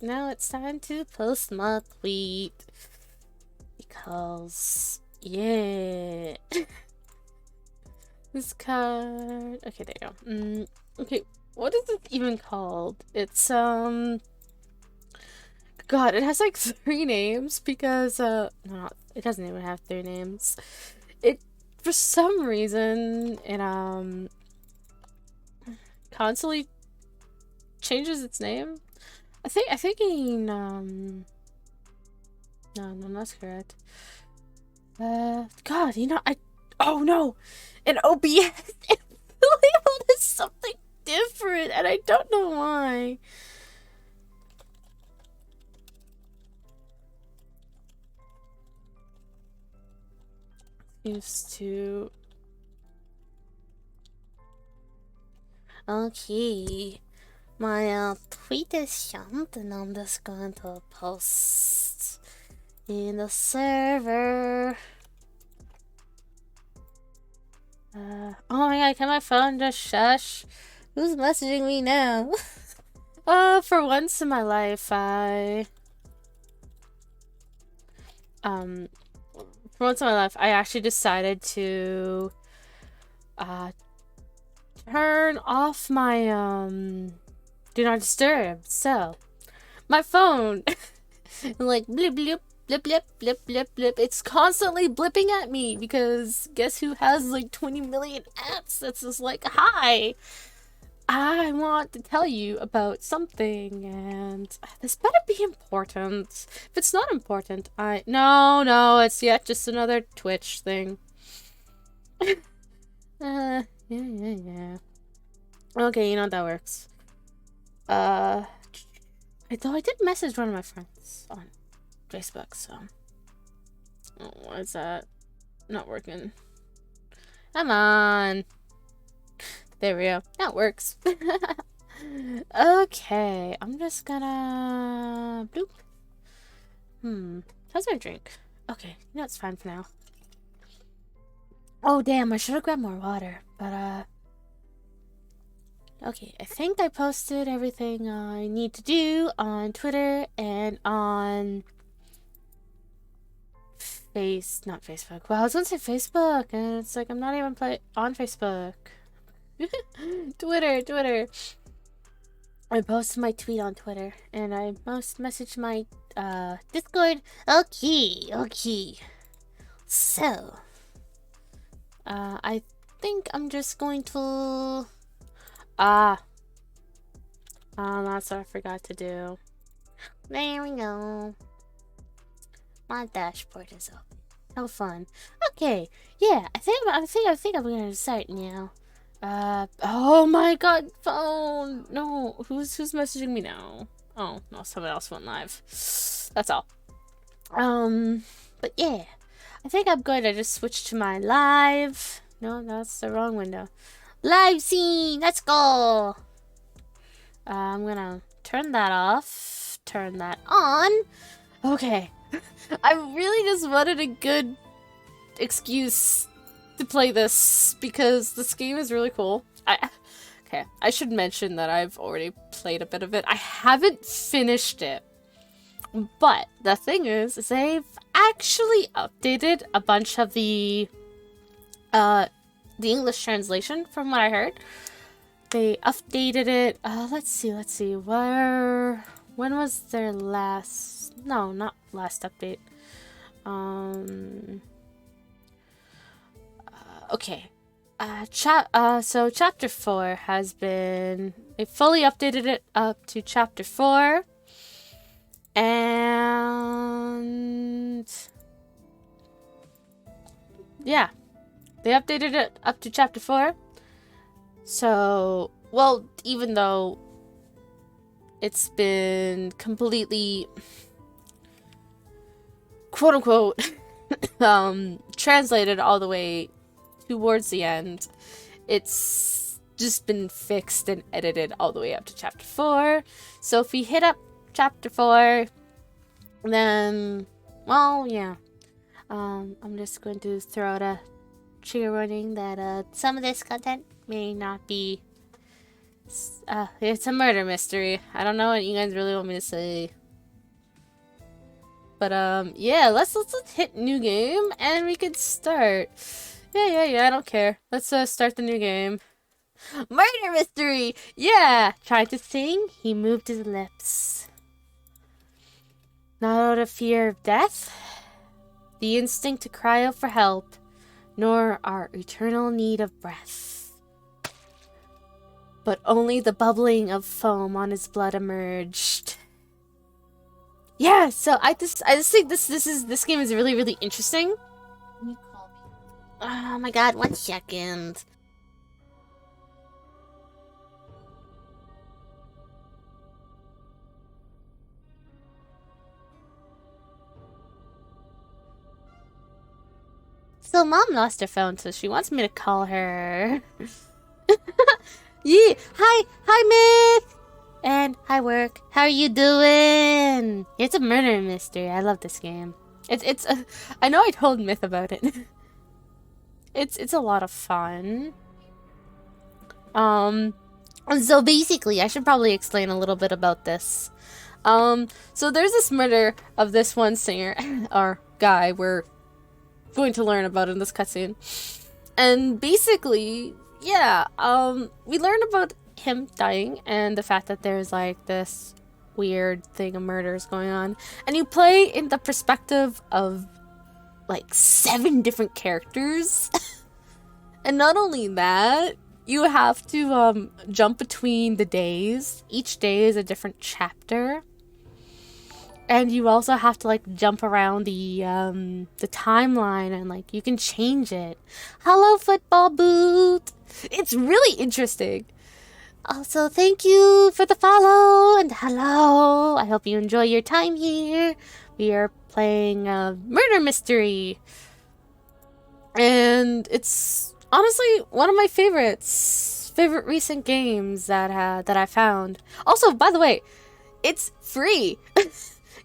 now it's time to post my tweet. Because, yeah. This card. Okay, there you go. Okay, what is it even called? It's, God, it has like 3 names because, no, it doesn't even have 3 names. It, for some reason, it, constantly changes its name. I think no, that's correct. God, oh no! An OBS labeled as something different, and I don't know why. Used to. Okay. My tweet is shunned, and I'm just going to post in the server. Oh my god, can my phone just shush? Who's messaging me now? For once in my life, I actually decided to, turn off my, do not disturb. So, my phone, like, blip, blip, blip, blip, blip, blip, blip. It's constantly blipping at me because guess who has like 20 million apps that's just like, hi, I want to tell you about something, and this better be important. If it's not important, no, it's yet just another Twitch thing. Yeah. Okay, you know that works. Though I did message one of my friends on Facebook, so. Oh, why is that not working? Come on. There we go. That works. Okay, I'm just gonna bloop. How's my drink? Okay, you know it's fine for now. Oh damn, I should have grabbed more water, but okay, I think I posted everything I need to do on Twitter and on not Facebook. Well, I was gonna say Facebook, and it's like I'm not even on Facebook. Twitter. I posted my tweet on Twitter, and I messaged my Discord. Okay. So, I think I'm just going to. That's what I forgot to do. There we go. My dashboard is open. How fun. Okay, yeah, I think I'm gonna start now. Oh my god, phone! No, who's messaging me now? Oh, no, someone else went live. That's all. But yeah, I think I'm going to just switch to my live. No, that's the wrong window. Live scene, let's go! I'm gonna turn that off, turn that on. Okay, I really just wanted a good excuse to play this because this game is really cool. I should mention that I've already played a bit of it. I haven't finished it, but the thing is they've actually updated a bunch of the English translation from what I heard. They updated it. Let's see. When was their last? No, not last update. Okay. So chapter 4 has been, they fully updated it up to chapter 4. And yeah, they updated it up to chapter 4. So, well, even though it's been completely quote unquote translated all the way towards the end, it's just been fixed and edited all the way up to chapter 4. So if we hit up chapter 4, then, well, yeah. I'm just going to throw out a trigger warning that some of this content may not be It's a murder mystery. I don't know what you guys really want me to say. But, yeah, let's hit new game, and we could start. Yeah, I don't care. Let's, start the new game. Murder mystery! Yeah! Tried to sing, he moved his lips. Not out of fear of death, the instinct to cry out for help, nor our eternal need of breath. But only the bubbling of foam on his blood emerged. Yeah, so I just think this game is really interesting. Can you call me? Oh my god, 1 second. So Mom lost her phone, so she wants me to call her. Yeah, hi Myth! And hi work. How are you doing? It's a murder mystery. I love this game. It's I know I told Myth about it. It's a lot of fun. So basically, I should probably explain a little bit about this. So there's this murder of this one singer, or guy we're going to learn about in this cutscene. And basically, yeah, we learn about him dying and the fact that there's like this weird thing of murders going on. And you play in the perspective of like 7 different characters. And not only that, you have to jump between the days. Each day is a different chapter. And you also have to like jump around the timeline, and like you can change it. Hello, football boot. It's really interesting. Also, thank you for the follow and hello. I hope you enjoy your time here. We are playing a murder mystery, and it's honestly one of my favorite recent games that I found. Also, by the way, it's free.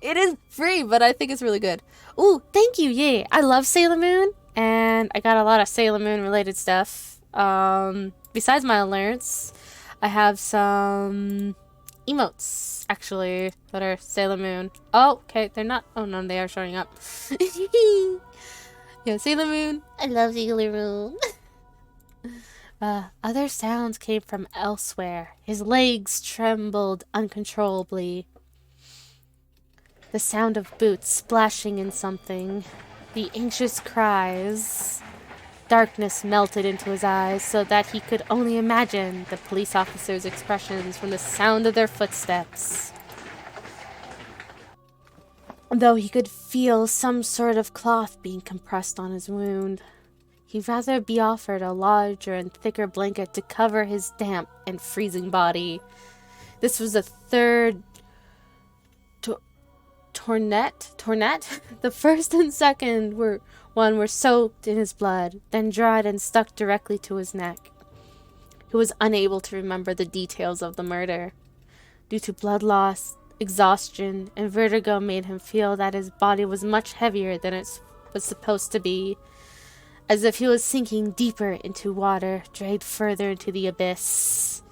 It is free, but I think it's really good. Ooh, thank you, yay. I love Sailor Moon, and I got a lot of Sailor Moon related stuff. Besides my alerts, I have some emotes, actually, that are Sailor Moon. Oh, okay, they're not. Oh, no, they are showing up. Yeah, Sailor Moon. I love Sailor Moon. Other sounds came from elsewhere. His legs trembled uncontrollably. The sound of boots splashing in something. The anxious cries. Darkness melted into his eyes so that he could only imagine the police officers' expressions from the sound of their footsteps. Though he could feel some sort of cloth being compressed on his wound, he'd rather be offered a larger and thicker blanket to cover his damp and freezing body. This was the third tornet. The first and second were soaked in his blood, then dried and stuck directly to his neck. He was unable to remember the details of the murder. Due to blood loss, exhaustion, and vertigo made him feel that his body was much heavier than it was supposed to be, as if he was sinking deeper into water, dragged further into the abyss.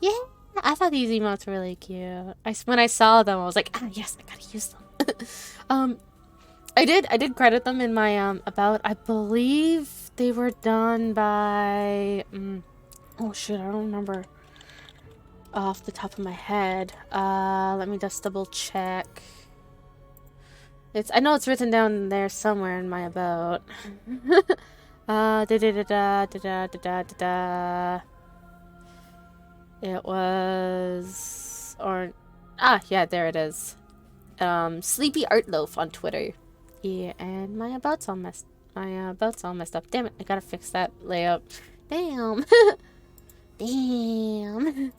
Yeah, I thought these emotes were really cute. When I saw them, I was like, ah, yes, I gotta use them. I did credit them in my about. I believe they were done by oh shit, I don't remember off the top of my head. Let me just double check. I know it's written down there somewhere in my about. It was yeah, there it is. Sleepy Art Loaf on Twitter. Yeah, and my about's all messed up. Damn it, I gotta fix that layout. Damn. Damn.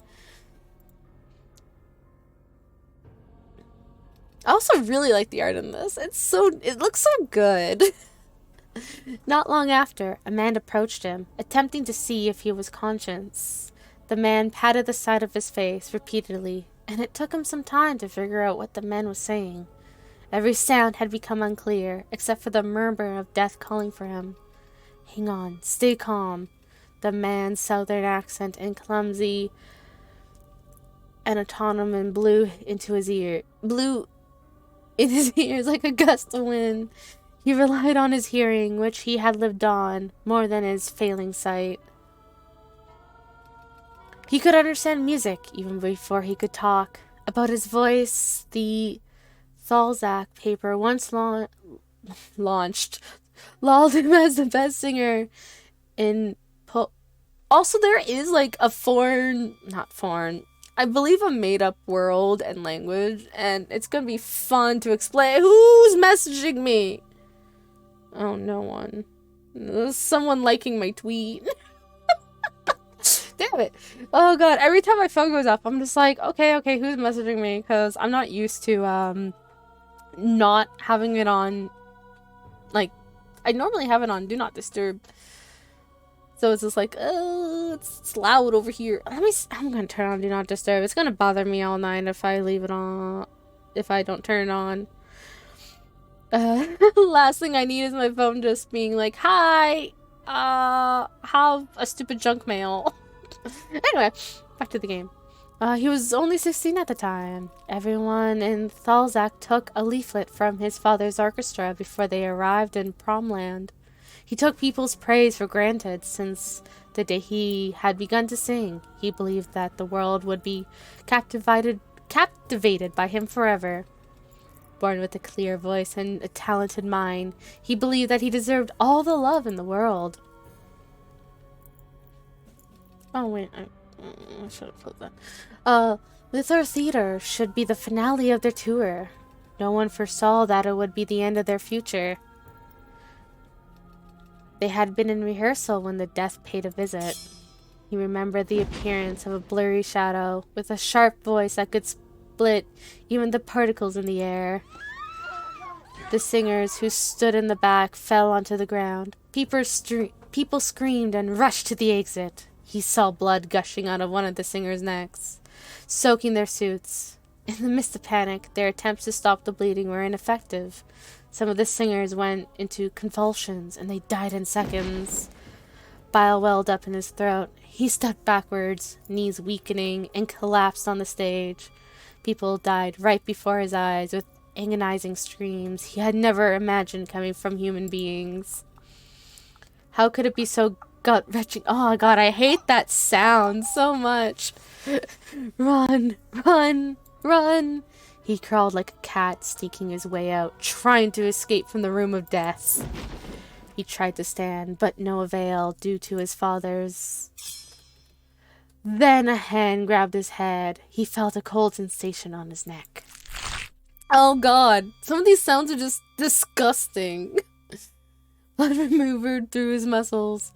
I also really like the art in this. It looks so good. Not long after, a man approached him, attempting to see if he was conscious. The man patted the side of his face repeatedly, and it took him some time to figure out what the man was saying. Every sound had become unclear, except for the murmur of death calling for him. Hang on, stay calm. The man's southern accent and clumsy and autonomy blew into his ear. Blew in his ears like a gust of wind. He relied on his hearing, which he had lived on, more than his failing sight. He could understand music even before he could talk. About his voice, the Thalzak paper once launched lulled him as the best singer in Also, there is like a I believe a made-up world and language, and it's gonna be fun to explain. Who's messaging me? Oh, no one. Someone liking my tweet. Damn it. Oh god, every time my phone goes up, I'm just like, okay, who's messaging me? Because I'm not used to, not having it on, like, I normally have it on Do Not Disturb. So it's just like, oh, it's loud over here. I'm gonna turn on Do Not Disturb. It's gonna bother me all night if I leave it on, if I don't turn it on. Last thing I need is my phone just being like, hi, have a stupid junk mail. Anyway, back to the game. He was only 16 at the time. Everyone in Thalzak took a leaflet from his father's orchestra before they arrived in Promland. He took people's praise for granted since the day he had begun to sing. He believed that the world would be captivated by him forever. Born with a clear voice and a talented mind, he believed that he deserved all the love in the world. Oh wait, I should have put that. Luther Theater should be the finale of their tour. No one foresaw that it would be the end of their future. They had been in rehearsal when the death paid a visit. He remembered the appearance of a blurry shadow with a sharp voice that could split even the particles in the air. The singers who stood in the back fell onto the ground. People screamed and rushed to the exit. He saw blood gushing out of one of the singers' necks, soaking their suits. In the midst of panic, their attempts to stop the bleeding were ineffective. Some of the singers went into convulsions, and they died in seconds. Bile welled up in his throat. He stepped backwards, knees weakening, and collapsed on the stage. People died right before his eyes with agonizing screams he had never imagined coming from human beings. How could it be so gut-wrenching? Oh god, I hate that sound so much. Run, run, run. He crawled like a cat, sneaking his way out, trying to escape from the room of death. He tried to stand, but no avail due to his father's. Then a hand grabbed his head. He felt a cold sensation on his neck. Oh god, some of these sounds are just disgusting. Blood removed through his muscles.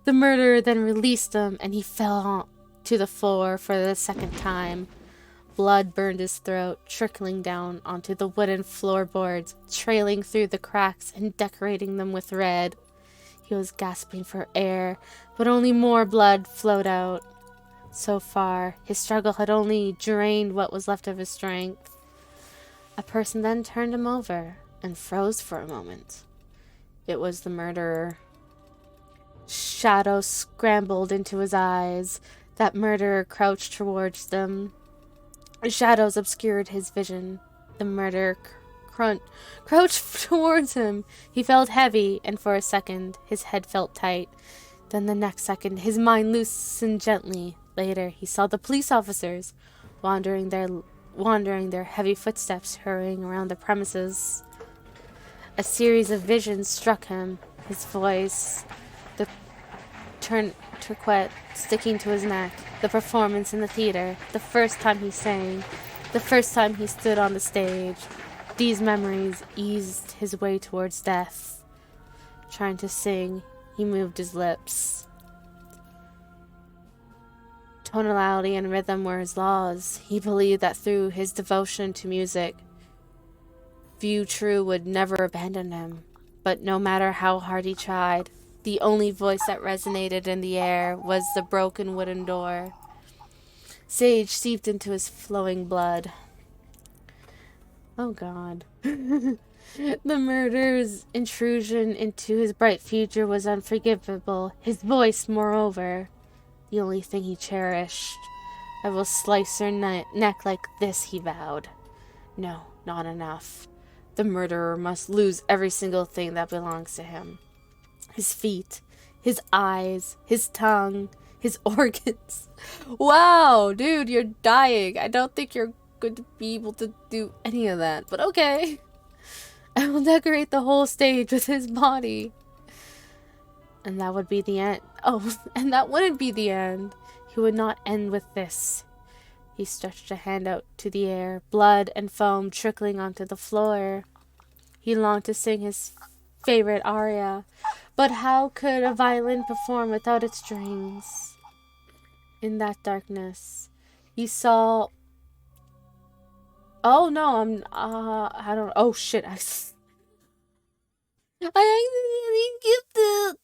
The murderer then released him, and he fell to the floor for the second time. Blood burned his throat, trickling down onto the wooden floorboards, trailing through the cracks and decorating them with red. He was gasping for air, but only more blood flowed out. So far, his struggle had only drained what was left of his strength. A person then turned him over and froze for a moment. It was the murderer. Shadows scrambled into his eyes. That murderer crouched towards them. Shadows obscured his vision. The murderer crouched towards him. He felt heavy, and for a second, his head felt tight. Then the next second, his mind loosened gently. Later, he saw the police officers wandering their heavy footsteps hurrying around the premises. A series of visions struck him. His voice, the turquoise sticking to his neck, the performance in the theater, the first time he sang, the first time he stood on the stage. These memories eased his way towards death. Trying to sing, he moved his lips. Tonality and rhythm were his laws. He believed that through his devotion to music, View True would never abandon him. But no matter how hard he tried, the only voice that resonated in the air was the broken wooden door. Sage seeped into his flowing blood. Oh god. The murderer's intrusion into his bright future was unforgivable. His voice, moreover, the only thing he cherished. I will slice her neck like this, he vowed. No, not enough. The murderer must lose every single thing that belongs to him. His feet, his eyes, his tongue, his organs. Wow, dude, you're dying. I don't think you're going to be able to do any of that, but okay. I will decorate the whole stage with his body. And that would be the end. Oh, and that wouldn't be the end. He would not end with this. He stretched a hand out to the air, blood and foam trickling onto the floor. He longed to sing his favorite aria, but how could a violin perform without its strings? In that darkness, he saw... Oh no, I don't... Oh shit, I accidentally skipped it.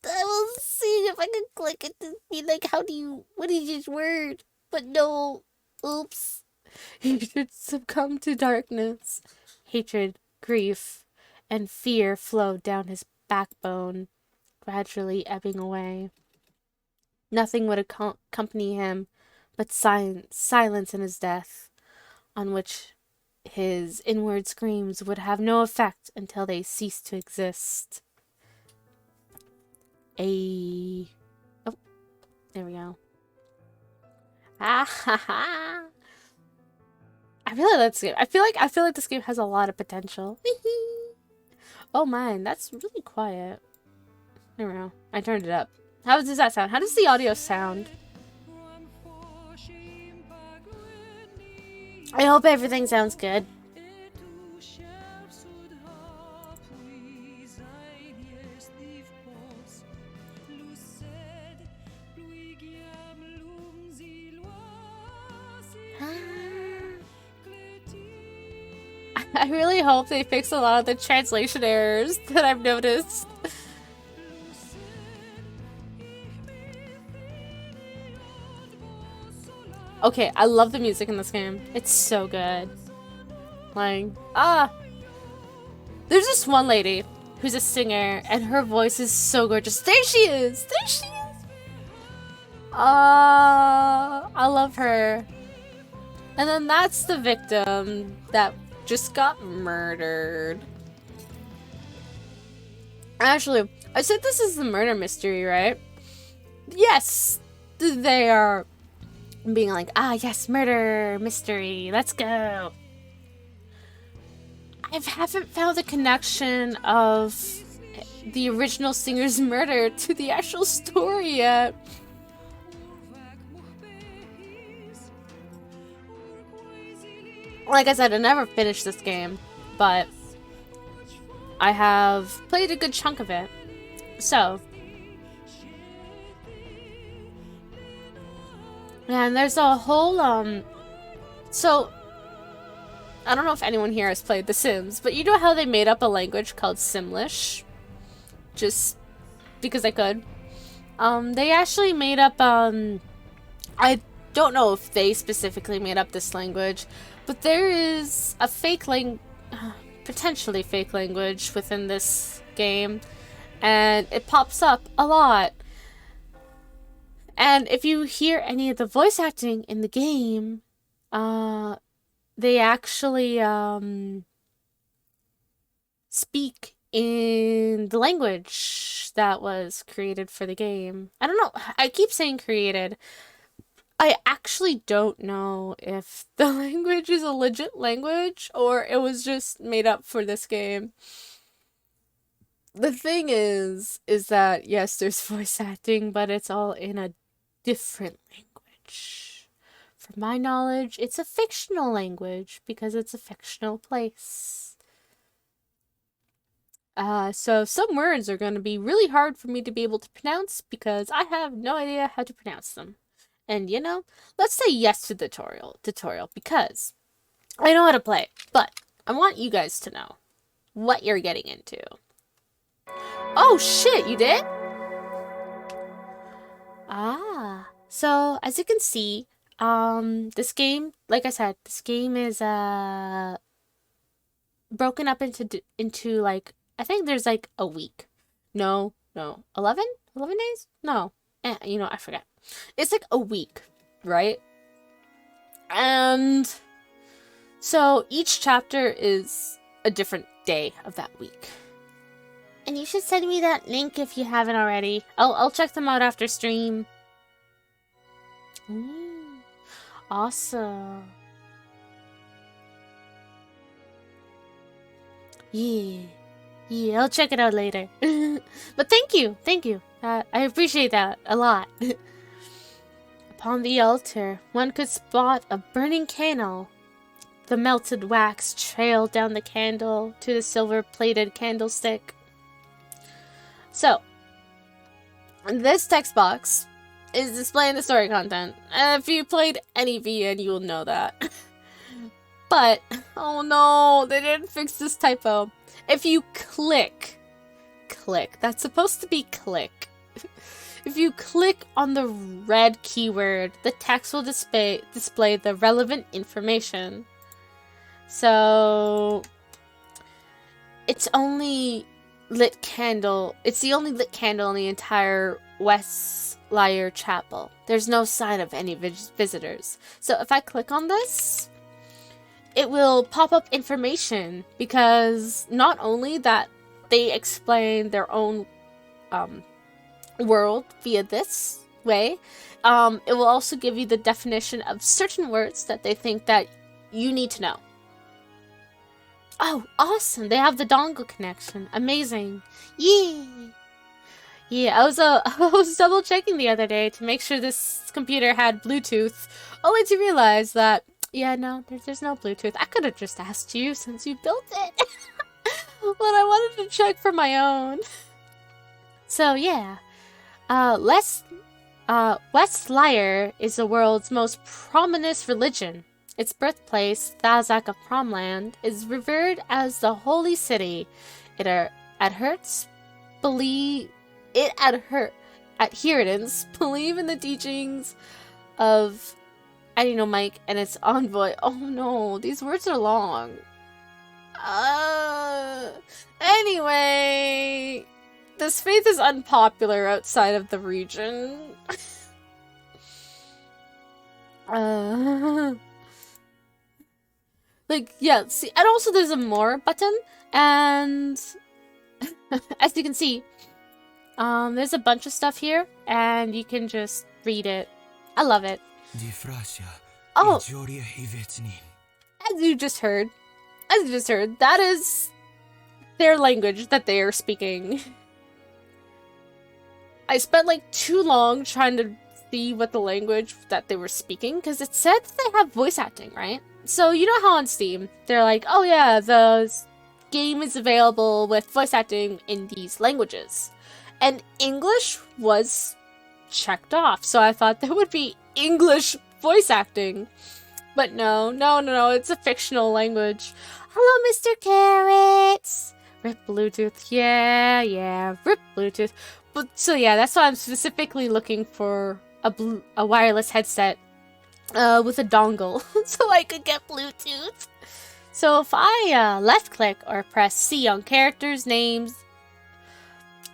I will see if I can click it to be like, what is this word? But no, oops. He should succumb to darkness. Hatred, grief, and fear flowed down his backbone, gradually ebbing away. Nothing would accompany him but silence in his death, on which his inward screams would have no effect until they ceased to exist. Oh, there we go. Ah ha ha! I really like this game. I feel like this game has a lot of potential. Oh man, that's really quiet. There we go. I turned it up. How does that sound? How does the audio sound? I hope everything sounds good. I really hope they fix a lot of the translation errors that I've noticed. Okay, I love the music in this game. It's so good. Like, there's this one lady who's a singer, and her voice is so gorgeous. There she is! There she is! I love her. And then that's the victim that just got murdered. Actually, I said this is the murder mystery, right? Yes! They are being like, yes, murder mystery, let's go. I haven't found the connection of the original singer's murder to the actual story yet. Like I said, I never finished this game, but I have played a good chunk of it. So, and there's a whole, so, I don't know if anyone here has played The Sims, but you know how they made up a language called Simlish? Just because I could. They actually made up, I don't know if they specifically made up this language, but there is a potentially fake language within this game, and it pops up a lot. And if you hear any of the voice acting in the game, they actually speak in the language that was created for the game. I don't know. I keep saying created. I actually don't know if the language is a legit language or it was just made up for this game. The thing is that yes, there's voice acting, but it's all in a different language. From my knowledge, it's a fictional language because it's a fictional place. So some words are going to be really hard for me to be able to pronounce because I have no idea how to pronounce them. And you know, let's say yes to the tutorial because I know how to play, but I want you guys to know what you're getting into. Oh shit, you did? So as you can see, this game, like I said, this game is broken up into like, I think there's like a week. No, 11 days? No. You know, I forget. It's like a week, right? And so each chapter is a different day of that week. And you should send me that link if you haven't already. I'll check them out after stream. Awesome. Yeah, I'll check it out later. But thank you. I appreciate that a lot. Upon the altar, one could spot a burning candle. The melted wax trailed down the candle to the silver-plated candlestick. So, this text box is displaying the story content. If you played any VN, you will know that. But, oh no, they didn't fix this typo. If you click, that's supposed to be click. If you click on the red keyword, the text will display the relevant information. So, it's only lit candle. It's the only lit candle in the entire West Lyre Chapel. There's no sign of any visitors. So if I click on this, it will pop up information, because not only that they explain their own world via this way, it will also give you the definition of certain words that they think that you need to know. Oh, awesome! They have the dongle connection. Amazing. Yeah, I was double checking the other day to make sure this computer had Bluetooth, only to realize that, yeah, no, there's no Bluetooth. I could have just asked you since you built it. But I wanted to check for my own. So, yeah. West Lyre is the world's most prominent religion. Its birthplace, Thazak of Promland, is revered as the holy city. Adherents believe in the teachings of Mike and its envoy. Oh no, these words are long. Anyway, this faith is unpopular outside of the region. Yeah, see, and also there's a more button, and as you can see, there's a bunch of stuff here, and you can just read it. I love it. Oh, as you just heard, that is their language that they are speaking. I spent like too long trying to see what the language that they were speaking, because it said that they have voice acting, right? So you know how on Steam, they're like, oh yeah, the game is available with voice acting in these languages. And English was checked off, so I thought there would be English voice acting. But no, it's a fictional language. Hello, Mr. Carrots! Rip Bluetooth, yeah, rip Bluetooth. But so yeah, that's why I'm specifically looking for a wireless headset with a dongle, so I could get Bluetooth. So if I left click or press C on characters' names,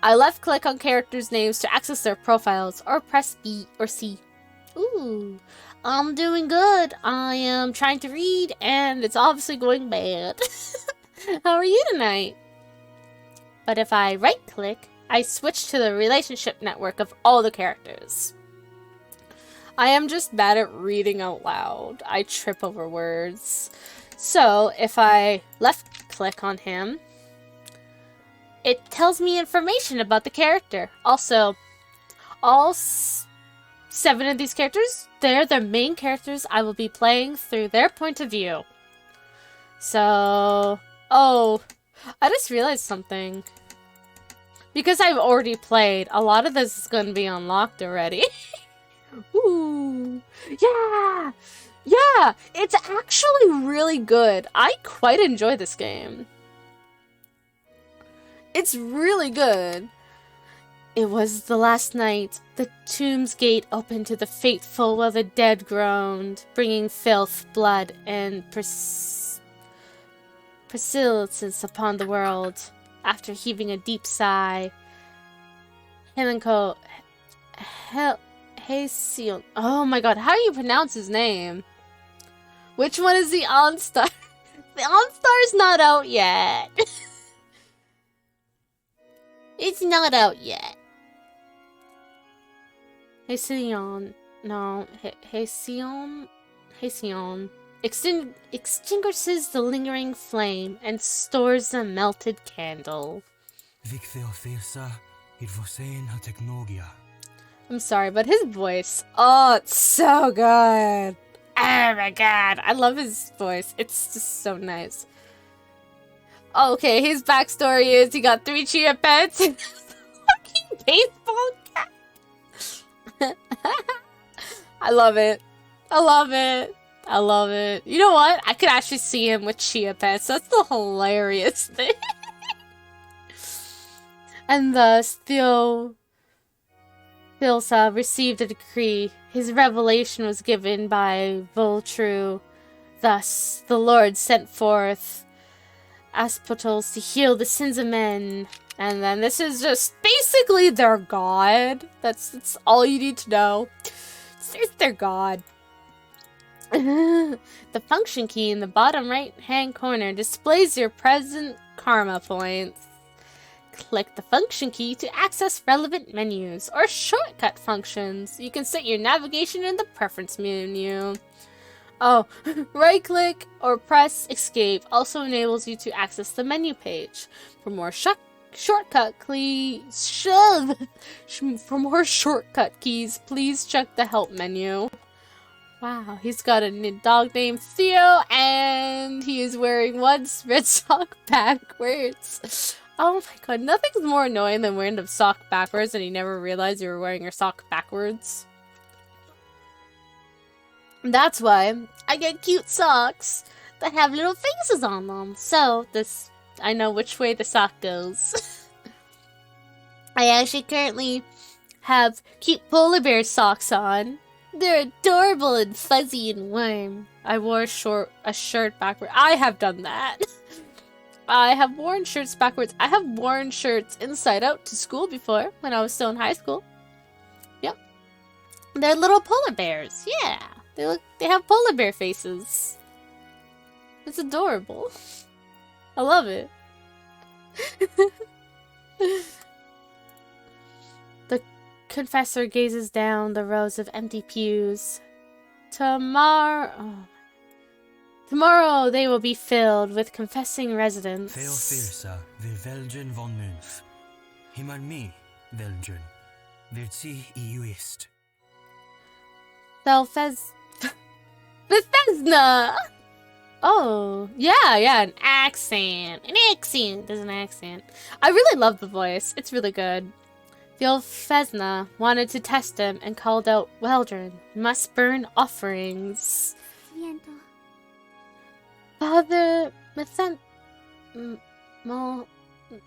I left click on characters' names to access their profiles, or press B or C. Ooh, I'm doing good. I am trying to read, and it's obviously going bad. How are you tonight? But if I right click, I switch to the relationship network of all the characters. I am just bad at reading out loud. I trip over words. So, if I left click on him, it tells me information about the character. Also, all 7 of these characters, they're the main characters I will be playing through their point of view. So, oh, I just realized something. Because I've already played, a lot of this is going to be unlocked already. Ooh, yeah, it's actually really good. I quite enjoy this game. It's really good. It was the last night. The tomb's gate opened to the faithful while the dead groaned, bringing filth, blood, and pestilence upon the world. After heaving a deep sigh, Helenko... Hasion. Oh my god, how do you pronounce his name? Which one is the OnStar? The OnStar's not out yet. It's not out yet. Halcyon. No. Halcyon. Extinguishes the lingering flame and stores the melted candle. I'm sorry, but his voice. Oh, it's so good. Oh my god. I love his voice. It's just so nice. Okay, his backstory is he got 3 chia pets and a fucking baseball cap. I love it. I love it. I love it. You know what? I could actually see him with chia pets. That's the hilarious thing. And thus, Thilsa received a decree. His revelation was given by Voltru. Thus, the Lord sent forth Aspotals to heal the sins of men. And then this is just basically their god. That's all you need to know. It's their god. The function key in the bottom right-hand corner displays your present karma points. Click the function key to access relevant menus or shortcut functions. You can set your navigation in the preference menu. Oh, right-click or press escape also enables you to access the menu page. For more shortcut keys, please check the help menu. Wow, he's got a dog named Theo, and he is wearing one red sock backwards. Oh my god, nothing's more annoying than wearing the sock backwards and you never realize you were wearing your sock backwards. That's why I get cute socks that have little faces on them. So, I know which way the sock goes. I actually currently have cute polar bear socks on. They're adorable and fuzzy and warm. I wore a shirt backward. I have done that. I have worn shirts backwards. I have worn shirts inside out to school before when I was still in high school. Yep. They're little polar bears. Yeah. They have polar bear faces. It's adorable. I love it. The confessor gazes down the rows of empty pews. Tomorrow they will be filled with confessing residents. Bethesda! Oh, yeah, an accent. There's an accent. I really love the voice. It's really good. The old Fesna wanted to test him and called out, Weldron, must burn offerings. Father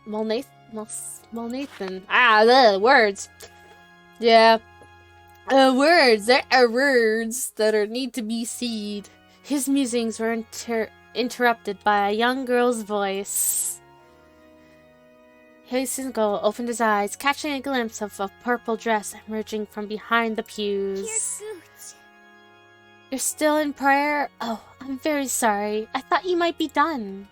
Molnathan. Words. Yeah. Words. There are words that need to be said. His musings were interrupted by a young girl's voice. Hasengo opened his eyes, catching a glimpse of a purple dress emerging from behind the pews. You're still in prayer? Oh, I'm very sorry. I thought you might be done.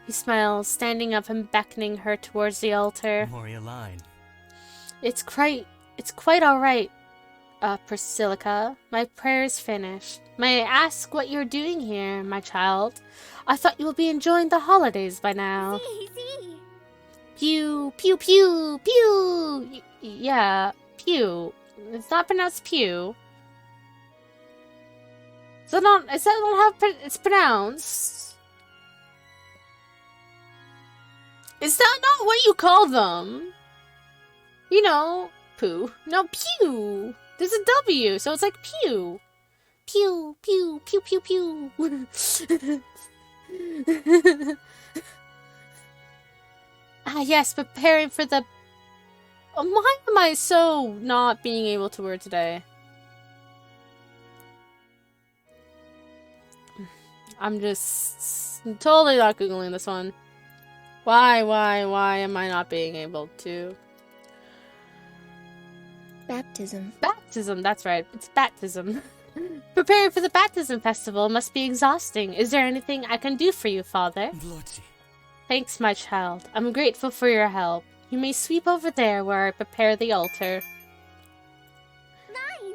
He smiles, standing up and beckoning her towards the altar. It's quite all right, Priscilla. My prayer's finished. May I ask what you're doing here, my child? I thought you would be enjoying the holidays by now. Pew, pew, pew, pew. Yeah, pew. It's not pronounced pew. Is that not how it's pronounced? Is that not what you call them? You know, poo. No, pew. There's a W, so it's like pew. Pew, pew, pew, pew, pew. Yes, preparing for the... Why am I so not being able to word today? I'm just totally not Googling this one. Why am I not being able to? Baptism. Baptism, that's right. It's baptism. Preparing for the baptism festival must be exhausting. Is there anything I can do for you, Father? Thanks, my child. I'm grateful for your help. You may sweep over there where I prepare the altar.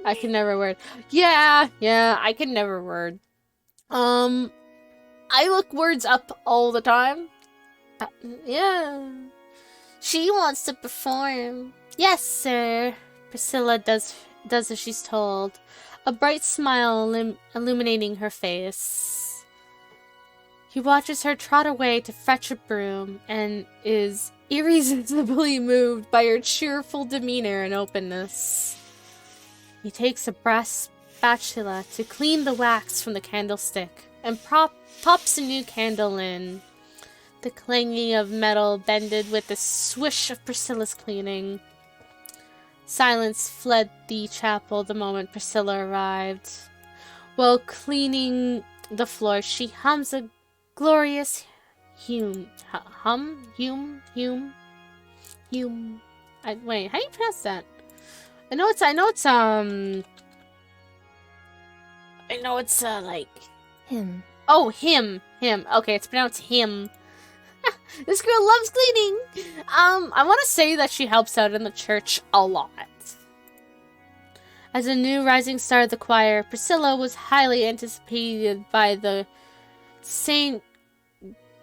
I can never word. Yeah, I can never word. I look words up all the time. Yeah. She wants to perform. Yes, sir. Priscilla does as she's told. A bright smile illuminating her face. He watches her trot away to fetch a broom and is irresistibly moved by her cheerful demeanor and openness. He takes a brass spatula to clean the wax from the candlestick and pops a new candle in. The clanging of metal bended with the swish of Priscilla's cleaning. Silence fled the chapel the moment Priscilla arrived. While cleaning the floor, she hums a glorious wait, how do you pronounce that? I know it's like Him. Oh, him. Okay, it's pronounced him. This girl loves cleaning. I want to say that she helps out in the church a lot. As a new rising star of the choir, Priscilla was highly anticipated by the Saint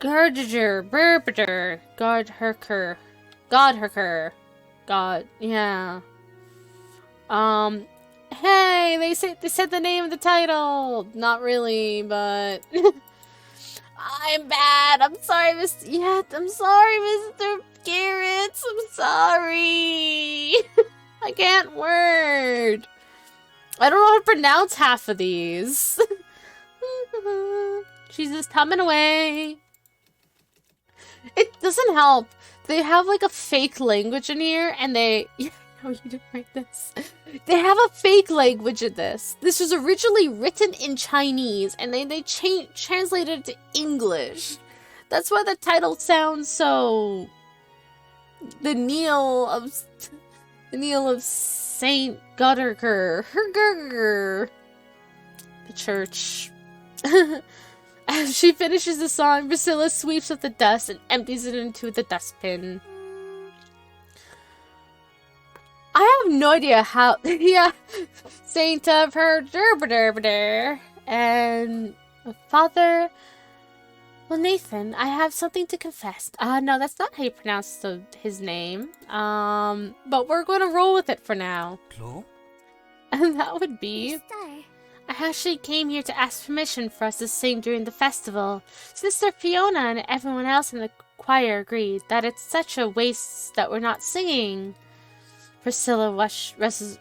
Godhrkar. Hey, they said the name of the title. Not really, but I'm bad. I'm sorry, I'm sorry, Mr. Garrett. I'm sorry. I can't word. I don't know how to pronounce half of these. She's just humming away. It doesn't help. They have like a fake language in here, and they... No, you didn't write this. They have a fake language in this. This was originally written in Chinese, and they translated it to English. That's why the title sounds so... The Knell of Saint Godhrkar. The church. As she finishes the song, Priscilla sweeps up the dust and empties it into the dustbin. I have no idea how. Yeah, Saint of her and Father. Well, Nathan, I have something to confess. No, that's not how you pronounce his name. But we're going to roll with it for now. Hello? And that would be... I actually came here to ask permission for us to sing during the festival. Sister Fiona and everyone else in the choir agreed that it's such a waste that we're not singing. Priscilla rushes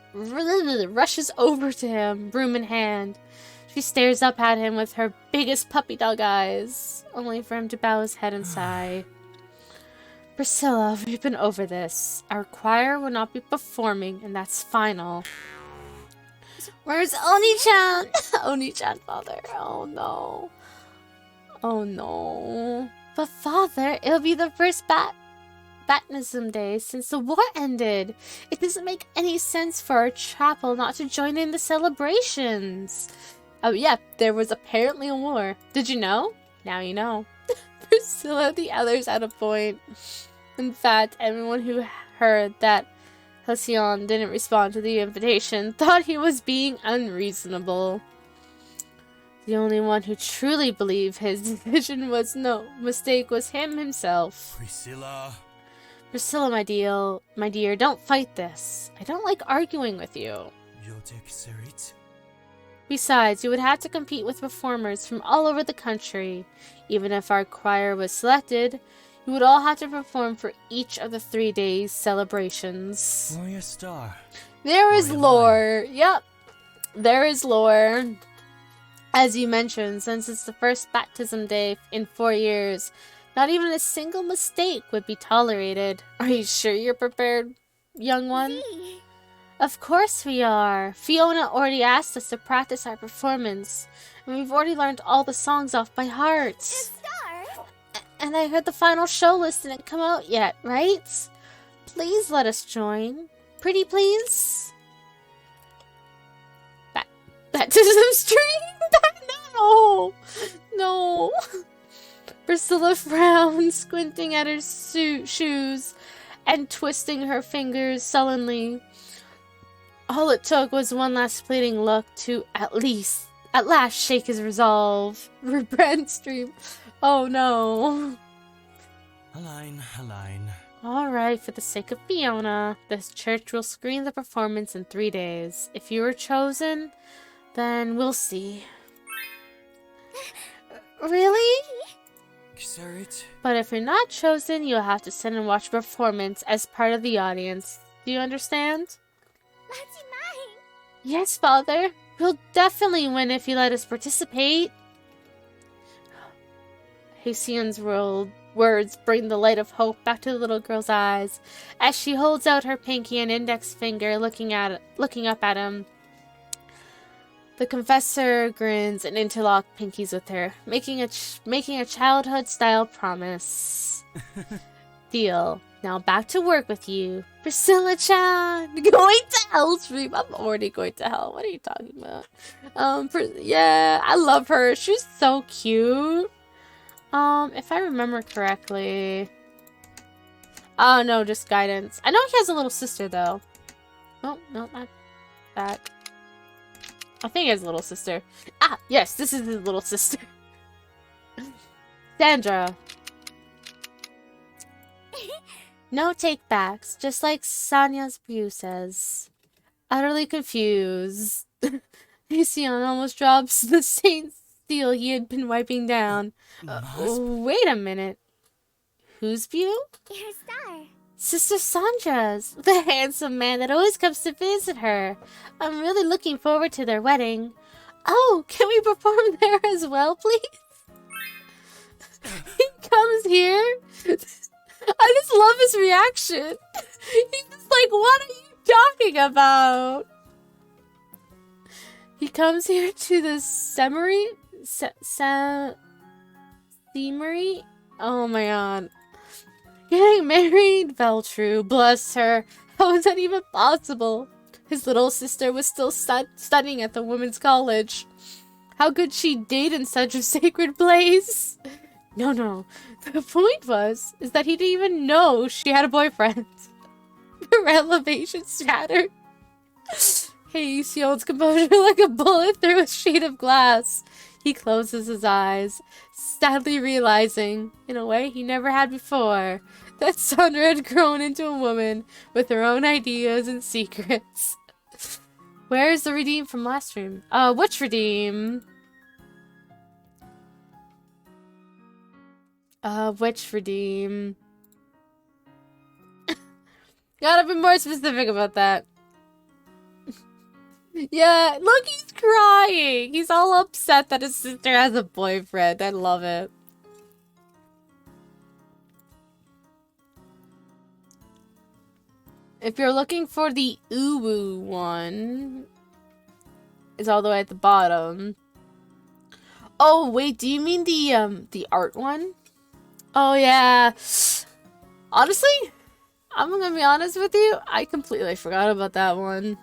over to him, broom in hand. She stares up at him with her biggest puppy dog eyes, only for him to bow his head and sigh. Priscilla, we've been over this. Our choir will not be performing, and that's final. Where's Oni-chan? Oni-chan, Father. Oh no. Oh no. But Father, it'll be the first baptism day since the war ended. It doesn't make any sense for our chapel not to join in the celebrations. Oh yeah, there was apparently a war. Did you know? Now you know. Priscilla, the others had a point. In fact, everyone who heard that Halcyon didn't respond to the invitation thought he was being unreasonable. The only one who truly believed his decision was no mistake was him himself. Priscilla, my dear, don't fight this. I don't like arguing with you. Besides, you would have to compete with performers from all over the country. Even if our choir was selected, you would all have to perform for each of the 3 days' celebrations. Warrior Star. There is lore. Yep. There is lore. As you mentioned, since it's the first baptism day in 4 years, not even a single mistake would be tolerated. Are you sure you're prepared, young one? Of course we are. Fiona already asked us to practice our performance, and we've already learned all the songs off by heart. And I heard the final show list didn't come out yet, right? Please let us join. Pretty please? baptism stream? No! No! Priscilla frowned, squinting at her shoes and twisting her fingers sullenly. All it took was one last fleeting look to at last shake his resolve. Rebrand stream. Oh no. Align. Alright, for the sake of Fiona, this church will screen the performance in 3 days. If you are chosen, then we'll see. Really? But if you're not chosen, you'll have to sit and watch a performance as part of the audience. Do you understand? Yes, Father. We'll definitely win if you let us participate. Halcyon's words bring the light of hope back to the little girl's eyes as she holds out her pinky and index finger, looking up at him. The confessor grins and interlocks pinkies with her, making a childhood-style promise. Deal. Now back to work with you, Priscilla-chan. Going to hell stream. I'm already going to hell. What are you talking about? Yeah, I love her. She's so cute. If I remember correctly. Oh no, just guidance. I know he has a little sister though. Oh no, not that. I think he has a little sister. Ah, yes, this is his little sister. Sandra. No take-backs, just like Sonya's view says. Utterly confused. Halcyon almost drops the stained steel he had been wiping down. Wait a minute. Whose view? Your star. Sister Sandra's. The handsome man that always comes to visit her. I'm really looking forward to their wedding. Oh, can we perform there as well, please? He comes here. I just love his reaction. He's just like, what are you talking about? He comes here to the semery? Semery? Oh my god. Getting married? Veltrue, bless her. How is that even possible? His little sister was still studying at the women's college. How could she date in such a sacred place? No. The point is that he didn't even know she had a boyfriend. Her elevation shattered. He holds composure like a bullet through a sheet of glass. He closes his eyes, sadly realizing, in a way he never had before, that Sandra had grown into a woman with her own ideas and secrets. Where is the redeem from last stream? Which redeem? Which redeem? Gotta be more specific about that. Yeah, look, he's crying. He's all upset that his sister has a boyfriend. I love it. If you're looking for the Uwu one, it's all the way at the bottom. Oh, wait, do you mean the art one? Oh, yeah. Honestly, I'm gonna be honest with you. I completely forgot about that one.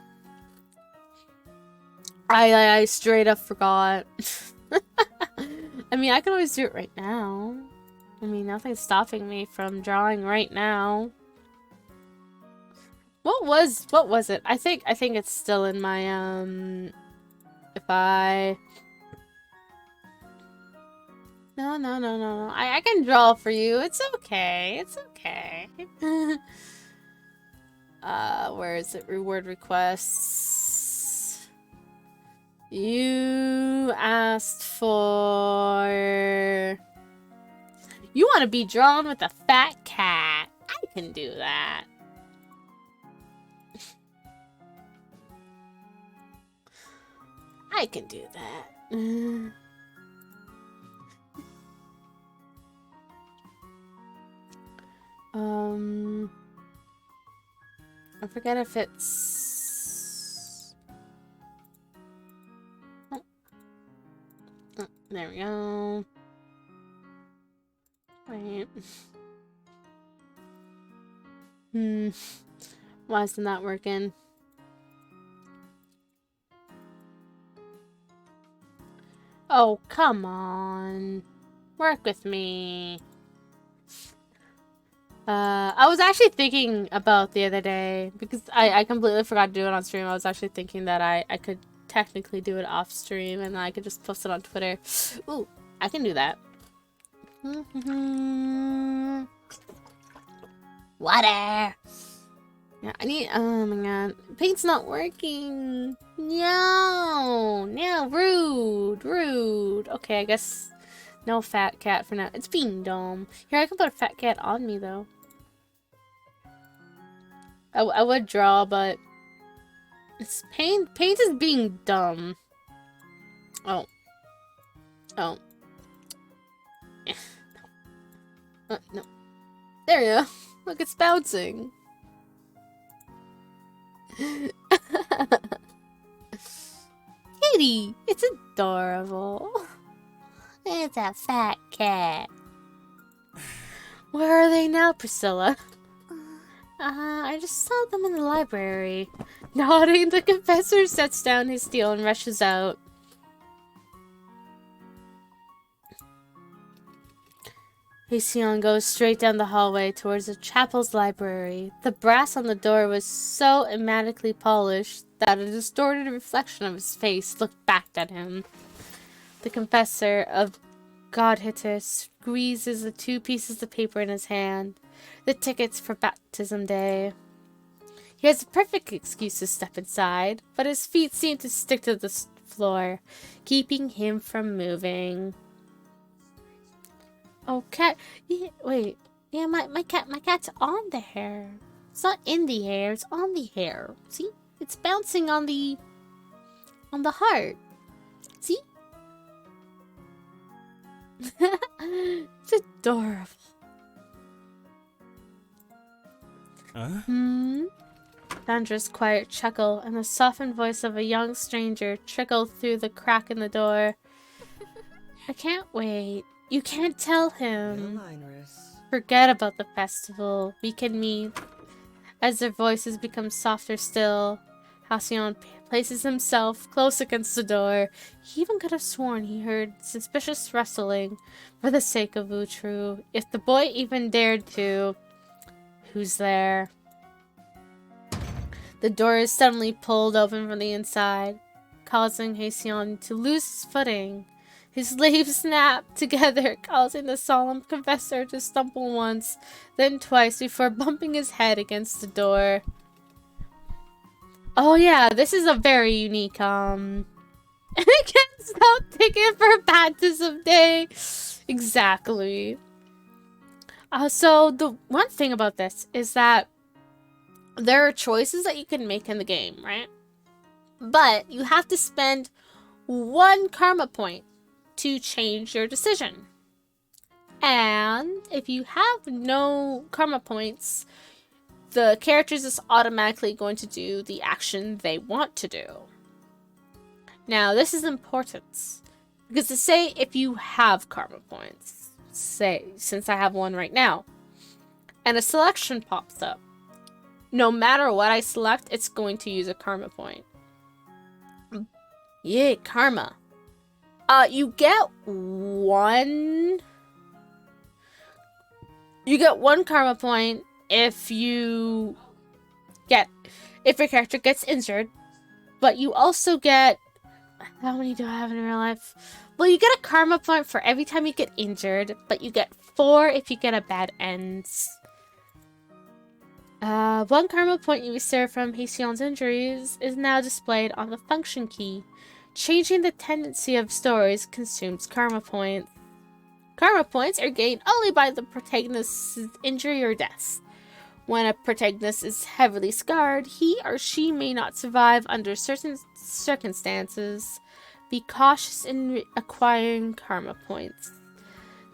I straight up forgot. I mean, I can always do it right now. I mean, nothing's stopping me from drawing right now. What was it? I think it's still in my No. I can draw for you. It's okay. It's okay. Where is it? Reward requests. You asked for... You want to be drawn with a fat cat. I can do that. I can do that. I forget if it's... Oh. Oh, there we go. Wait. Why isn't that working? Oh, come on. Work with me. I was actually thinking about the other day, because I completely forgot to do it on stream. I was actually thinking that I could technically do it off stream and I could just post it on Twitter. Ooh, I can do that. Water! Yeah, I need, oh my god. Paint's not working. No, rude. Okay, I guess no fat cat for now. It's being dumb. Here, I can put a fat cat on me though. I would draw, but it's paint is being dumb. Oh. No. There we go. Look, it's bouncing. Kitty, it's adorable. It's a fat cat. Where are they now, Priscilla? I just saw them in the library. Nodding, the confessor sets down his steel and rushes out. Hesion goes straight down the hallway towards the chapel's library. The brass on the door was so immaculately polished that a distorted reflection of his face looked back at him. The confessor of Godhrkar squeezes the 2 pieces of paper in his hand, the tickets for baptism day. He has a perfect excuse to step inside, but his feet seem to stick to the floor, keeping him from moving. Oh, cat. Yeah, wait. Yeah, my cat's on the hair. It's not in the hair, it's on the hair. See? It's bouncing on the heart. See? It's adorable. Sandra's quiet chuckle and the softened voice of a young stranger trickled through the crack in the door. I can't wait. You can't tell him. Forget about the festival. We can meet. As their voices become softer still, Halcyon places himself close against the door. He even could have sworn he heard suspicious rustling for the sake of Utru. If the boy even dared to. Who's there? The door is suddenly pulled open from the inside, causing Halcyon to lose his footing. His leaves snap together, causing the solemn confessor to stumble once, then twice before bumping his head against the door. Oh yeah, this is a very unique, I can't stop thinking for baptism day. Exactly. So the one thing about this is that there are choices that you can make in the game, right? But you have to spend 1 karma point to change your decision. And if you have no karma points, the character is just automatically going to do the action they want to do. Now, this is important because to say if you have karma points, say, since I have 1 right now, and a selection pops up, no matter what I select, it's going to use a karma point. Yay, karma. You get 1 karma point if your character gets injured, but you also get, how many do I have in real life? Well, you get a karma point for every time you get injured, but you get 4 if you get a bad end. 1 karma point you received from Hasion's injuries is now displayed on the function key. Changing the tendency of stories consumes karma points. Karma points are gained only by the protagonist's injury or death. When a protagonist is heavily scarred, he or she may not survive under certain circumstances. Be cautious in acquiring karma points.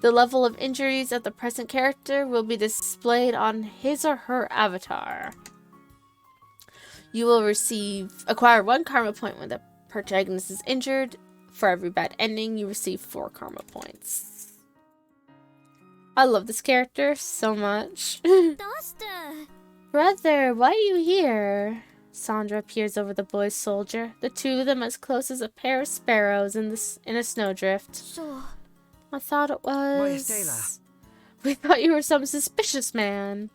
The level of injuries of the present character will be displayed on his or her avatar. You will acquire 1 karma point when the protagonist is injured. For every bad ending, you receive 4 karma points. I love this character so much. Brother, why are you here? Sandra peers over the boy's shoulder, the two of them as close as a pair of sparrows in a snowdrift. So, I thought it was... We thought you were some suspicious man.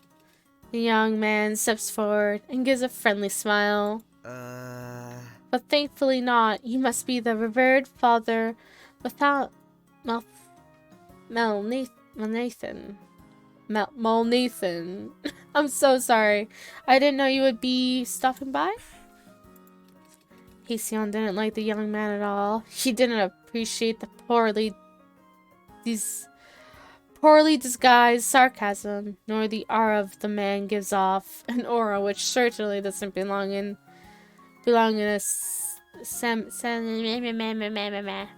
The young man steps forward and gives a friendly smile. But thankfully not. You must be the revered father without Nathan. Nathan. I'm so sorry. I didn't know you would be stopping by. Hasion didn't like the young man at all. He didn't appreciate the poorly disguised sarcasm, nor the aura of the man gives off, an aura which certainly doesn't belong in a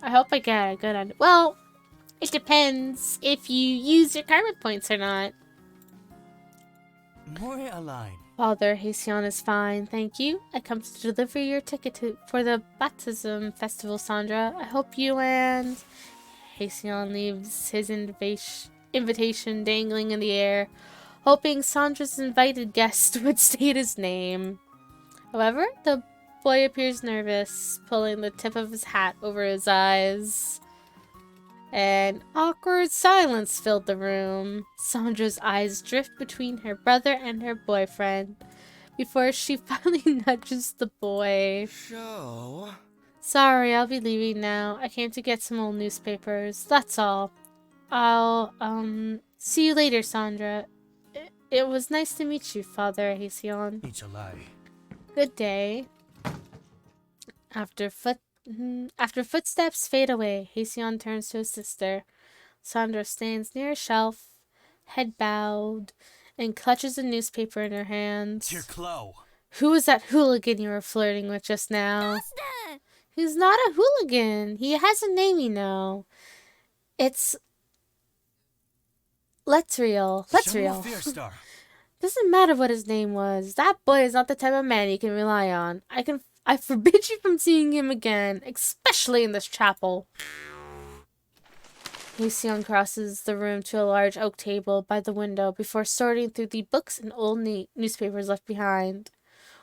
I hope I get a good under. Well, it depends if you use your karma points or not. Father, Hasion is fine, thank you. I come to deliver your ticket for the baptism festival, Sandra. I hope you and... Hasion leaves his invitation dangling in the air, hoping Sandra's invited guest would state his name. However, the boy appears nervous, pulling the tip of his hat over his eyes. An awkward silence filled the room. Sandra's eyes drift between her brother and her boyfriend before she finally nudges the boy. Sorry, I'll be leaving now. I came to get some old newspapers. That's all. I'll, see you later, Sandra. It was nice to meet you, Father Hasion. Good day. After footsteps fade away, Hasion turns to his sister. Sandra stands near a shelf, head bowed, and clutches a newspaper in her hands. Who was that hooligan you were flirting with just now? He's not a hooligan. He has a name, you know. It's... Letriel. Doesn't matter what his name was. That boy is not the type of man you can rely on. I forbid you from seeing him again, especially in this chapel. Hasion crosses the room to a large oak table by the window before sorting through the books and old newspapers left behind,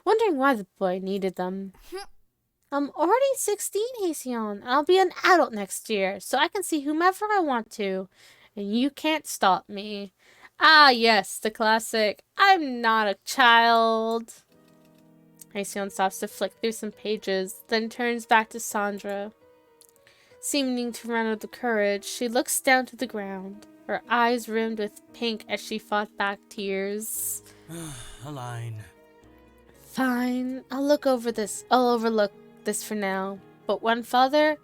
wondering why the boy needed them. I'm already 16, Hasion. I'll be an adult next year, so I can see whomever I want to, and you can't stop me. Ah, yes, the classic, I'm not a child. Hasion stops to flick through some pages, then turns back to Sandra. Seeming to run out of courage, she looks down to the ground, her eyes rimmed with pink as she fought back tears. Aline. Fine, I'll overlook this for now. But when Father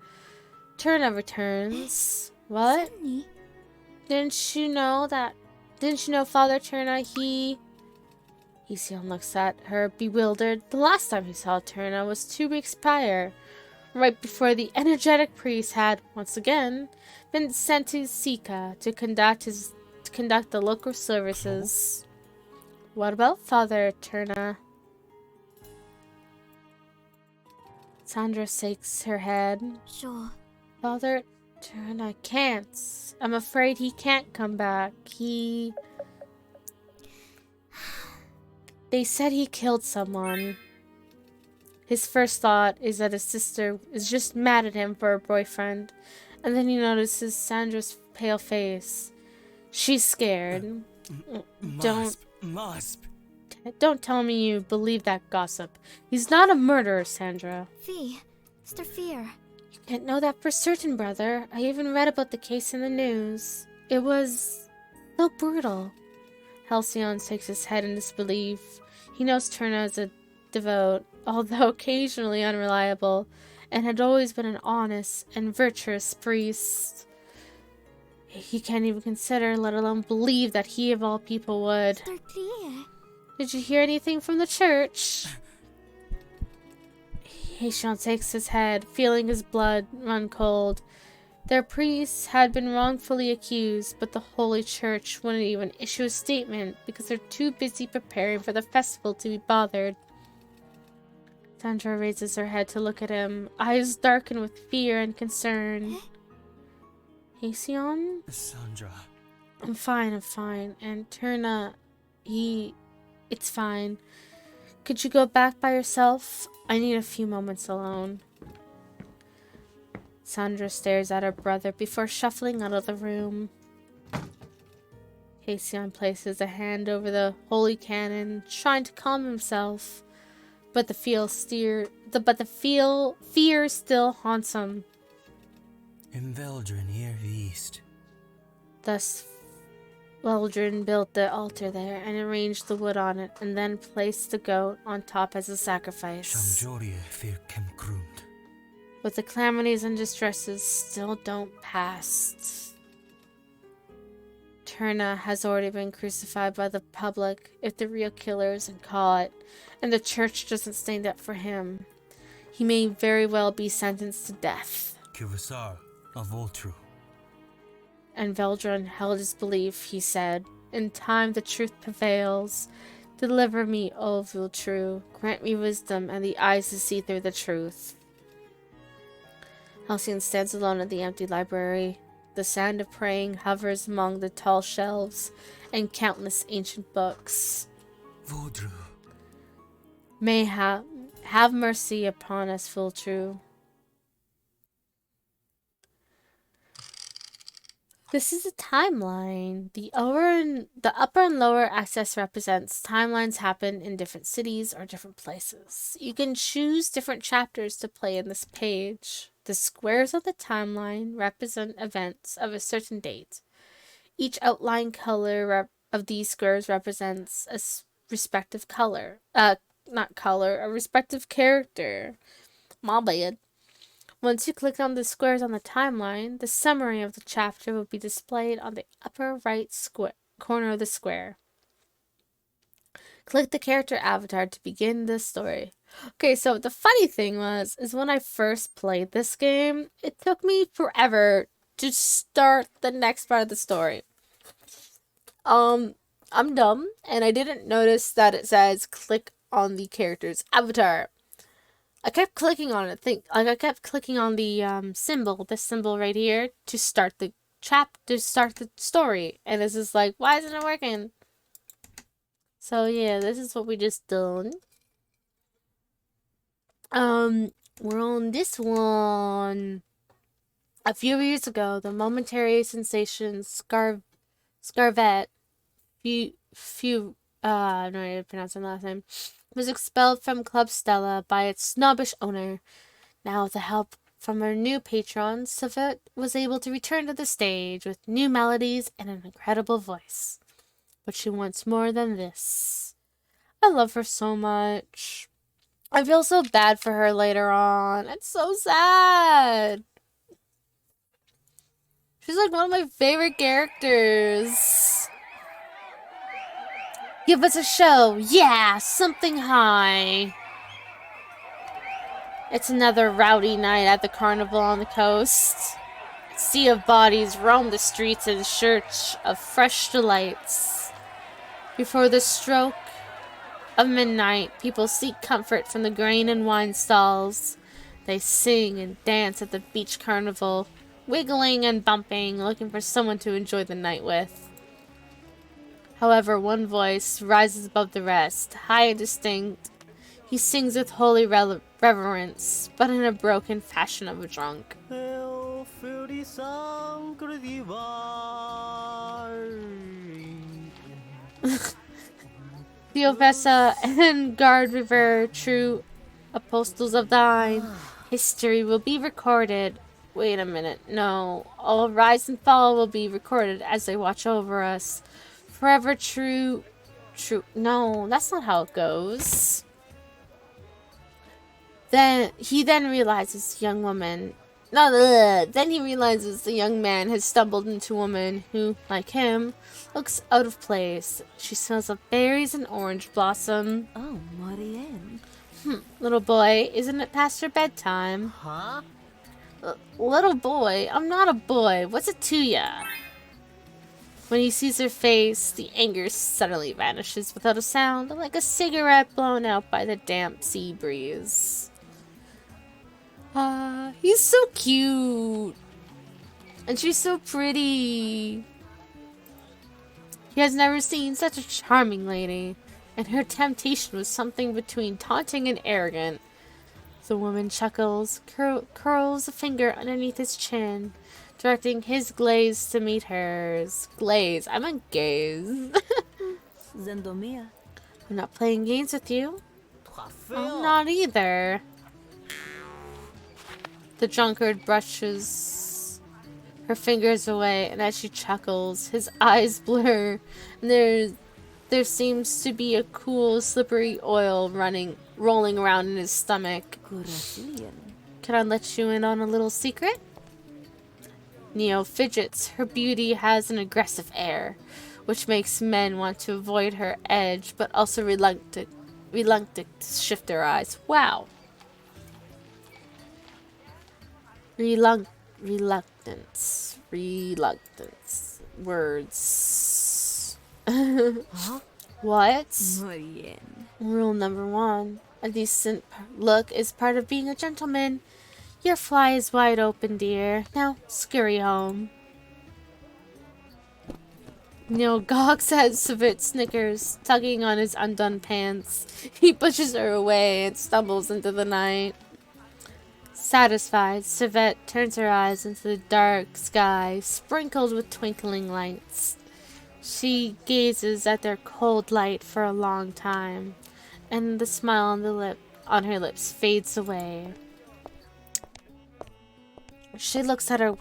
Turna returns... What? Suddenly. Didn't you know Father Turna, Hasion looks at her, bewildered. The last time he saw Turna was 2 weeks prior, right before the energetic priest had, once again, been sent to Sika to conduct the local services. What about Father Turna? Sandra shakes her head. Sure. Father Turna can't. I'm afraid he can't come back. They said he killed someone. His first thought is that his sister is just mad at him for her boyfriend, and then he notices Sandra's pale face. She's scared. Don't tell me you believe that gossip. He's not a murderer, Sandra. Mr. Fear. You can't know that for certain, brother. I even read about the case in the news. It was so brutal. Halcyon shakes his head in disbelief. He knows Turna is a devout, although occasionally unreliable, and had always been an honest and virtuous priest. He can't even consider, let alone believe, that he of all people would. Did you hear anything from the church? Hasion shakes his head, feeling his blood run cold. Their priests had been wrongfully accused, but the Holy Church wouldn't even issue a statement because they're too busy preparing for the festival to be bothered. Sandra raises her head to look at him, eyes darken with fear and concern. Hasion? Sandra. I'm fine. And Turna, it's fine. Could you go back by yourself? I need a few moments alone. Sandra stares at her brother before shuffling out of the room. Halcyon places a hand over the holy cannon, trying to calm himself, but the fear still haunts him. In Veldrin, near the east. Thus, Veldrin built the altar there and arranged the wood on it, and then placed the goat on top as a sacrifice. But the calamities and distresses still don't pass. Turna has already been crucified by the public if the real killer isn't caught, and the church doesn't stand up for him. He may very well be sentenced to death. And Veldrin held his belief, he said. In time the truth prevails. Deliver me, O Voltru. Grant me wisdom and the eyes to see through the truth. Halcyon stands alone in the empty library. The sound of praying hovers among the tall shelves and countless ancient books. Voltru. May have mercy upon us, Voltru. This is a timeline. The upper and lower axis represents timelines happen in different cities or different places. You can choose different chapters to play in this page. The squares of the timeline represent events of a certain date. Each outline color of these squares represents a respective color. A respective character. My bad. Once you click on the squares on the timeline, the summary of the chapter will be displayed on the upper right corner of the square. Click the character avatar to begin the story. Okay, so the funny thing is when I first played this game, it took me forever to start the next part of the story. I'm dumb, and I didn't notice that it says click on the character's avatar. I kept clicking on it. I kept clicking on the symbol, this symbol right here, to start the story, and this is like, why isn't it working? So yeah, this is what we just done. We're on this one. A few years ago, the momentary sensation Scarvet, I don't know how to pronounce her last name, was expelled from Club Stella by its snobbish owner. Now, with the help from her new patron, Savet was able to return to the stage with new melodies and an incredible voice. But she wants more than this. I love her so much. I feel so bad for her later on. It's so sad. She's like one of my favorite characters. Give us a show. Yeah, something high. It's another rowdy night at the carnival on the coast. A sea of bodies roam the streets in search of fresh delights. Before the stroke of midnight, people seek comfort from the grain and wine stalls. They sing and dance at the beach carnival, wiggling and bumping, looking for someone to enjoy the night with. However, one voice rises above the rest, high and distinct. He sings with holy reverence, but in a broken fashion of a drunk. Theovessa and Guard River, true apostles of thine, history will be recorded. Wait a minute, no. All rise and fall will be recorded as they watch over us. Forever true. No, that's not how it goes. Then he realizes the young man has stumbled into a woman who, like him, looks out of place. She smells of berries and orange blossom. Oh, Marianne. Little boy, isn't it past your bedtime? Huh? Little boy, I'm not a boy. What's it to ya? When he sees her face, the anger suddenly vanishes without a sound, like a cigarette blown out by the damp sea breeze. He's so cute. And she's so pretty. He has never seen such a charming lady. and her temptation was something between taunting and arrogant. The woman chuckles, curls a finger underneath his chin, directing his glaze to meet hers. Glaze. I meant gaze. Zendomia. I'm not playing games with you. I'm not either. The drunkard brushes her fingers away, and as she chuckles, his eyes blur, and there seems to be a cool, slippery oil rolling around in his stomach. Can I let you in on a little secret? Neo fidgets. Her beauty has an aggressive air, which makes men want to avoid her edge, but also reluctant to shift their eyes. Wow. Reluctance. Words. Huh? What? Muy bien. Rule number 1. A decent look is part of being a gentleman. Your fly is wide open, dear. Now, scurry home. Neil gawks at Savit snickers, tugging on his undone pants. He pushes her away and stumbles into the night. Satisfied, Savette turns her eyes into the dark sky, sprinkled with twinkling lights. She gazes at their cold light for a long time, and the smile on her lips fades away. She looks at her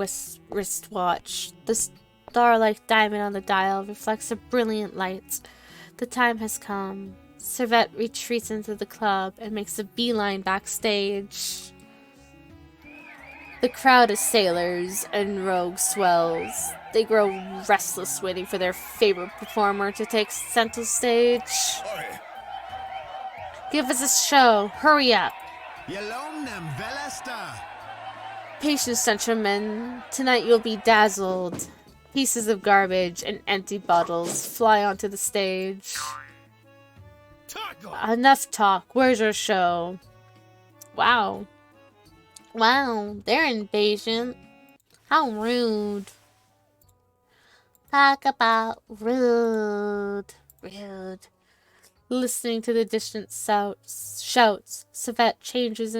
wristwatch. The star-like diamond on the dial reflects a brilliant light. The time has come. Servette retreats into the club and makes a beeline backstage. The crowd is sailors and rogue swells. They grow restless waiting for their favorite performer to take center stage. Give us a show. Hurry up. Patience, gentlemen. Tonight you'll be dazzled. Pieces of garbage and empty bottles fly onto the stage. Enough talk. Where's your show? Wow. Wow, they're impatient. How rude. Talk about rude. Rude. Listening to the distant shouts, Savette changes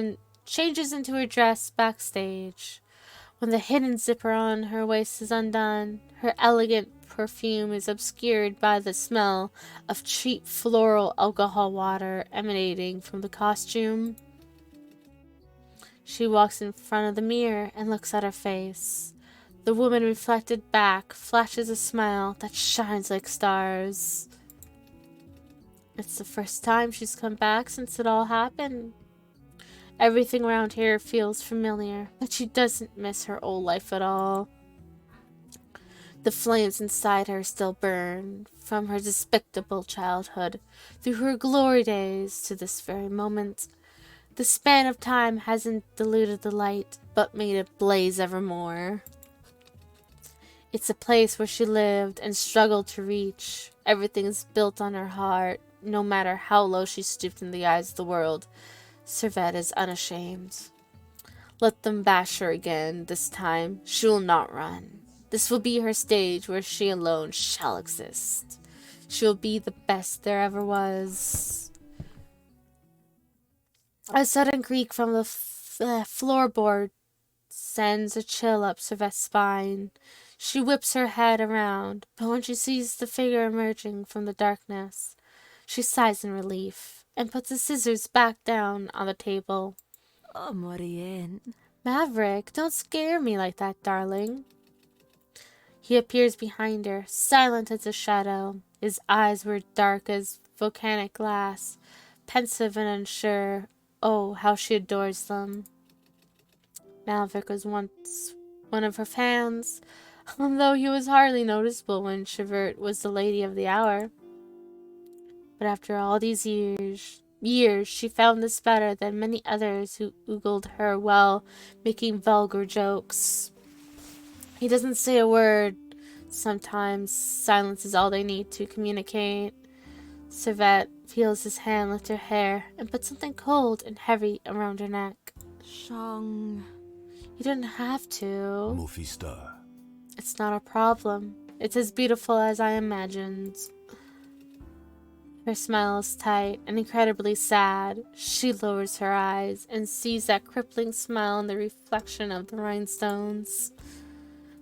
into her dress backstage. When the hidden zipper on her waist is undone, her elegant perfume is obscured by the smell of cheap floral alcohol water emanating from the costume. She walks in front of the mirror and looks at her face. The woman reflected back flashes a smile that shines like stars. It's the first time she's come back since it all happened. Everything around here feels familiar, but she doesn't miss her old life at all. The flames inside her still burn, from her despicable childhood, through her glory days to this very moment. The span of time hasn't diluted the light, but made it blaze evermore. It's a place where she lived and struggled to reach. Everything is built on her heart, no matter how low she stooped in the eyes of the world. Servette is unashamed. Let them bash her again. This time, she will not run. This will be her stage where she alone shall exist. She will be the best there ever was. A sudden creak from the floorboard sends a chill up Servette's spine. She whips her head around, but when she sees the figure emerging from the darkness, she sighs in relief and puts the scissors back down on the table. Oh, Morien. Maverick, don't scare me like that, darling. He appears behind her, silent as a shadow. His eyes were dark as volcanic glass, pensive and unsure. Oh, how she adores them. Maverick was once one of her fans, although he was hardly noticeable when Chevert was the lady of the hour. But after all these years, she found this better than many others who ogled her while making vulgar jokes. He doesn't say a word. Sometimes silence is all they need to communicate. Servette feels his hand lift her hair and put something cold and heavy around her neck. Shang. You don't have to. Mufista. It's not a problem. It's as beautiful as I imagined. Her smile is tight and incredibly sad. She lowers her eyes and sees that crippling smile in the reflection of the rhinestones.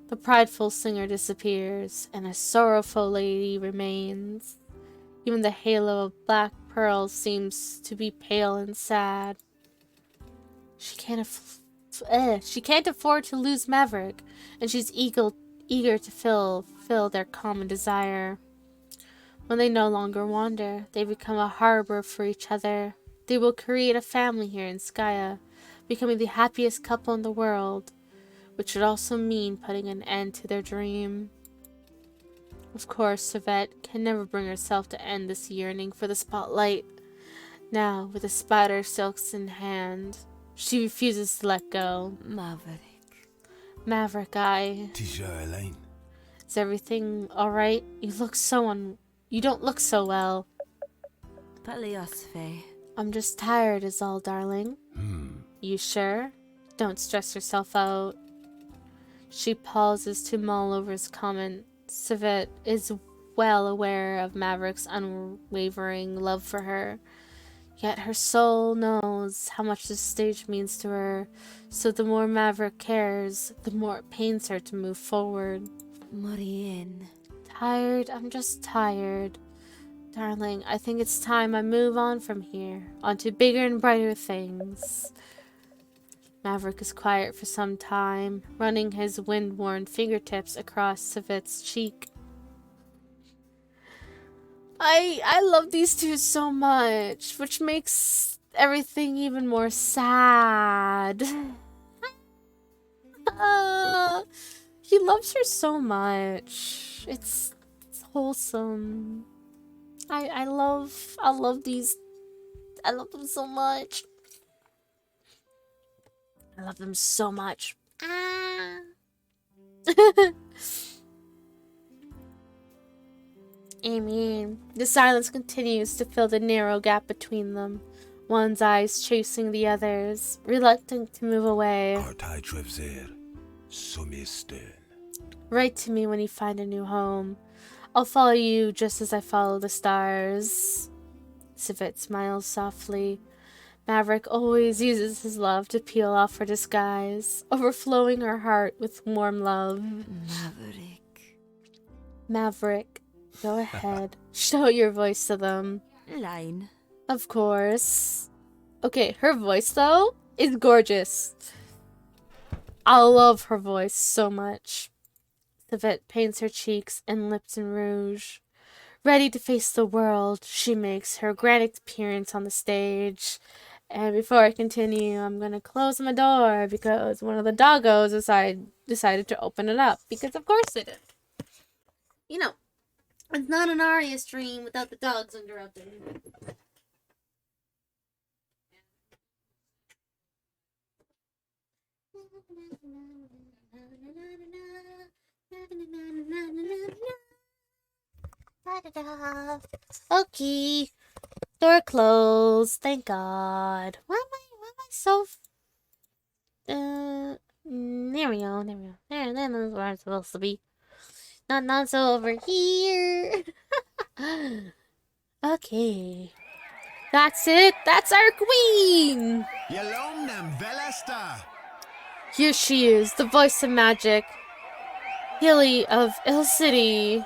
The prideful singer disappears, and a sorrowful lady remains. Even the halo of black pearls seems to be pale and sad. She can't afford to lose Maverick, and she's eager to fill their common desire. When they no longer wander, they become a harbor for each other. They will create a family here in Skya, becoming the happiest couple in the world, which would also mean putting an end to their dream. Of course, Savette can never bring herself to end this yearning for the spotlight. Now, with the spider silks in hand, she refuses to let go. Maverick. Maverick, Tisha Elaine. is everything alright? You don't look so well. Paliosfe. I'm just tired is all, darling. You sure? Don't stress yourself out. She pauses to mull over his comment. Savette is well aware of Maverick's unwavering love for her. Yet her soul knows how much this stage means to her, so the more Maverick cares, the more it pains her to move forward. Morien. Tired? I'm just tired. Darling, I think it's time I move on from here, onto bigger and brighter things. Maverick is quiet for some time, running his wind-worn fingertips across Savette's cheek. I love these two so much, which makes everything even more sad. He loves her so much. It's wholesome. I love these. I love them so much. I love them so much. Amy. The silence continues to fill the narrow gap between them, one's eyes chasing the other's, reluctant to move away. Write to me when you find a new home. I'll follow you just as I follow the stars. Savette smiles softly. Maverick always uses his love to peel off her disguise, overflowing her heart with warm love. Maverick, go ahead. Show your voice to them. Line. Of course. Okay, her voice, though, is gorgeous. I love her voice so much. Savette paints her cheeks and lips in rouge. Ready to face the world, she makes her grand appearance on the stage. And before I continue, I'm going to close my door because one of the doggos decided to open it up. Because of course they did. You know, it's not an Aria stream without the dogs interrupting. Okay. Door closed. Thank God. Why am I so... there we go. There's where I'm supposed to be. Not so over here. Okay. That's it. That's our queen. Here she is, the voice of magic. Hilly of Ill City.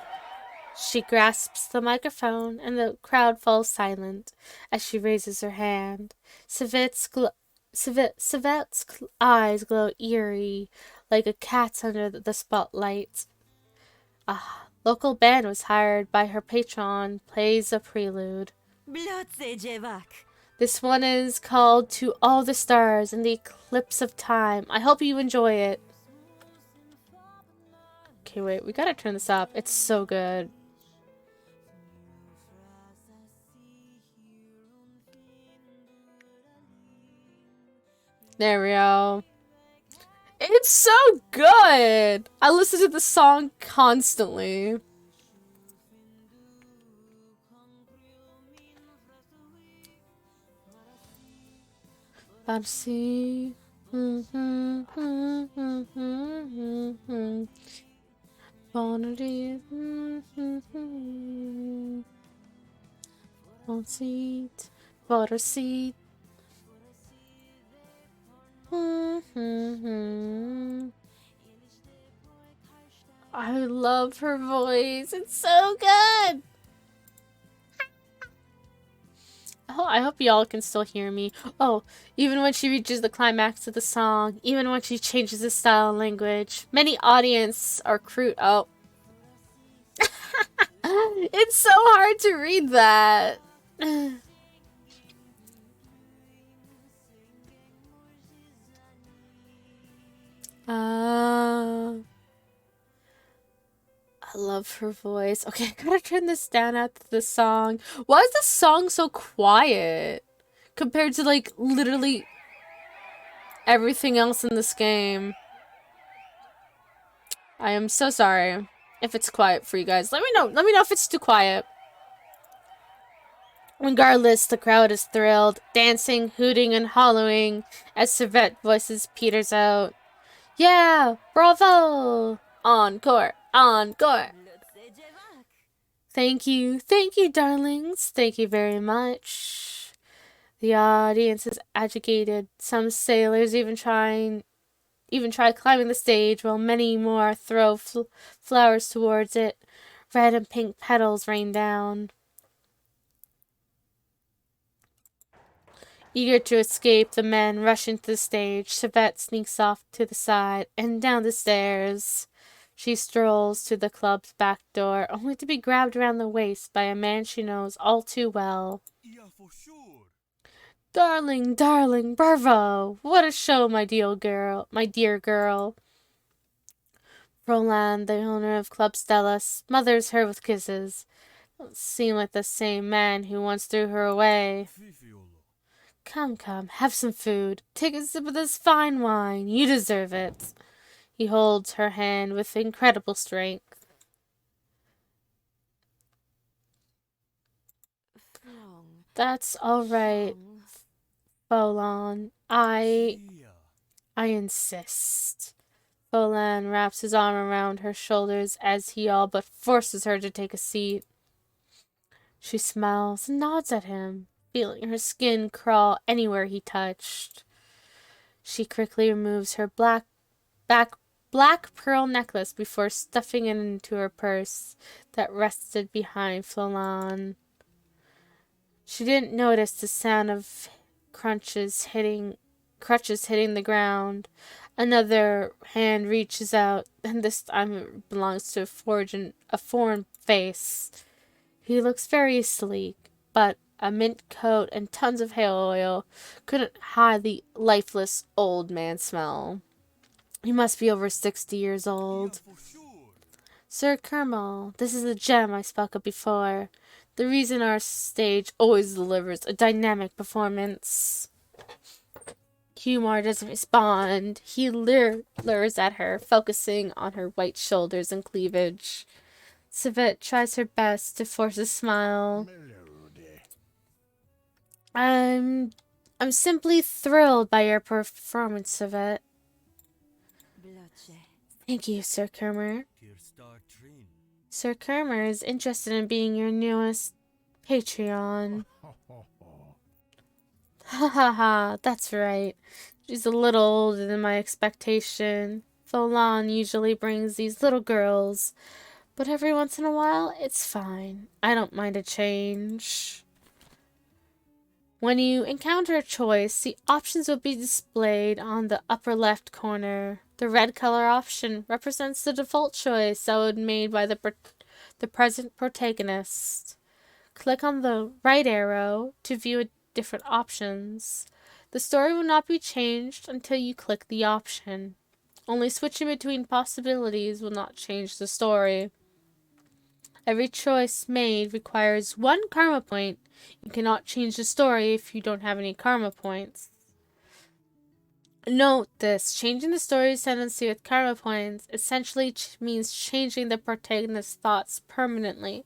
She grasps the microphone, and the crowd falls silent as she raises her hand. Savette's eyes glow eerie, like a cat's under the spotlight. A local band was hired by her patron, plays a prelude. This one is called To All the Stars in the Eclipse of Time. I hope you enjoy it. Okay, wait, we gotta turn this up. It's so good. There we go. It's so good! I listen to the song constantly. Fancy. Won't seat. Butter seat. I love her voice. It's so good. Oh, I hope y'all can still hear me. Oh, even when she reaches the climax of the song, even when she changes the style and language, many audience are crude. Oh. It's so hard to read that. I love her voice. Okay, I gotta turn this down after the song. Why is this song so quiet compared to like literally everything else in this game? I am so sorry if it's quiet for you guys. Let me know. Let me know if it's too quiet. Regardless, the crowd is thrilled, dancing, hooting, and hollowing as Servette voices peters out. Yeah, bravo! Encore, encore! Thank you, darlings. Thank you very much. The audience is agitated. Some sailors even try climbing the stage, while many more throw flowers towards it. Red and pink petals rain down. Eager to escape the men rushing to the stage, Savette sneaks off to the side and down the stairs. She strolls to the club's back door, only to be grabbed around the waist by a man she knows all too well. Yeah, for sure. Darling, darling, bravo! What a show, my dear girl. Roland, the owner of Club Stella, smothers her with kisses. Don't seem like the same man who once threw her away. Come, have some food. Take a sip of this fine wine. You deserve it. He holds her hand with incredible strength. That's all right, Folon. I insist. Folon wraps his arm around her shoulders as he all but forces her to take a seat. She smiles and nods at him, feeling her skin crawl anywhere he touched. She quickly removes her black pearl necklace before stuffing it into her purse that rested behind Flolon. She didn't notice the sound of crutches hitting the ground. Another hand reaches out, and this time it belongs to a foreign face. He looks very sleek, but a mint coat and tons of hair oil couldn't hide the lifeless old man smell. He must be over 60 years old. Yeah, for sure. Sir Kermal, this is the gem I spoke of before. The reason our stage always delivers a dynamic performance. Humor doesn't respond. He lures at her, focusing on her white shoulders and cleavage. Savette tries her best to force a smile. I'm simply thrilled by your performance, Savette. Thank you, Sir Kermer. Sir Kermer is interested in being your newest Patreon. Ha ha ha, that's right. She's a little older than my expectation. Folon usually brings these little girls, but every once in a while, it's fine. I don't mind a change. When you encounter a choice, the options will be displayed on the upper left corner. The red color option represents the default choice that was made by the present protagonist. Click on the right arrow to view different options. The story will not be changed until you click the option. Only switching between possibilities will not change the story. Every choice made requires 1 karma point. You cannot change the story if you don't have any karma points. Note this, changing the story's tendency with karma points essentially means changing the protagonist's thoughts permanently.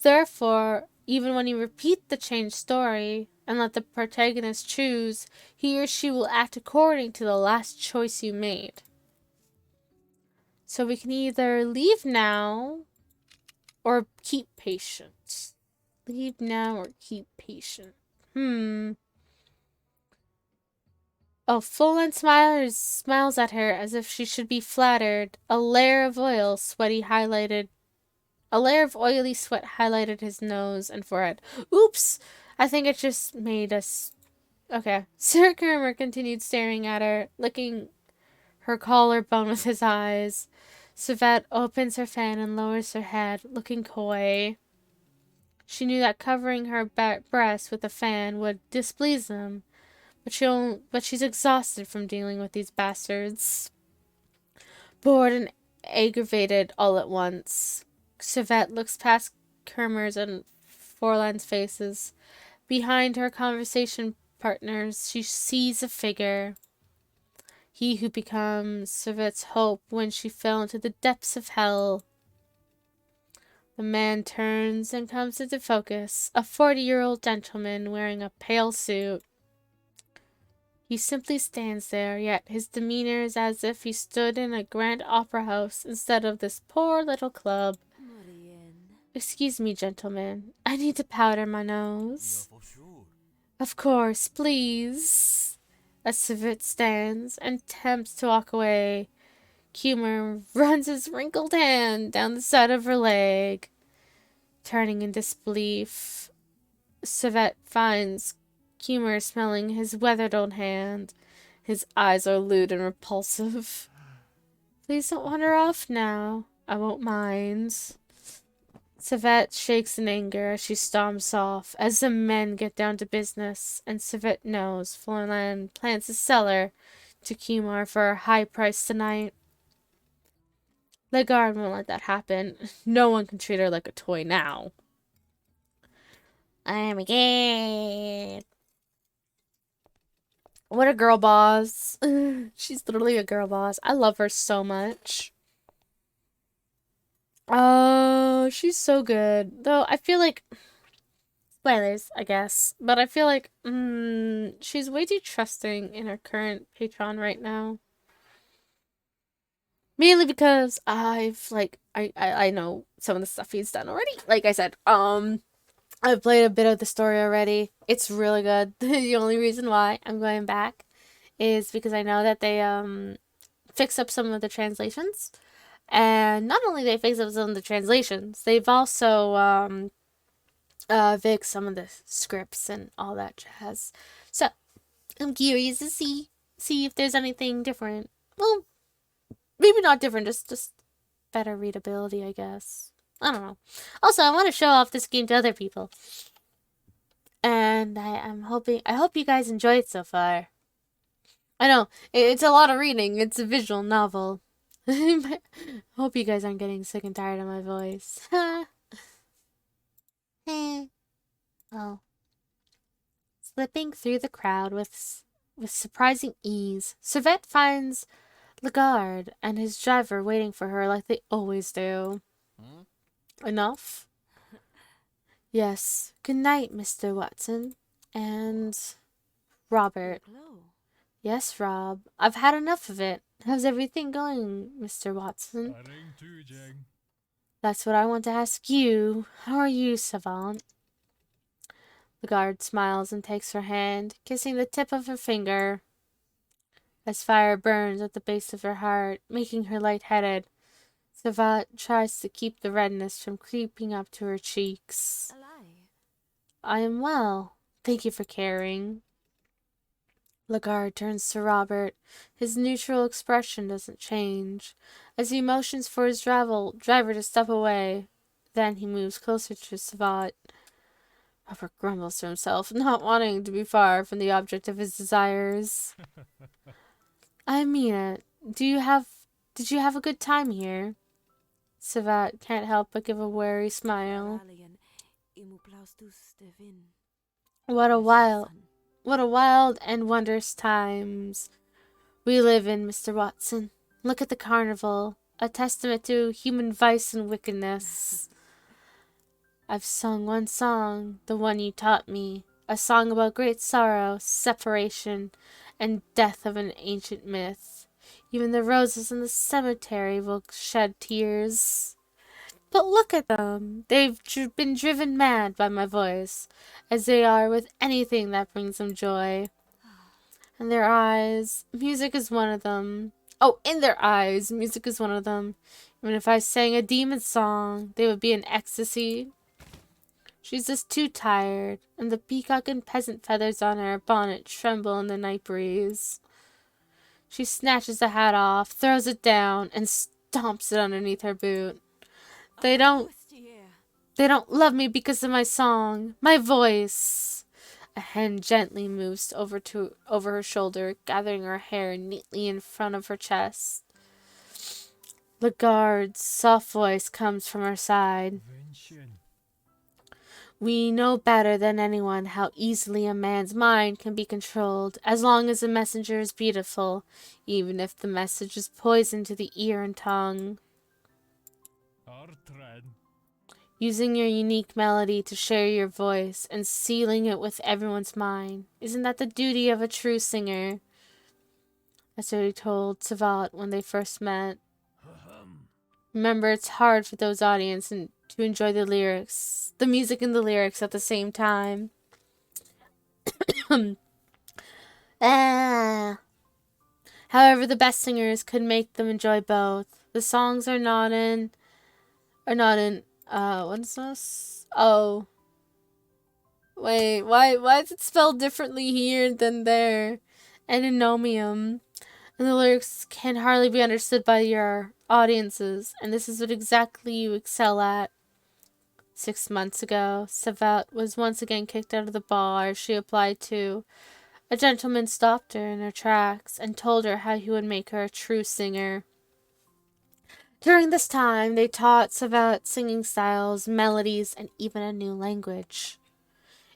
Therefore, even when you repeat the changed story and let the protagonist choose, he or she will act according to the last choice you made. So we can either leave now or keep patient. Leave now or keep patient. Oh, full-on smiles at her as if she should be flattered. A layer of oily sweat highlighted his nose and forehead. Oops! I think it just made us... Okay. Sir Kermer continued staring at her, licking her collarbone with his eyes. Savette opens her fan and lowers her head, looking coy. She knew that covering her breast with a fan would displease them, but she's exhausted from dealing with these bastards. Bored and aggravated all at once, Savette looks past Kermer's and Forlan's faces. Behind her conversation partners, she sees a figure. He who becomes Savette's hope when she fell into the depths of hell. The man turns and comes into focus, a 40-year-old gentleman wearing a pale suit. He simply stands there, yet his demeanor is as if he stood in a grand opera house instead of this poor little club. Excuse me, gentlemen. I need to powder my nose. Yeah, for sure. Of course, please. As Savette stands and attempts to walk away, Kumar runs his wrinkled hand down the side of her leg. Turning in disbelief, Savette finds Kumar smelling his weathered old hand. His eyes are lewd and repulsive. Please don't wander off now. I won't mind. Savette shakes in anger as she storms off, as the men get down to business, and Savette knows Forlan plans to sell her to Kumar for a high price tonight. Lagarde won't let that happen. No one can treat her like a toy now. I'm a kid. What a girl boss. She's literally a girl boss. I love her so much. Oh, she's so good. Though I feel like... Spoilers, I guess. But I feel like she's way too trusting in her current patron right now. Mainly because I've, like, I know some of the stuff he's done already. Like I said, I've played a bit of the story already. It's really good. The only reason why I'm going back is because I know that they, fix up some of the translations. And not only they fix up some of the translations, they've also, fixed some of the scripts and all that jazz. So, I'm curious to see if there's anything different. Well, maybe not different, just better readability, I guess. I don't know. Also, I want to show off this game to other people. And I hope you guys enjoy it so far. I know, it's a lot of reading. It's a visual novel. I hope you guys aren't getting sick and tired of my voice. Oh. Slipping through the crowd with surprising ease, Savette finds Lagarde and his driver waiting for her like they always do. Enough? Yes. Good night, Mr. Watson. And Robert. Yes, Rob. I've had enough of it. How's everything going, Mr. Watson? That's what I want to ask you. How are you, Savant? Lagarde smiles and takes her hand, kissing the tip of her finger. As fire burns at the base of her heart, making her lightheaded, Savant tries to keep the redness from creeping up to her cheeks. I am well. Thank you for caring. Lagarde turns to Robert. His neutral expression doesn't change, as he motions for his driver to step away. Then he moves closer to Savant. Robert grumbles to himself, not wanting to be far from the object of his desires. I mean it. Did you have a good time here? Savant can't help but give a wary smile. What a wild and wondrous times we live in, Mr. Watson. Look at the carnival, a testament to human vice and wickedness. I've sung one song, the one you taught me, a song about great sorrow, separation, and death of an ancient myth. Even the roses in the cemetery will shed tears. But look at them. They've been driven mad by my voice, as they are with anything that brings them joy. And their eyes, music is one of them. Oh, in their eyes, music is one of them. Even if I sang a demon song, they would be in ecstasy. She's just too tired, and the peacock and peasant feathers on her bonnet tremble in the night breeze. She snatches the hat off, throws it down, and stomps it underneath her boot. They don't love me because of my song, my voice. A hand gently moves over her shoulder, gathering her hair neatly in front of her chest. Lagarde's soft voice comes from her side. We know better than anyone how easily a man's mind can be controlled, as long as the messenger is beautiful, even if the message is poison to the ear and tongue. Using your unique melody to share your voice and sealing it with everyone's mind, isn't that the duty of a true singer? That's what he told Savat when they first met. Remember, it's hard for those audiences to enjoy the lyrics, the music and the lyrics at the same time. However, the best singers could make them enjoy both. The songs are not in, what's this? Oh. Wait, why is it spelled differently here than there? Antinomium. And the lyrics can hardly be understood by your audiences, and this is what exactly you excel at. 6 months ago, Savat was once again kicked out of the bar she applied to. A gentleman stopped her in her tracks and told her how he would make her a true singer. During this time, they taught Savat singing styles, melodies, and even a new language.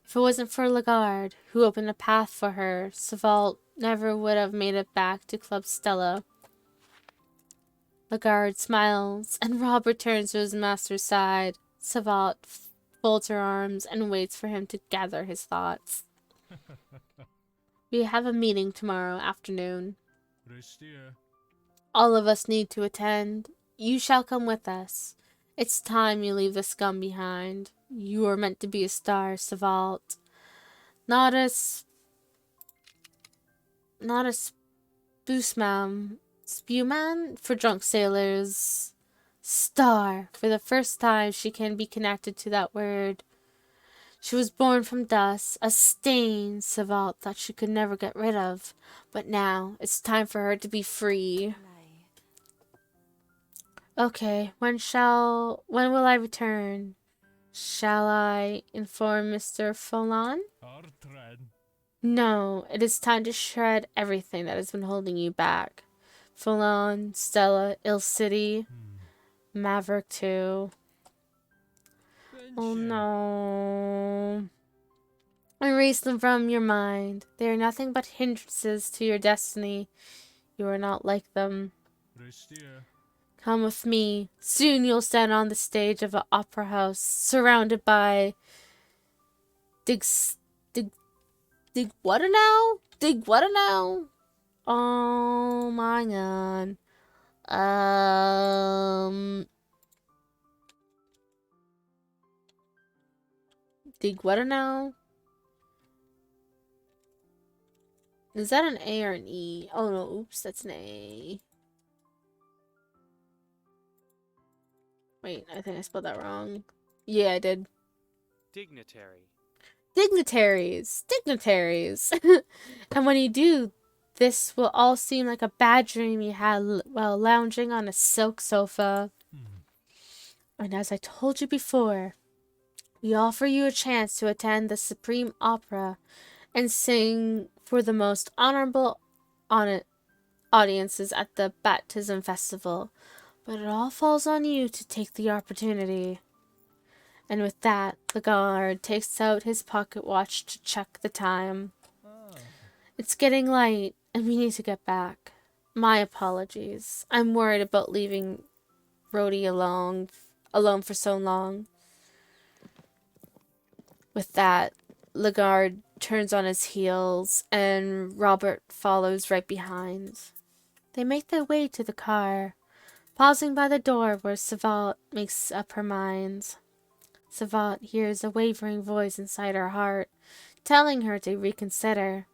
If it wasn't for Lagarde, who opened a path for her, Savat never would have made it back to Club Stella. Lagarde smiles, and Rob returns to his master's side. Savat folds her arms and waits for him to gather his thoughts. We have a meeting tomorrow afternoon. All of us need to attend. You shall come with us. It's time you leave the scum behind. You are meant to be a star, Savat. Not a spewman for drunk sailors. Star. For the first time, she can be connected to that word. She was born from dust, a stain Savat thought she could never get rid of. But now, it's time for her to be free. Okay, when will I return? Shall I inform Mr. Folan? No, it is time to shred everything that has been holding you back. Folan, Stella, Ill City, Maverick too. Oh no. Erase them from your mind. They are nothing but hindrances to your destiny. You are not like them. Come with me. Soon you'll stand on the stage of an opera house, surrounded by dig what now? Dig what now? Oh my god. Dig what now? Is that an A or an E? Oh no, oops, that's an A. Wait, I think I spelled that wrong. Yeah, I did. Dignitary. Dignitaries. And when you do, this will all seem like a bad dream you had while lounging on a silk sofa. And as I told you before, we offer you a chance to attend the Supreme Opera and sing for the most honorable audiences at the Baptism Festival. But it all falls on you to take the opportunity. And with that, the guard takes out his pocket watch to check the time. It's getting late, and we need to get back. My apologies. I'm worried about leaving Rhodey alone for so long. With that, Lagarde turns on his heels, and Robert follows right behind. They make their way to the car. Pausing by the door where Savat makes up her mind, Savat hears a wavering voice inside her heart, telling her to reconsider.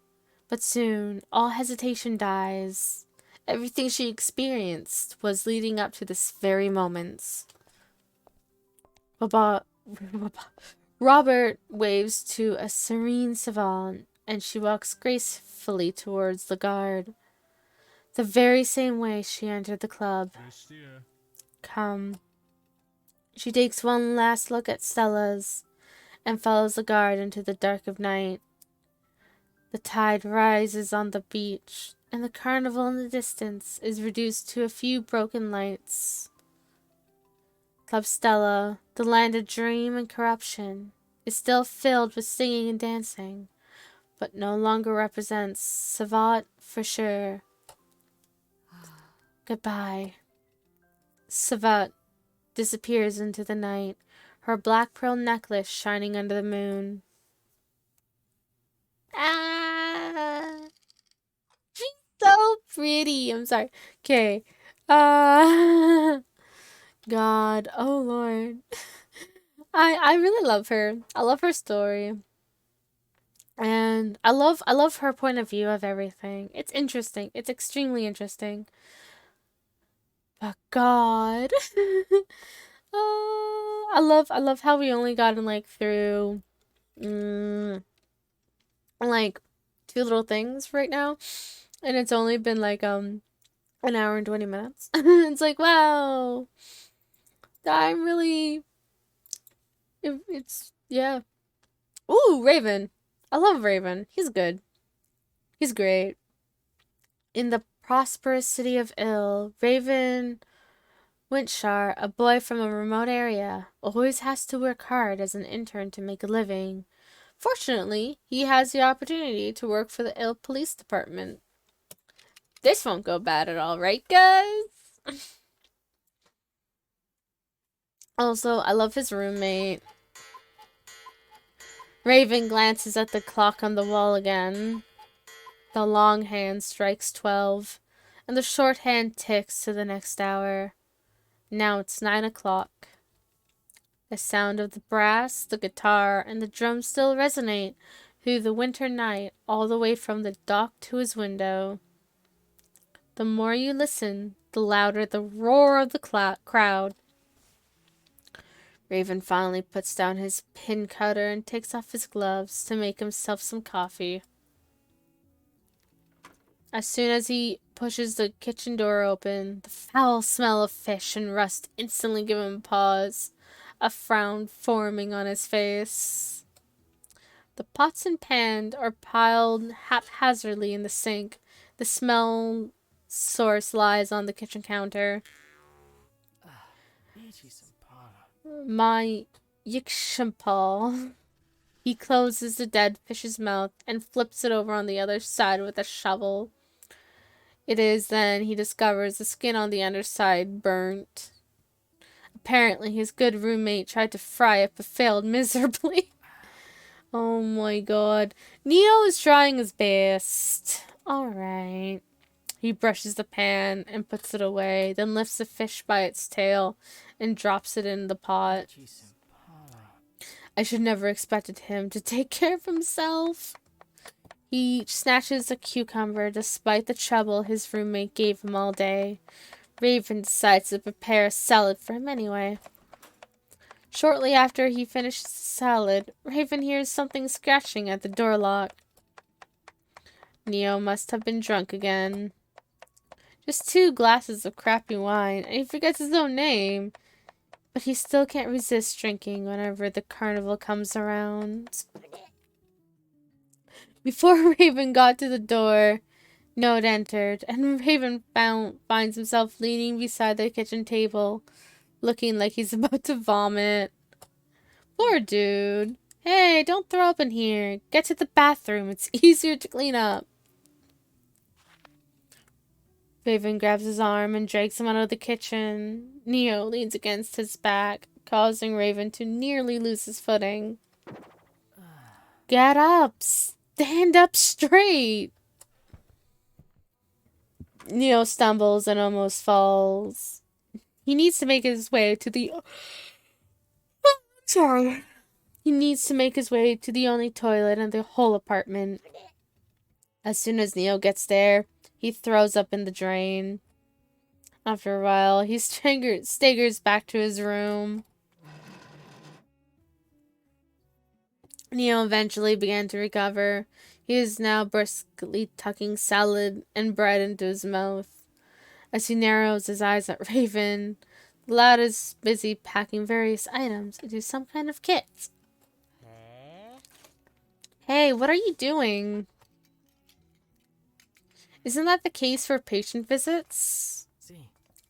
But soon, all hesitation dies. Everything she experienced was leading up to this very moment. Robert waves to a serene Savant, and she walks gracefully towards the guard. The very same way she entered the club. Come. She takes one last look at Stella's and follows the guard into the dark of night. The tide rises on the beach, and the carnival in the distance is reduced to a few broken lights. Club Stella, the land of dream and corruption, is still filled with singing and dancing, but no longer represents Savat for sure. Goodbye. Savat disappears into the night, her black pearl necklace shining under the moon. Ah, she's so pretty. I'm sorry. Okay. God, oh Lord. I really love her. I love her story. And I love her point of view of everything. It's interesting. It's extremely interesting. But God. I love how we only gotten like through like 2 little things right now. And it's only been like an hour and 20 minutes. It's like, wow. I'm really it's yeah. Ooh, Raven. I love Raven. He's good. He's great. In the prosperous city of Ill, Raven Wintshar, a boy from a remote area, always has to work hard as an intern to make a living. Fortunately, he has the opportunity to work for the Ill Police Department. This won't go bad at all, right, guys? Also, I love his roommate. Raven glances at the clock on the wall again. The long hand strikes 12, and the short hand ticks to the next hour. Now it's 9 o'clock. The sound of the brass, the guitar, and the drums still resonate through the winter night, all the way from the dock to his window. The more you listen, the louder the roar of the crowd. Raven finally puts down his pin cutter and takes off his gloves to make himself some coffee. As soon as he pushes the kitchen door open, the foul smell of fish and rust instantly give him pause, a frown forming on his face. The pots and pans are piled haphazardly in the sink. The smell source lies on the kitchen counter. My yikshampal. He closes the dead fish's mouth and flips it over on the other side with a shovel. It is then he discovers the skin on the underside burnt. Apparently his good roommate tried to fry it but failed miserably. Oh my god. Neo is trying his best. Alright. He brushes the pan and puts it away, then lifts the fish by its tail and drops it in the pot. I should never expected him to take care of himself. He snatches a cucumber despite the trouble his roommate gave him all day. Raven decides to prepare a salad for him anyway. Shortly after he finishes the salad, Raven hears something scratching at the door lock. Neo must have been drunk again. Just 2 glasses of crappy wine, and he forgets his own name. But he still can't resist drinking whenever the carnival comes around. Before Raven got to the door, Node entered, and Raven finds himself leaning beside the kitchen table, looking like he's about to vomit. Poor dude. Hey, don't throw up in here. Get to the bathroom. It's easier to clean up. Raven grabs his arm and drags him out of the kitchen. Neo leans against his back, causing Raven to nearly lose his footing. Get up! Stand up straight! Neo stumbles and almost falls. He needs to make his way to the... Sorry. He needs to make his way to the only toilet in the whole apartment. As soon as Neo gets there, he throws up in the drain. After a while, he staggers back to his room. Neo eventually began to recover. He is now briskly tucking salad and bread into his mouth. As he narrows his eyes at Raven, the lad is busy packing various items into some kind of kit. Hey, what are you doing? Isn't that the case for patient visits?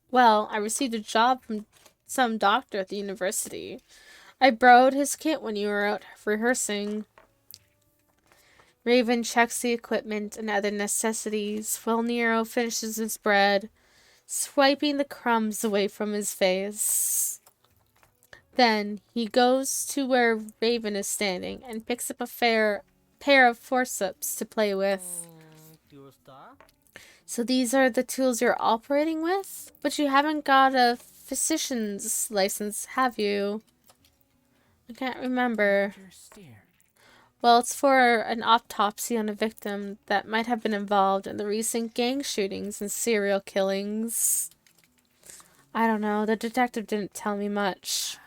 Well, I received a job from some doctor at the university. I borrowed his kit when you were out rehearsing. Raven checks the equipment and other necessities while Nero finishes his bread, swiping the crumbs away from his face. Then he goes to where Raven is standing and picks up a pair of forceps to play with. So these are the tools you're operating with? But you haven't got a physician's license, have you? I can't remember. Well, it's for an autopsy on a victim that might have been involved in the recent gang shootings and serial killings. I don't know. The detective didn't tell me much.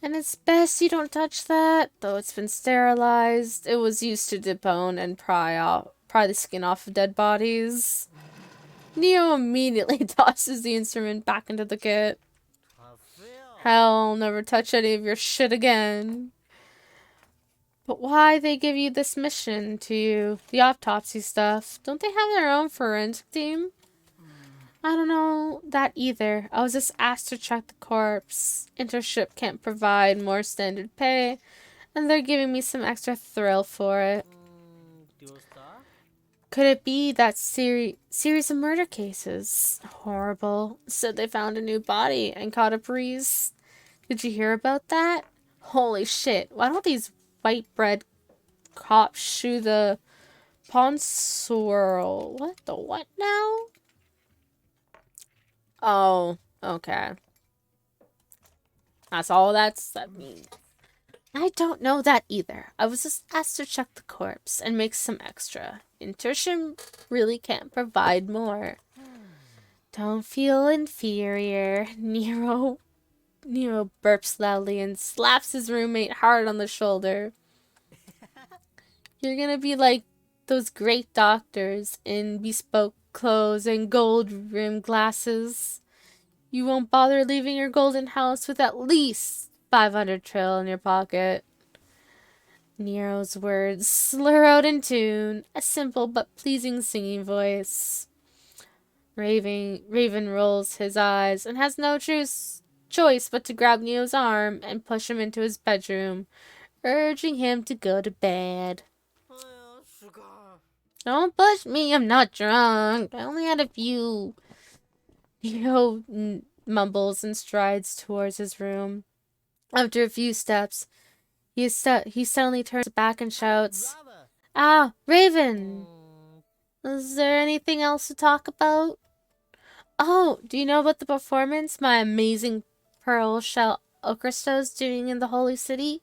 And it's best you don't touch that, though it's been sterilized. It was used to debone and pry the skin off of dead bodies. Neo immediately tosses the instrument back into the kit. Hell, never touch any of your shit again. But why they give you this mission to you? The autopsy stuff. Don't they have their own forensic team? I don't know that either. I was just asked to check the corpse. Intership can't provide more standard pay, and they're giving me some extra thrill for it. Could it be that series of murder cases? Horrible. Said they found a new body and caught a priest. Did you hear about that? Holy shit. Why don't these white bread cops shoe the pawn swirl? What the what now? Oh, okay. That's all that means. I don't know that either. I was just asked to check the corpse and make some extra. Intership really can't provide more. Don't feel inferior. Nero burps loudly and slaps his roommate hard on the shoulder. You're gonna be like those great doctors in bespoke clothes and gold-rimmed glasses. You won't bother leaving your golden house with at least 500 trill in your pocket. Nero's words slur out in tune, a simple but pleasing singing voice. Raven rolls his eyes and has no choice but to grab Neo's arm and push him into his bedroom, urging him to go to bed. Don't push me, I'm not drunk. I only had a few. Neo mumbles and strides towards his room. After a few steps, he suddenly turns back and shouts, "Ah, Raven! Is there anything else to talk about? Oh, do you know about the performance my amazing pearl shell orchestra is doing in the Holy City?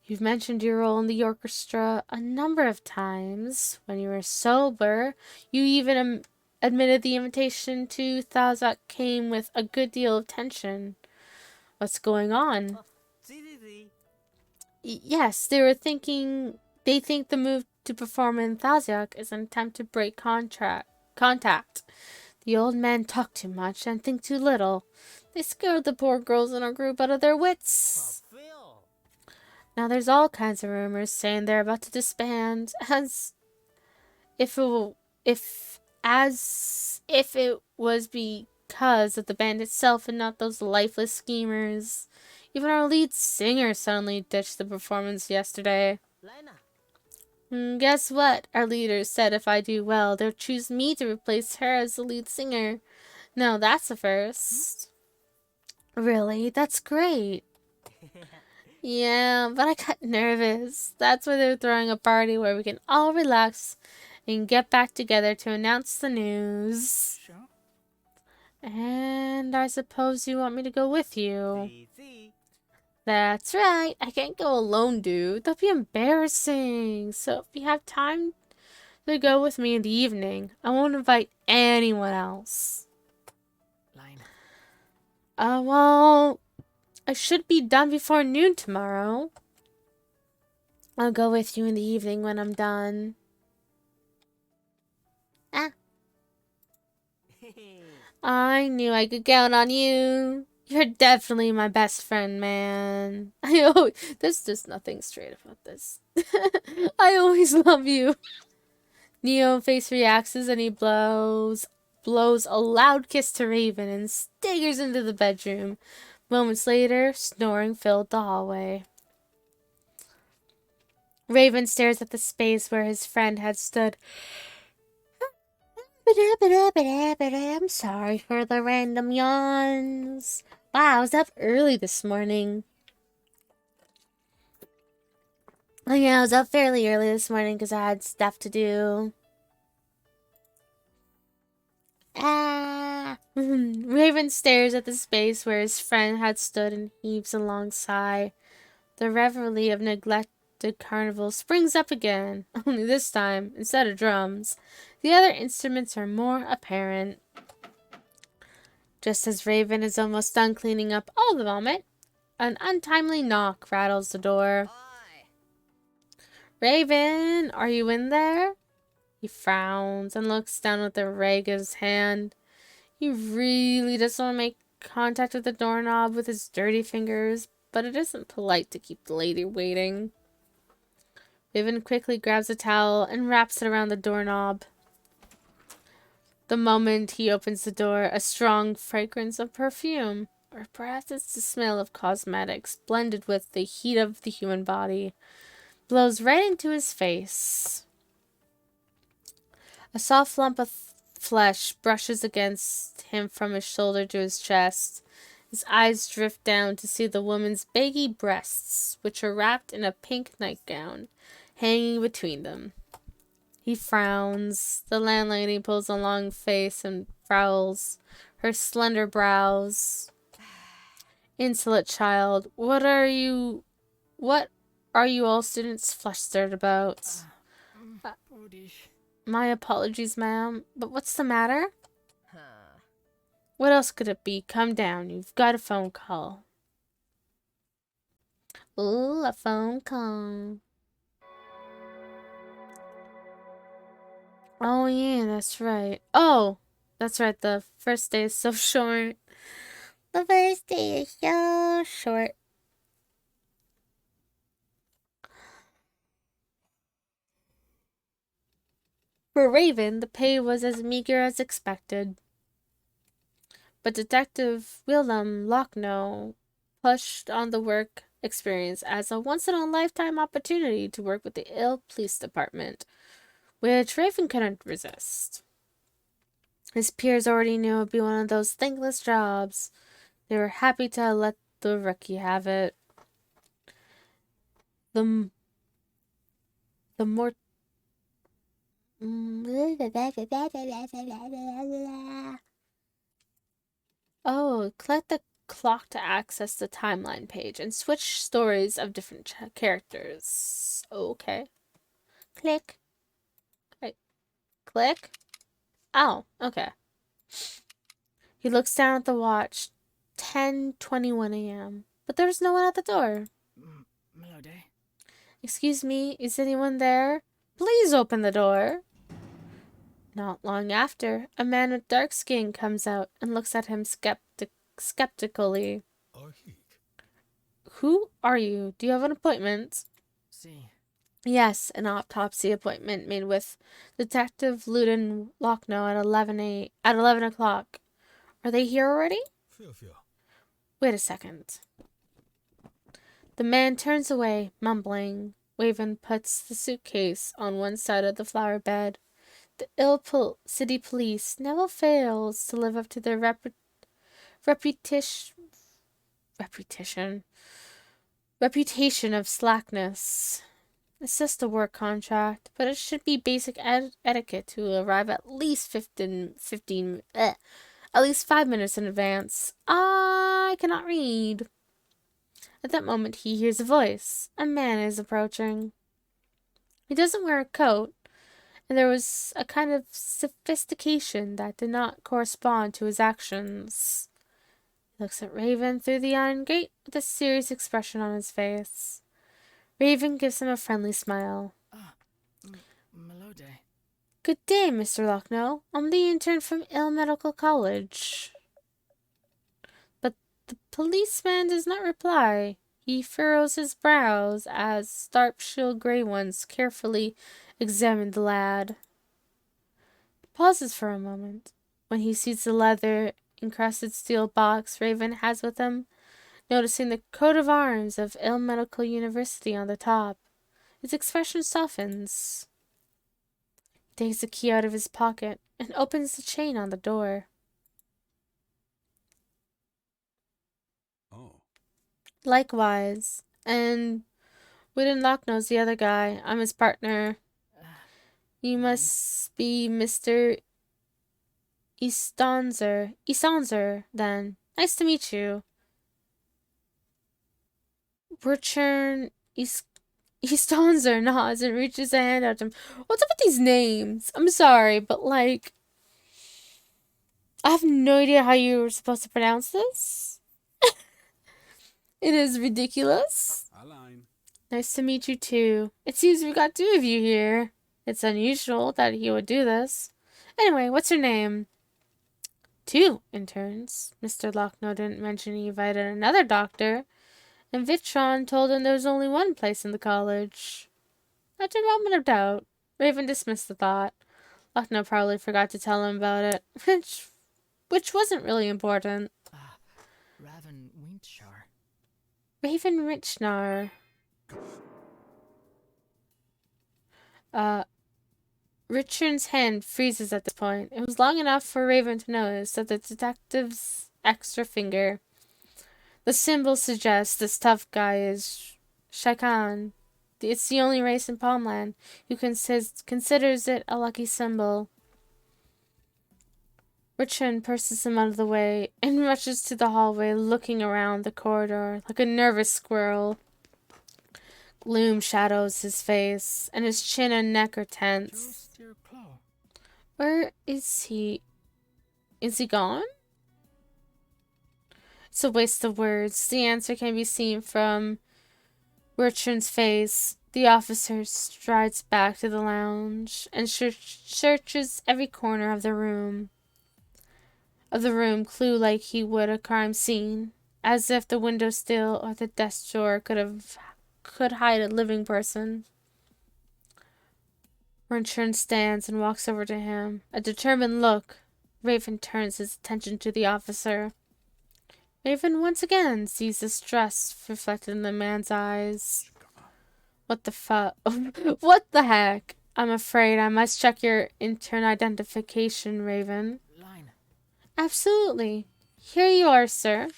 You've mentioned your role in the orchestra a number of times. When you were sober, you even admitted the invitation to Thazak came with a good deal of tension. What's going on?" Yes, they think the move to perform in Thazak is an attempt to break contact. The old men talk too much and think too little. They scared the poor girls in our group out of their wits. Now there's all kinds of rumors saying they're about to disband, as if it was because of the band itself and not those lifeless schemers. Even our lead singer suddenly ditched the performance yesterday. Guess what? Our leader said if I do well, they'll choose me to replace her as the lead singer. Now that's a first. Really? That's great. Yeah, but I got nervous. That's why they're throwing a party where we can all relax and get back together to announce the news. And I suppose you want me to go with you. See. That's right. I can't go alone, dude. That'll be embarrassing. So if you have time to go with me in the evening, I won't invite anyone else. Line. Well, I should be done before noon tomorrow. I'll go with you in the evening when I'm done. Ah. I knew I could count on you. You're definitely my best friend, man. There's just nothing straight about this. I always love you. Neo face reacts and he blows a loud kiss to Raven and staggers into the bedroom. Moments later, snoring filled the hallway. Raven stares at the space where his friend had stood. I'm sorry for the random yawns. Wow, I was up early this morning. Oh yeah, I was up fairly early this morning because I had stuff to do. Raven stares at the space where his friend had stood and heaves a long sigh. The reverie of neglected carnival springs up again, only this time, instead of drums, the other instruments are more apparent. Just as Raven is almost done cleaning up all the vomit, an untimely knock rattles the door. Raven, are you in there? He frowns and looks down at the rag in his hand. He really doesn't want to make contact with the doorknob with his dirty fingers, but it isn't polite to keep the lady waiting. Raven quickly grabs a towel and wraps it around the doorknob. The moment he opens the door, a strong fragrance of perfume, or perhaps it's the smell of cosmetics blended with the heat of the human body, blows right into his face. A soft lump of flesh brushes against him from his shoulder to his chest. His eyes drift down to see the woman's baggy breasts, which are wrapped in a pink nightgown, hanging between them. He frowns. The landlady pulls a long face and frowns her slender brows. Insolent child, what are you all students flustered about? My apologies, ma'am, but what's the matter? What else could it be? Come down, you've got a phone call. Ooh, a phone call. Oh yeah, that's right. Oh, that's right, the first day is so short. The first day is so short. For Raven, the pay was as meager as expected. But Detective Willem Lochno pushed on the work experience as a once-in-a-lifetime opportunity to work with the Ill Police Department, which Raven couldn't resist. His peers already knew it would be one of those thankless jobs. They were happy to let the rookie have it. The more... Oh, click the clock to access the timeline page and switch stories of different characters. Okay. Click. Okay. Click. Oh, okay. He looks down at the watch. 10:21 a.m. But there's no one at the door. Melody. Excuse me, is anyone there? Please open the door. Not long after, a man with dark skin comes out and looks at him skeptically. Who are you? Do you have an appointment? See. Yes, an autopsy appointment made with Detective Luden Lochno at 11 o'clock. Are they here already? Wait a second. The man turns away, mumbling. Raven puts the suitcase on one side of the flower bed. The city police never fails to live up to their reputation of slackness. It's just a work contract, but it should be basic etiquette to arrive at least 15 at least 5 minutes in advance. I cannot read. At that moment, he hears a voice. A man is approaching. He doesn't wear a coat, and there was a kind of sophistication that did not correspond to his actions. He looks at Raven through the iron gate with a serious expression on his face. Raven gives him a friendly smile. Melody. Good day, Mr. Locknell. I'm the intern from Ill Medical College. But the policeman does not reply. He furrows his brows as sharp-shield grey ones carefully examine the lad. He pauses for a moment. When he sees the leather-encrusted steel box Raven has with him, noticing the coat of arms of Ill Medical University on the top, his expression softens. He takes the key out of his pocket and opens the chain on the door. Oh. Likewise, and Whitten Locke knows the other guy. I'm his partner. You must be Mr. Eastonzer, then. Nice to meet you. Richard Eastonzer nods and reaches a hand out to him. What's up with these names? I'm sorry, but like, I have no idea how you were supposed to pronounce this. It is ridiculous. Allein. Nice to meet you too. It seems we got 2 of you here. It's unusual that he would do this. Anyway, what's your name? 2 interns. Mr. Lockno didn't mention he invited another doctor, and Vitron told him there was only one place in the college. After a moment of doubt, Raven dismissed the thought. Lockno probably forgot to tell him about it, which wasn't really important. Raven Windshar. Raven Richnar. Richard's hand freezes at this point. It was long enough for Raven to notice that the detective's extra finger. The symbol suggests this tough guy is Shakan. It's the only race in Palmland who considers it a lucky symbol. Richard pushes him out of the way and rushes to the hallway, looking around the corridor like a nervous squirrel. Gloom shadows his face, and his chin and neck are tense. Just your claw. Where is he? Is he gone? It's a waste of words. The answer can be seen from Richard's face. The officer strides back to the lounge and searches every corner of the room. Clue like he would a crime scene, as if the window sill or the desk drawer could hide a living person. Richard stands and walks over to him. A determined look. Raven turns his attention to the officer. Raven once again sees distress reflected in the man's eyes. What the fuck? What the heck? I'm afraid I must check your intern identification, Raven. Line. Absolutely. Here you are, sir.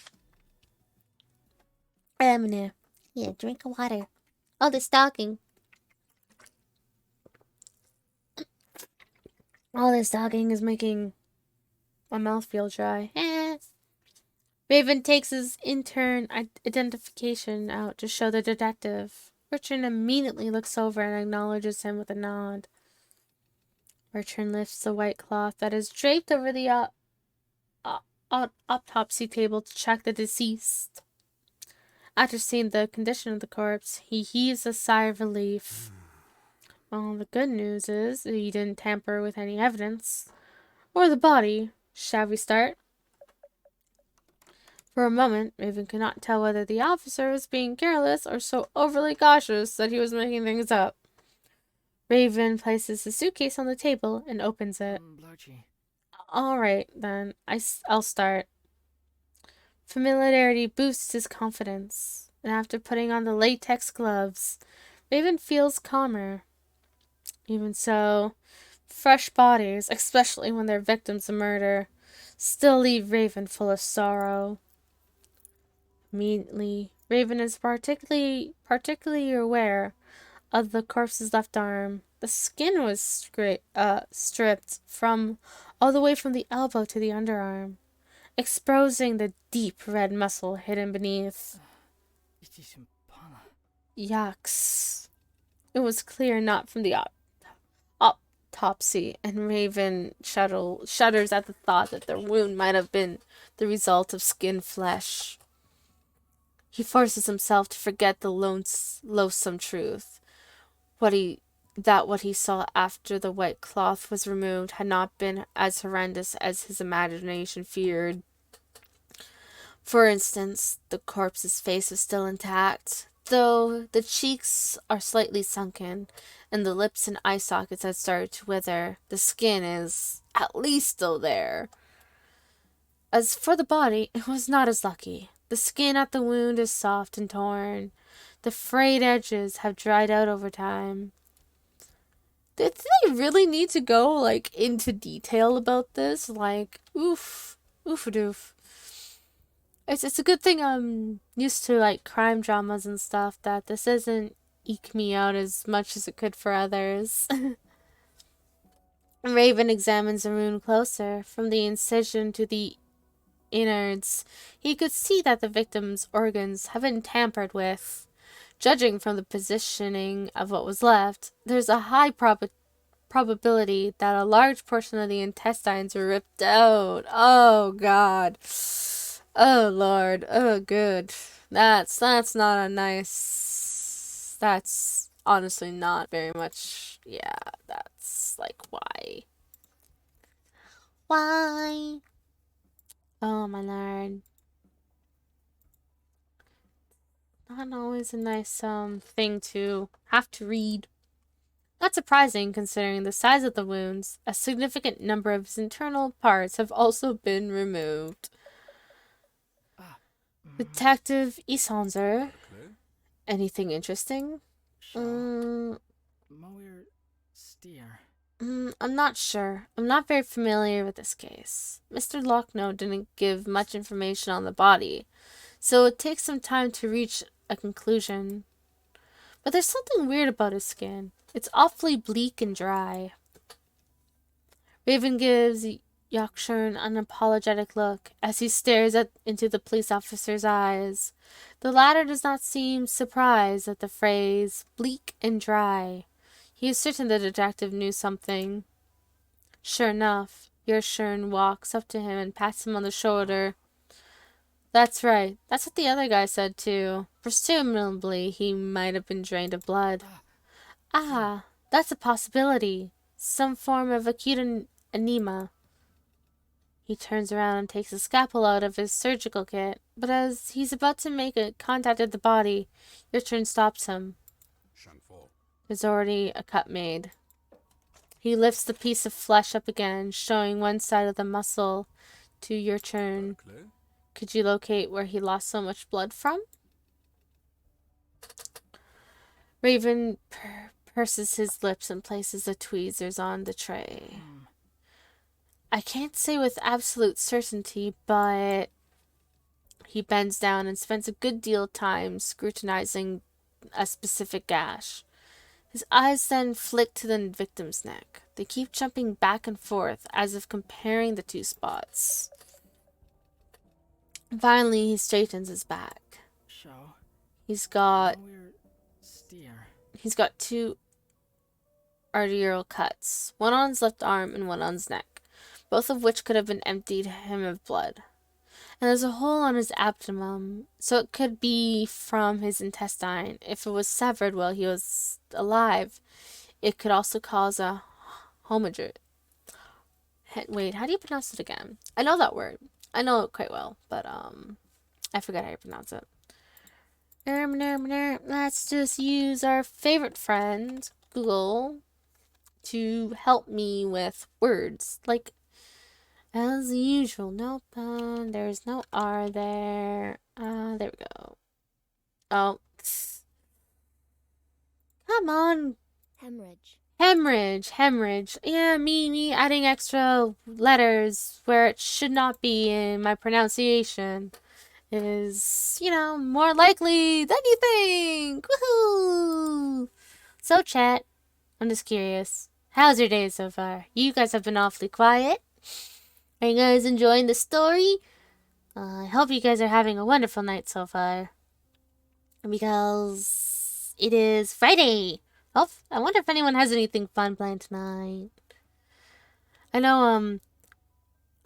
Yeah, drink of water. Oh, the stocking. All this talking is making my mouth feel dry. Raven takes his intern identification out to show the detective. Richard immediately looks over and acknowledges him with a nod. Richard lifts the white cloth that is draped over the autopsy table to check the deceased. After seeing the condition of the corpse, he heaves a sigh of relief. Well, the good news is that he didn't tamper with any evidence. Or the body. Shall we start? For a moment, Raven could not tell whether the officer was being careless or so overly cautious that he was making things up. Raven places the suitcase on the table and opens it. Blotchy. All right, then. I'll start. Familiarity boosts his confidence, and after putting on the latex gloves, Raven feels calmer. Even so, fresh bodies, especially when they're victims of murder, still leave Raven full of sorrow. Immediately, Raven is particularly aware of the corpse's left arm. The skin was stripped from all the way from the elbow to the underarm. exposing the deep red muscle hidden beneath. It is impala. Yucks. It was clear not from the autopsy, and Raven shudders at the thought that their wound might have been the result of skin flesh. He forces himself to forget the loathsome truth. What he saw after the white cloth was removed had not been as horrendous as his imagination feared. For instance, the corpse's face was still intact, though the cheeks are slightly sunken, and the lips and eye sockets had started to wither. The skin is at least still there. As for the body, it was not as lucky. The skin at the wound is soft and torn. The frayed edges have dried out over time. Did they really need to go, into detail about this? Oof-a-doof. It's a good thing I'm used to, crime dramas and stuff, that this doesn't eke me out as much as it could for others. Raven examines the wound closer. From the incision to the innards, he could see that the victim's organs have been tampered with. Judging from the positioning of what was left, there's a high probability that a large portion of the intestines were ripped out. Oh, God. Oh, Lord. Oh, good. That's not a nice... That's honestly not very much... Yeah, that's, why? Why? Oh, my Lord. Not always a nice, thing to have to read. Not surprising, considering the size of the wounds. A significant number of his internal parts have also been removed. Detective Isanzer. Anything interesting? Mower steer. I'm not sure. I'm not very familiar with this case. Mr. Lochno didn't give much information on the body, so it takes some time to reach a conclusion. But there's something weird about his skin. It's awfully bleak and dry. Raven gives Yorkshire an unapologetic look as he stares into the police officer's eyes. The latter does not seem surprised at the phrase bleak and dry. He is certain the detective knew something. Sure enough, Yorkshire walks up to him and pats him on the shoulder. That's right. That's what the other guy said too. Presumably, he might have been drained of blood. Ah, that's a possibility. Some form of acute anemia. He turns around and takes a scalpel out of his surgical kit, but as he's about to make a contact with the body, your turn stops him. There's already a cut made. He lifts the piece of flesh up again, showing one side of the muscle to your turn. Could you locate where he lost so much blood from? Raven purses his lips and places the tweezers on the tray. I can't say with absolute certainty, but he bends down and spends a good deal of time scrutinizing a specific gash. His eyes then flick to the victim's neck. They keep jumping back and forth as if comparing the two spots. Finally, he straightens his back. He's got two arterial cuts, one on his left arm and one on his neck, both of which could have been emptied him of blood. And there's a hole on his abdomen, so it could be from his intestine. If it was severed while he was alive, it could also cause a hemorrhage. Wait, how do you pronounce it again? I know that word. I know it quite well, but I forget how you pronounce it. Let's just use our favorite friend, Google, to help me with words. As usual, nope, there's no R there. There we go. Oh. Come on. Hemorrhage. Yeah, me adding extra letters where it should not be in my pronunciation is, more likely than you think. Woohoo! So, chat, I'm just curious. How's your day so far? You guys have been awfully quiet. Are you guys enjoying the story? I hope you guys are having a wonderful night so far. Because it is Friday. Oh, I wonder if anyone has anything fun planned tonight. I know,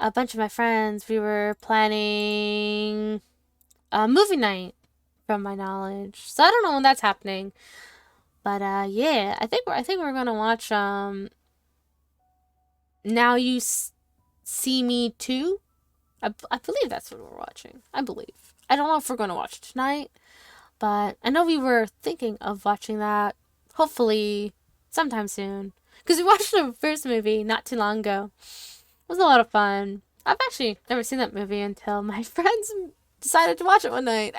a bunch of my friends, we were planning a movie night, from my knowledge. So I don't know when that's happening. But, yeah, I think we're gonna watch, Now You See Me Too? I believe that's what we're watching. I believe. I don't know if we're gonna watch it tonight. But I know we were thinking of watching that, hopefully, sometime soon. Because we watched the first movie not too long ago. It was a lot of fun. I've actually never seen that movie until my friends decided to watch it one night.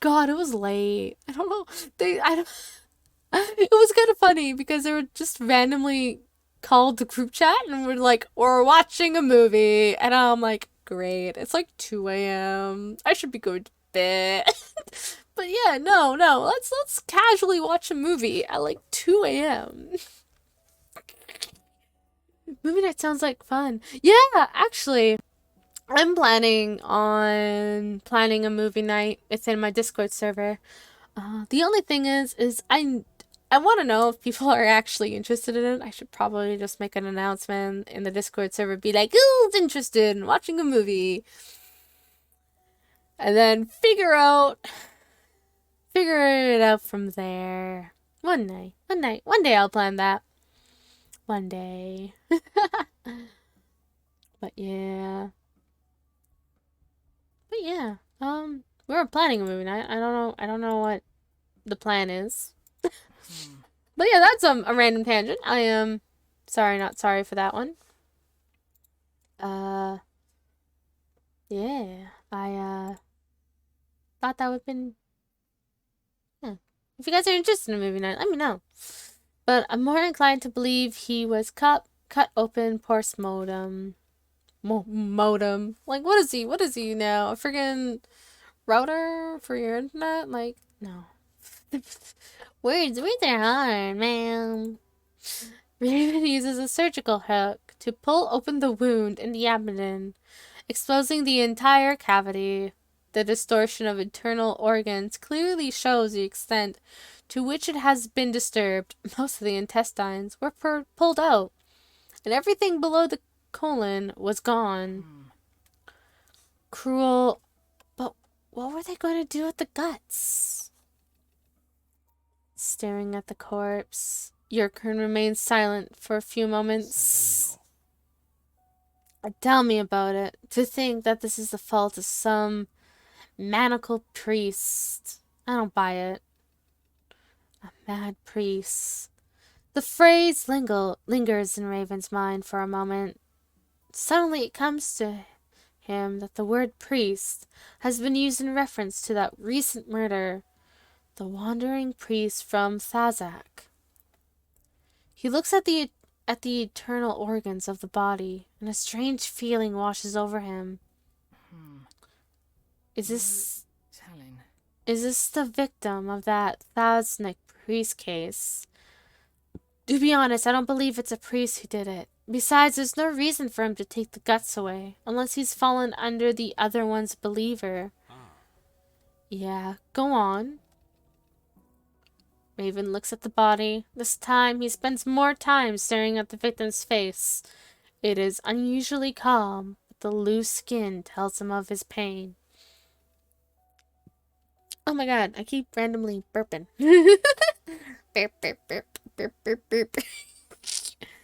God, it was late. I don't know. It was kind of funny because they were just randomly called the group chat and we're like, we're watching a movie. And I'm like, great. It's like 2 a.m. I should be going to bed. But yeah, no. Let's casually watch a movie at like 2 a.m. Movie night sounds like fun. Yeah, actually, I'm planning a movie night. It's in my Discord server. The only thing is I want to know if people are actually interested in it. I should probably just make an announcement in the Discord server, be like, who's interested in watching a movie? And then figure it out from there. One day I'll plan that. One day. But yeah. We were planning a movie night. I don't know what the plan is. But yeah, that's a random tangent. I am not sorry for that one. Yeah. I thought that would have been, yeah. If you guys are interested in a movie night, let me know. But I'm more inclined to believe he was cut open post-mortem. Modem. Like, what is he now? A friggin' router for your internet? Like, no. Words are hard, man. Raven uses a surgical hook to pull open the wound in the abdomen, exposing the entire cavity. The distortion of internal organs clearly shows the extent to which it has been disturbed. Most of the intestines were pulled out, and everything below the colon was gone. Cruel, but what were they going to do with the guts? Staring at the corpse, Yurkern remains silent for a few moments. Tell me about it. To think that this is the fault of some manacled priest. I don't buy it. A mad priest. The phrase lingers in Raven's mind for a moment. Suddenly it comes to him that the word priest has been used in reference to that recent murder, the wandering priest from Thazak. He looks at the eternal organs of the body, and a strange feeling washes over him. Is this the victim of that Thaznik priest case? To be honest, I don't believe it's a priest who did it. Besides, there's no reason for him to take the guts away, unless he's fallen under the other one's believer. Yeah, go on. Raven looks at the body. This time, he spends more time staring at the victim's face. It is unusually calm, but the loose skin tells him of his pain. Oh my god, I keep randomly burping. Burp, burp, burp, burp, burp, burp.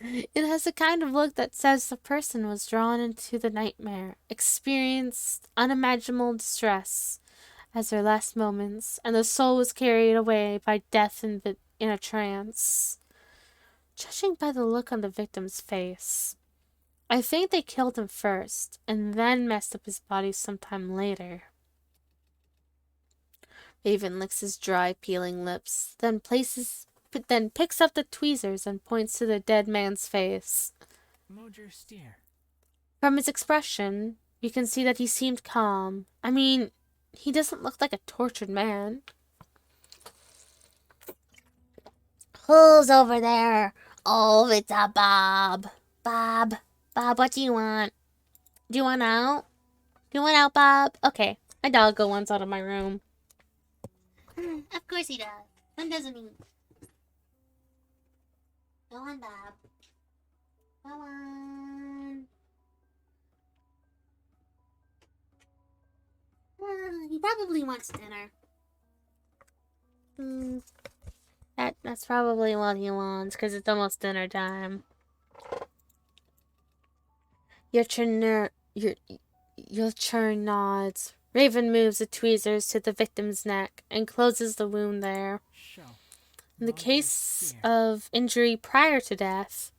It has the kind of look that says the person was drawn into the nightmare, experienced unimaginable distress as their last moments, and the soul was carried away by death in a trance. Judging by the look on the victim's face, I think they killed him first, and then messed up his body sometime later. Raven licks his dry, peeling lips, then picks up the tweezers and points to the dead man's face. From his expression, you can see that he seemed calm. I mean, he doesn't look like a tortured man. Who's over there? Oh, it's a Bob. Bob, what do you want? Do you want out? Going out, Bob? Okay. My dog go once out of my room. Of course he does. When doesn't he? Go on, Bob. Go on. He probably wants dinner. That's probably what he wants, because it's almost dinner time. Your churn nods. Raven moves the tweezers to the victim's neck and closes the wound there. In the case of injury prior to death,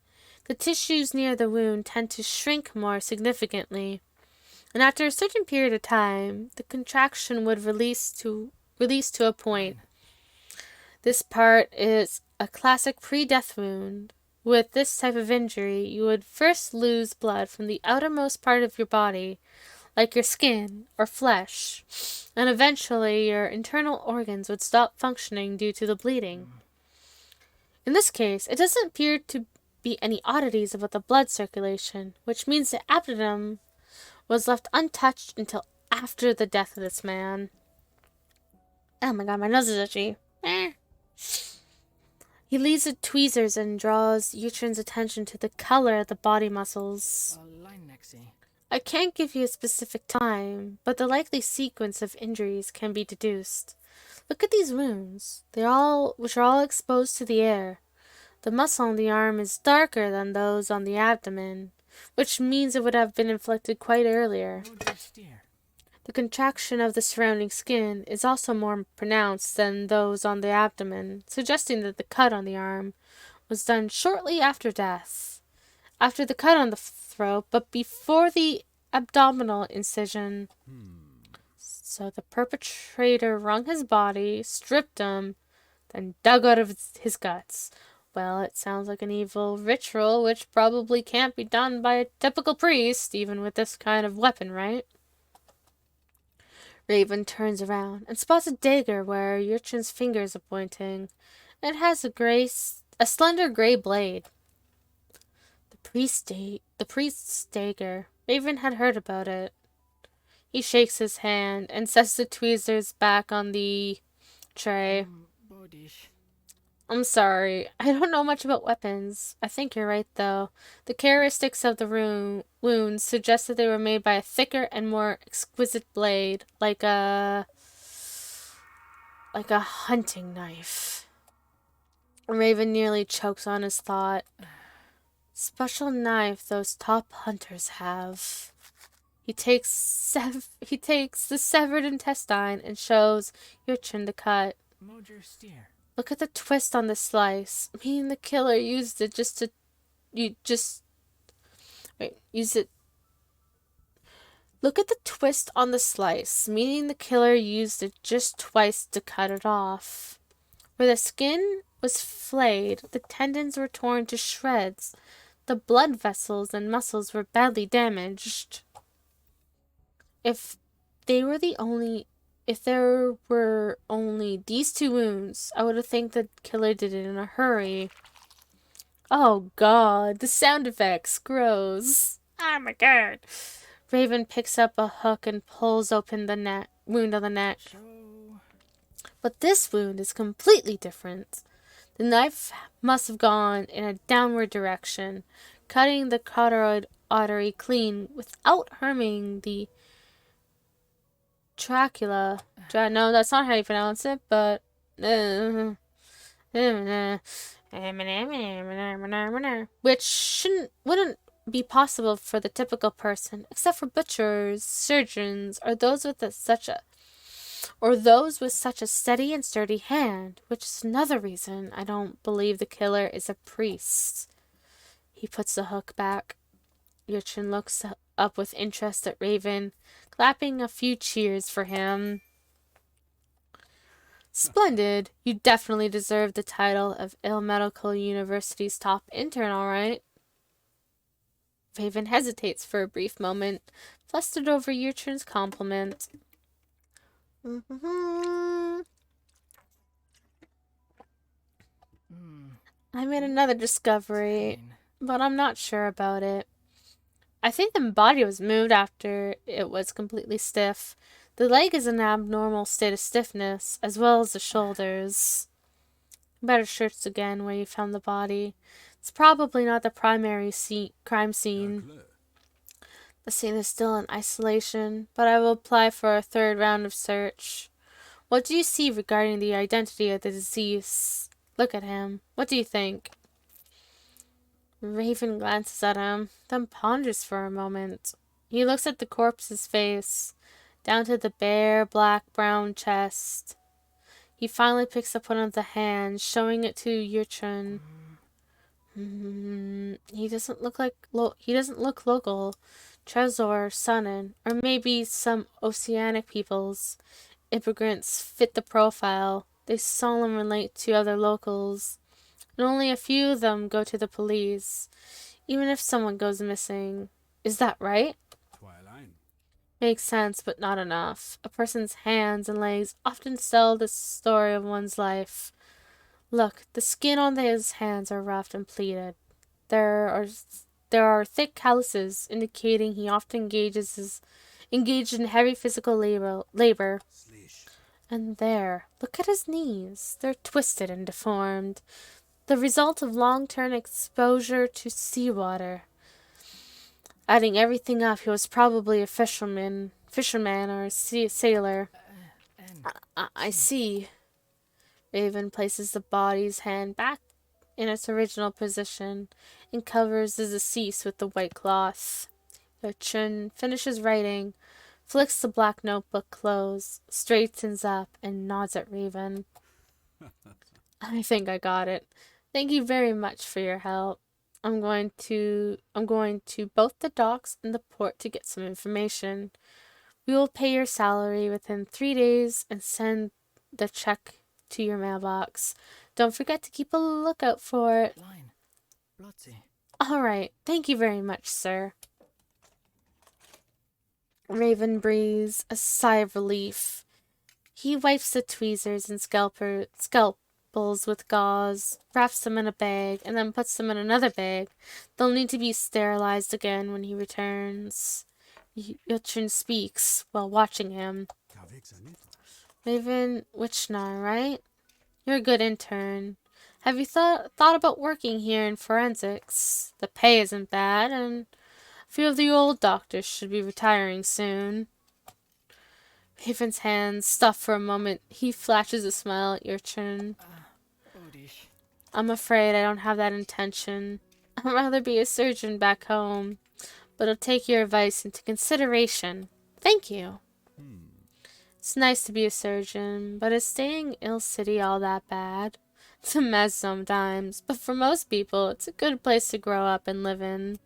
the tissues near the wound tend to shrink more significantly, and after a certain period of time, the contraction would release to a point. This part is a classic pre-death wound. With this type of injury, you would first lose blood from the outermost part of your body, like your skin or flesh, and eventually your internal organs would stop functioning due to the bleeding. In this case, it doesn't appear to be any oddities about the blood circulation, which means the abdomen was left untouched until after the death of this man. Oh my god, my nose is itchy. He leaves the tweezers and draws Yutrin's attention to the color of the body muscles. I can't give you a specific time, but the likely sequence of injuries can be deduced. Look at these wounds, which are all exposed to the air. The muscle on the arm is darker than those on the abdomen, which means it would have been inflicted quite earlier. The contraction of the surrounding skin is also more pronounced than those on the abdomen, suggesting that the cut on the arm was done shortly after death. After the cut on the throat, but before the abdominal incision. So the perpetrator wrung his body, stripped him, then dug out of his guts. Well, it sounds like an evil ritual, which probably can't be done by a typical priest, even with this kind of weapon, right? Raven turns around and spots a dagger where Yurchin's fingers are pointing. It has a slender gray blade. The priest's dagger. Raven had heard about it. He shakes his hand and sets the tweezers back on the tray. I'm sorry, I don't know much about weapons. I think you're right, though. The characteristics of the wounds suggest that they were made by a thicker and more exquisite blade, like a hunting knife. Raven nearly chokes on his thought. Special knife those top hunters have. He takes the severed intestine and shows Yurchin the cut. Look at the twist on the slice. Meaning the killer used it Look at the twist on the slice, meaning the killer used it just twice to cut it off. Where the skin was flayed, the tendons were torn to shreds. The blood vessels and muscles were badly damaged. If there were only these two wounds, I would have think the killer did it in a hurry. Oh god, the sound effects grows. Oh my god. Raven picks up a hook and pulls open the wound on the neck. But this wound is completely different. The knife must have gone in a downward direction, cutting the carotid artery clean without harming the trachea. No, that's not how you pronounce it, but which wouldn't be possible for the typical person, except for butchers, surgeons, or those with such a steady and sturdy hand, which is another reason I don't believe the killer is a priest. He puts the hook back. Yurchin looks up with interest at Raven, clapping a few cheers for him. Splendid. You definitely deserve the title of Ill Medical University's top intern, all right? Raven hesitates for a brief moment, flustered over Yurchin's compliment. I made another discovery, but I'm not sure about it. I think the body was moved after it was completely stiff. The leg is in an abnormal state of stiffness, as well as the shoulders. Better search again where you found the body. It's probably not the primary crime scene. The scene is still in isolation, but I will apply for a third round of search. What do you see regarding the identity of the deceased? Look at him. What do you think? Raven glances at him, then ponders for a moment. He looks at the corpse's face, down to the bare, black-brown chest. He finally picks up one of the hands, showing it to Yurchin. He doesn't look local. Trezor, Sunan, or maybe some oceanic peoples. Immigrants fit the profile. They solemnly relate to other locals, and only a few of them go to the police, even if someone goes missing. Is that right? Makes sense, but not enough. A person's hands and legs often tell the story of one's life. Look, the skin on his hands are rough and pleated. There are thick calluses, indicating he often engaged in heavy physical labor. And there, look at his knees. They're twisted and deformed. The result of long-term exposure to seawater. Adding everything up, he was probably a fisherman or a sailor. I see. Raven places the body's hand back in its original position and covers the deceased with the white cloth. Yurchin finishes writing, flicks the black notebook closed, straightens up, and nods at Raven. I think I got it. Thank you very much for your help. I'm going to both the docks and the port to get some information. We will pay your salary within 3 days and send the check to your mailbox. Don't forget to keep a lookout for it. All right. Thank you very much, sir. Raven breathes a sigh of relief. He wipes the tweezers and scalpels with gauze, wraps them in a bag, and then puts them in another bag. They'll need to be sterilized again when he returns. Yurchin speaks while watching him. Raven Wichnar, right? You're a good intern. Have you thought about working here in forensics? The pay isn't bad, and a few of the old doctors should be retiring soon. Raven's hands stop for a moment. He flashes a smile at Yurchin. I'm afraid I don't have that intention. I'd rather be a surgeon back home, but I'll take your advice into consideration. Thank you. It's nice to be a surgeon, but is staying ill city all that bad? It's a mess sometimes, but for most people, it's a good place to grow up and live in.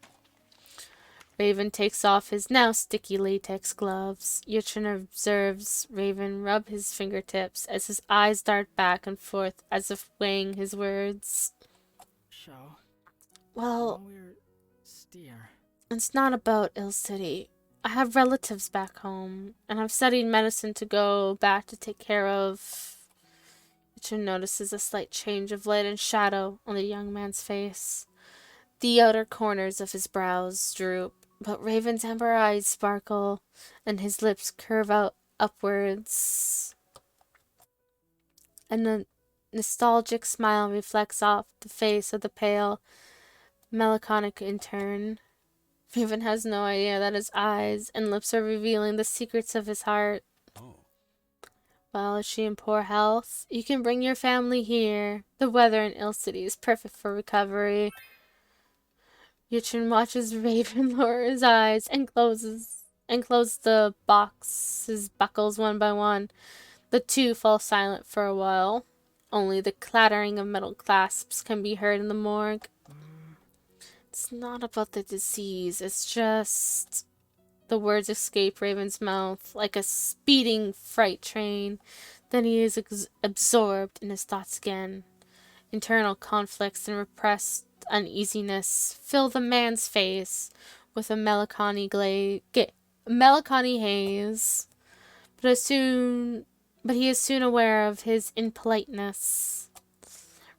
Raven takes off his now sticky latex gloves. Yurchin observes Raven rub his fingertips as his eyes dart back and forth as if weighing his words. Well, it's not about Ill City. I have relatives back home, and I've studied medicine to go back to take care of. Yurchin notices a slight change of light and shadow on the young man's face. The outer corners of his brows droop, but Raven's amber eyes sparkle, and his lips curve out upwards. And a nostalgic smile reflects off the face of the pale, melancholic intern. Raven has no idea that his eyes and lips are revealing the secrets of his heart. Well, is she in poor health? You can bring your family here. The weather in Ill City is perfect for recovery. Yurchin watches Raven lower his eyes and close the box's buckles one by one. The two fall silent for a while. Only the clattering of metal clasps can be heard in the morgue. It's not about the disease, it's just... The words escape Raven's mouth like a speeding freight train. Then he is absorbed in his thoughts again. Internal conflicts and repressed uneasiness fill the man's face with a melancholy haze. But he is soon aware of his impoliteness.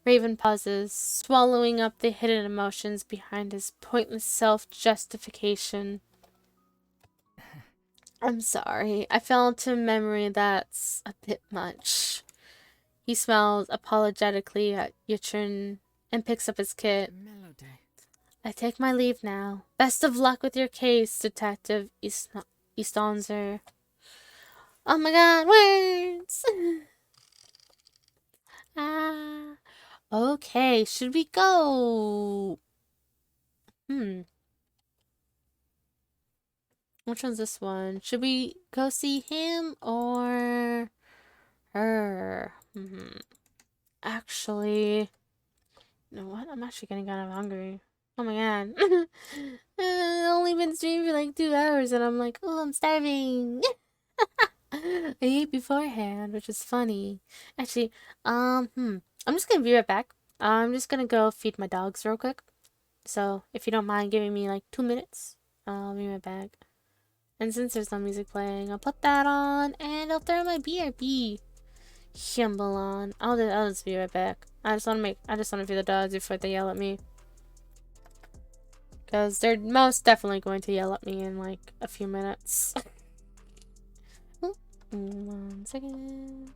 Raven pauses, swallowing up the hidden emotions behind his pointless self-justification. I'm sorry. I fell into memory that's a bit much. He smiles apologetically at Yitrin and picks up his kit. Melody. I take my leave now. Best of luck with your case, Detective Eastonzer. Oh my god, words! Ah. Okay, should we go? Which one's this one? Should we go see him or her? Actually, you know what? I'm actually getting kind of hungry. Oh my god. I've only been streaming for like 2 hours and I'm like, oh, I'm starving. I ate beforehand, which is funny. Actually, I'm just gonna be right back. I'm just gonna go feed my dogs real quick. So, if you don't mind giving me like 2 minutes, I'll be right back. And since there's no music playing, I'll put that on and I'll throw my BRB humble on. I'll just be right back. I just wanna feed the dogs before they yell at me. Because they're most definitely going to yell at me in like a few minutes. 1 second.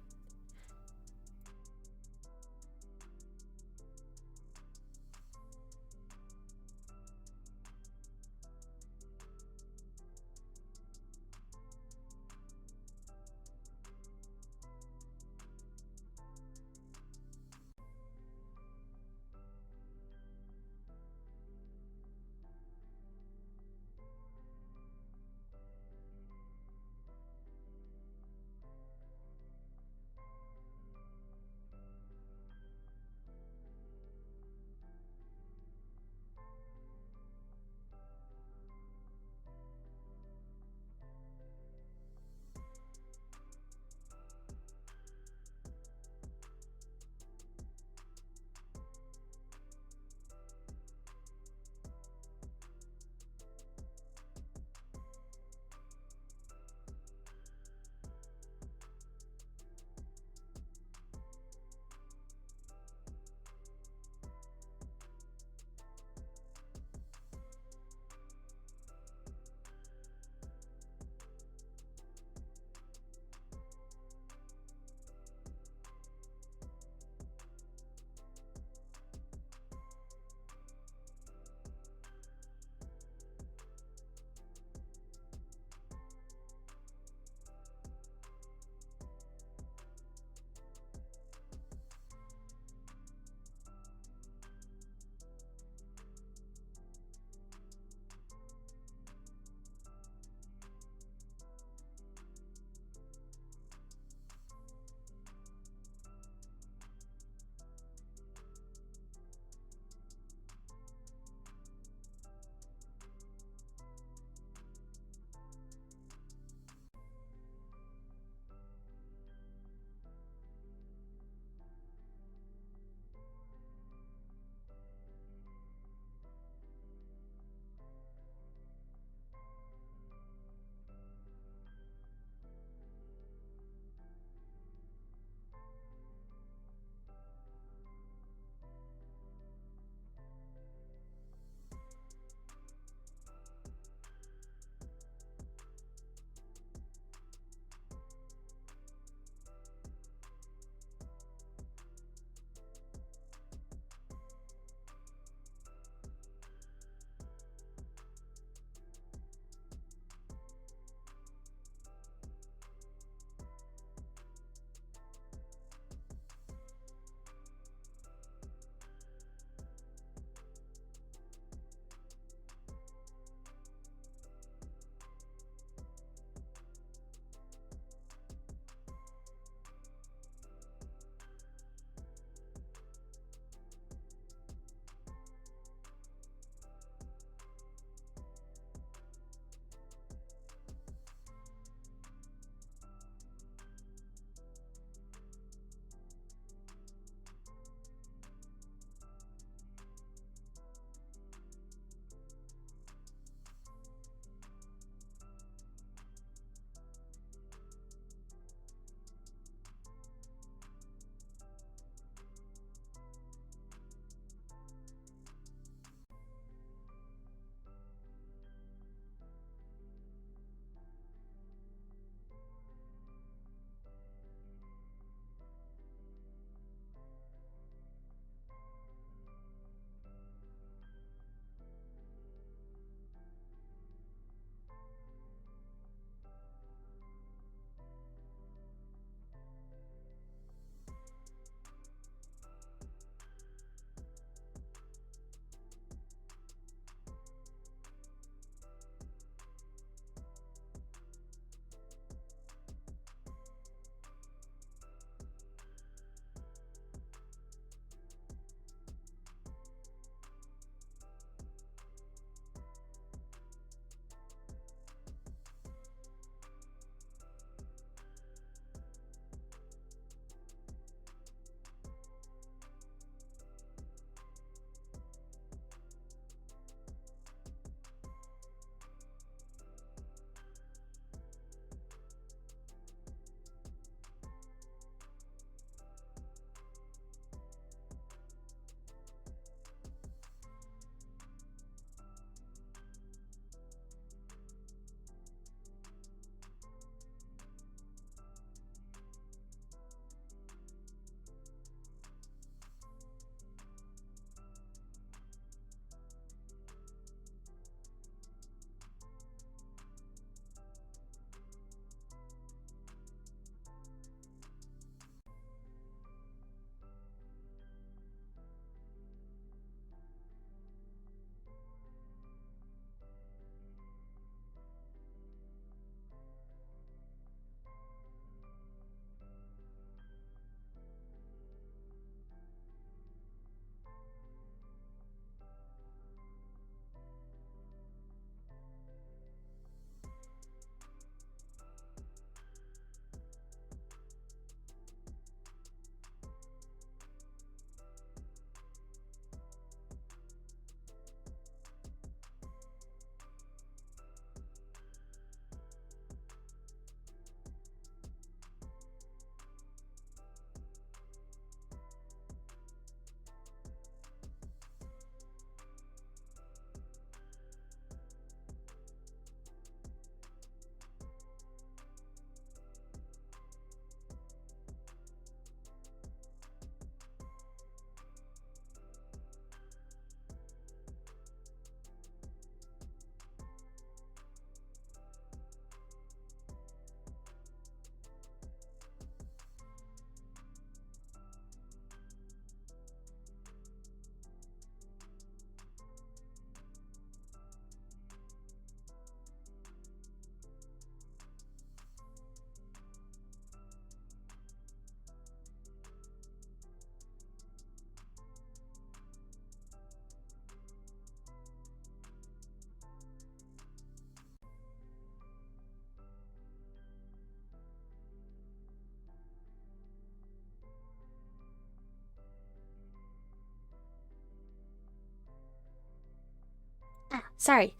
Sorry.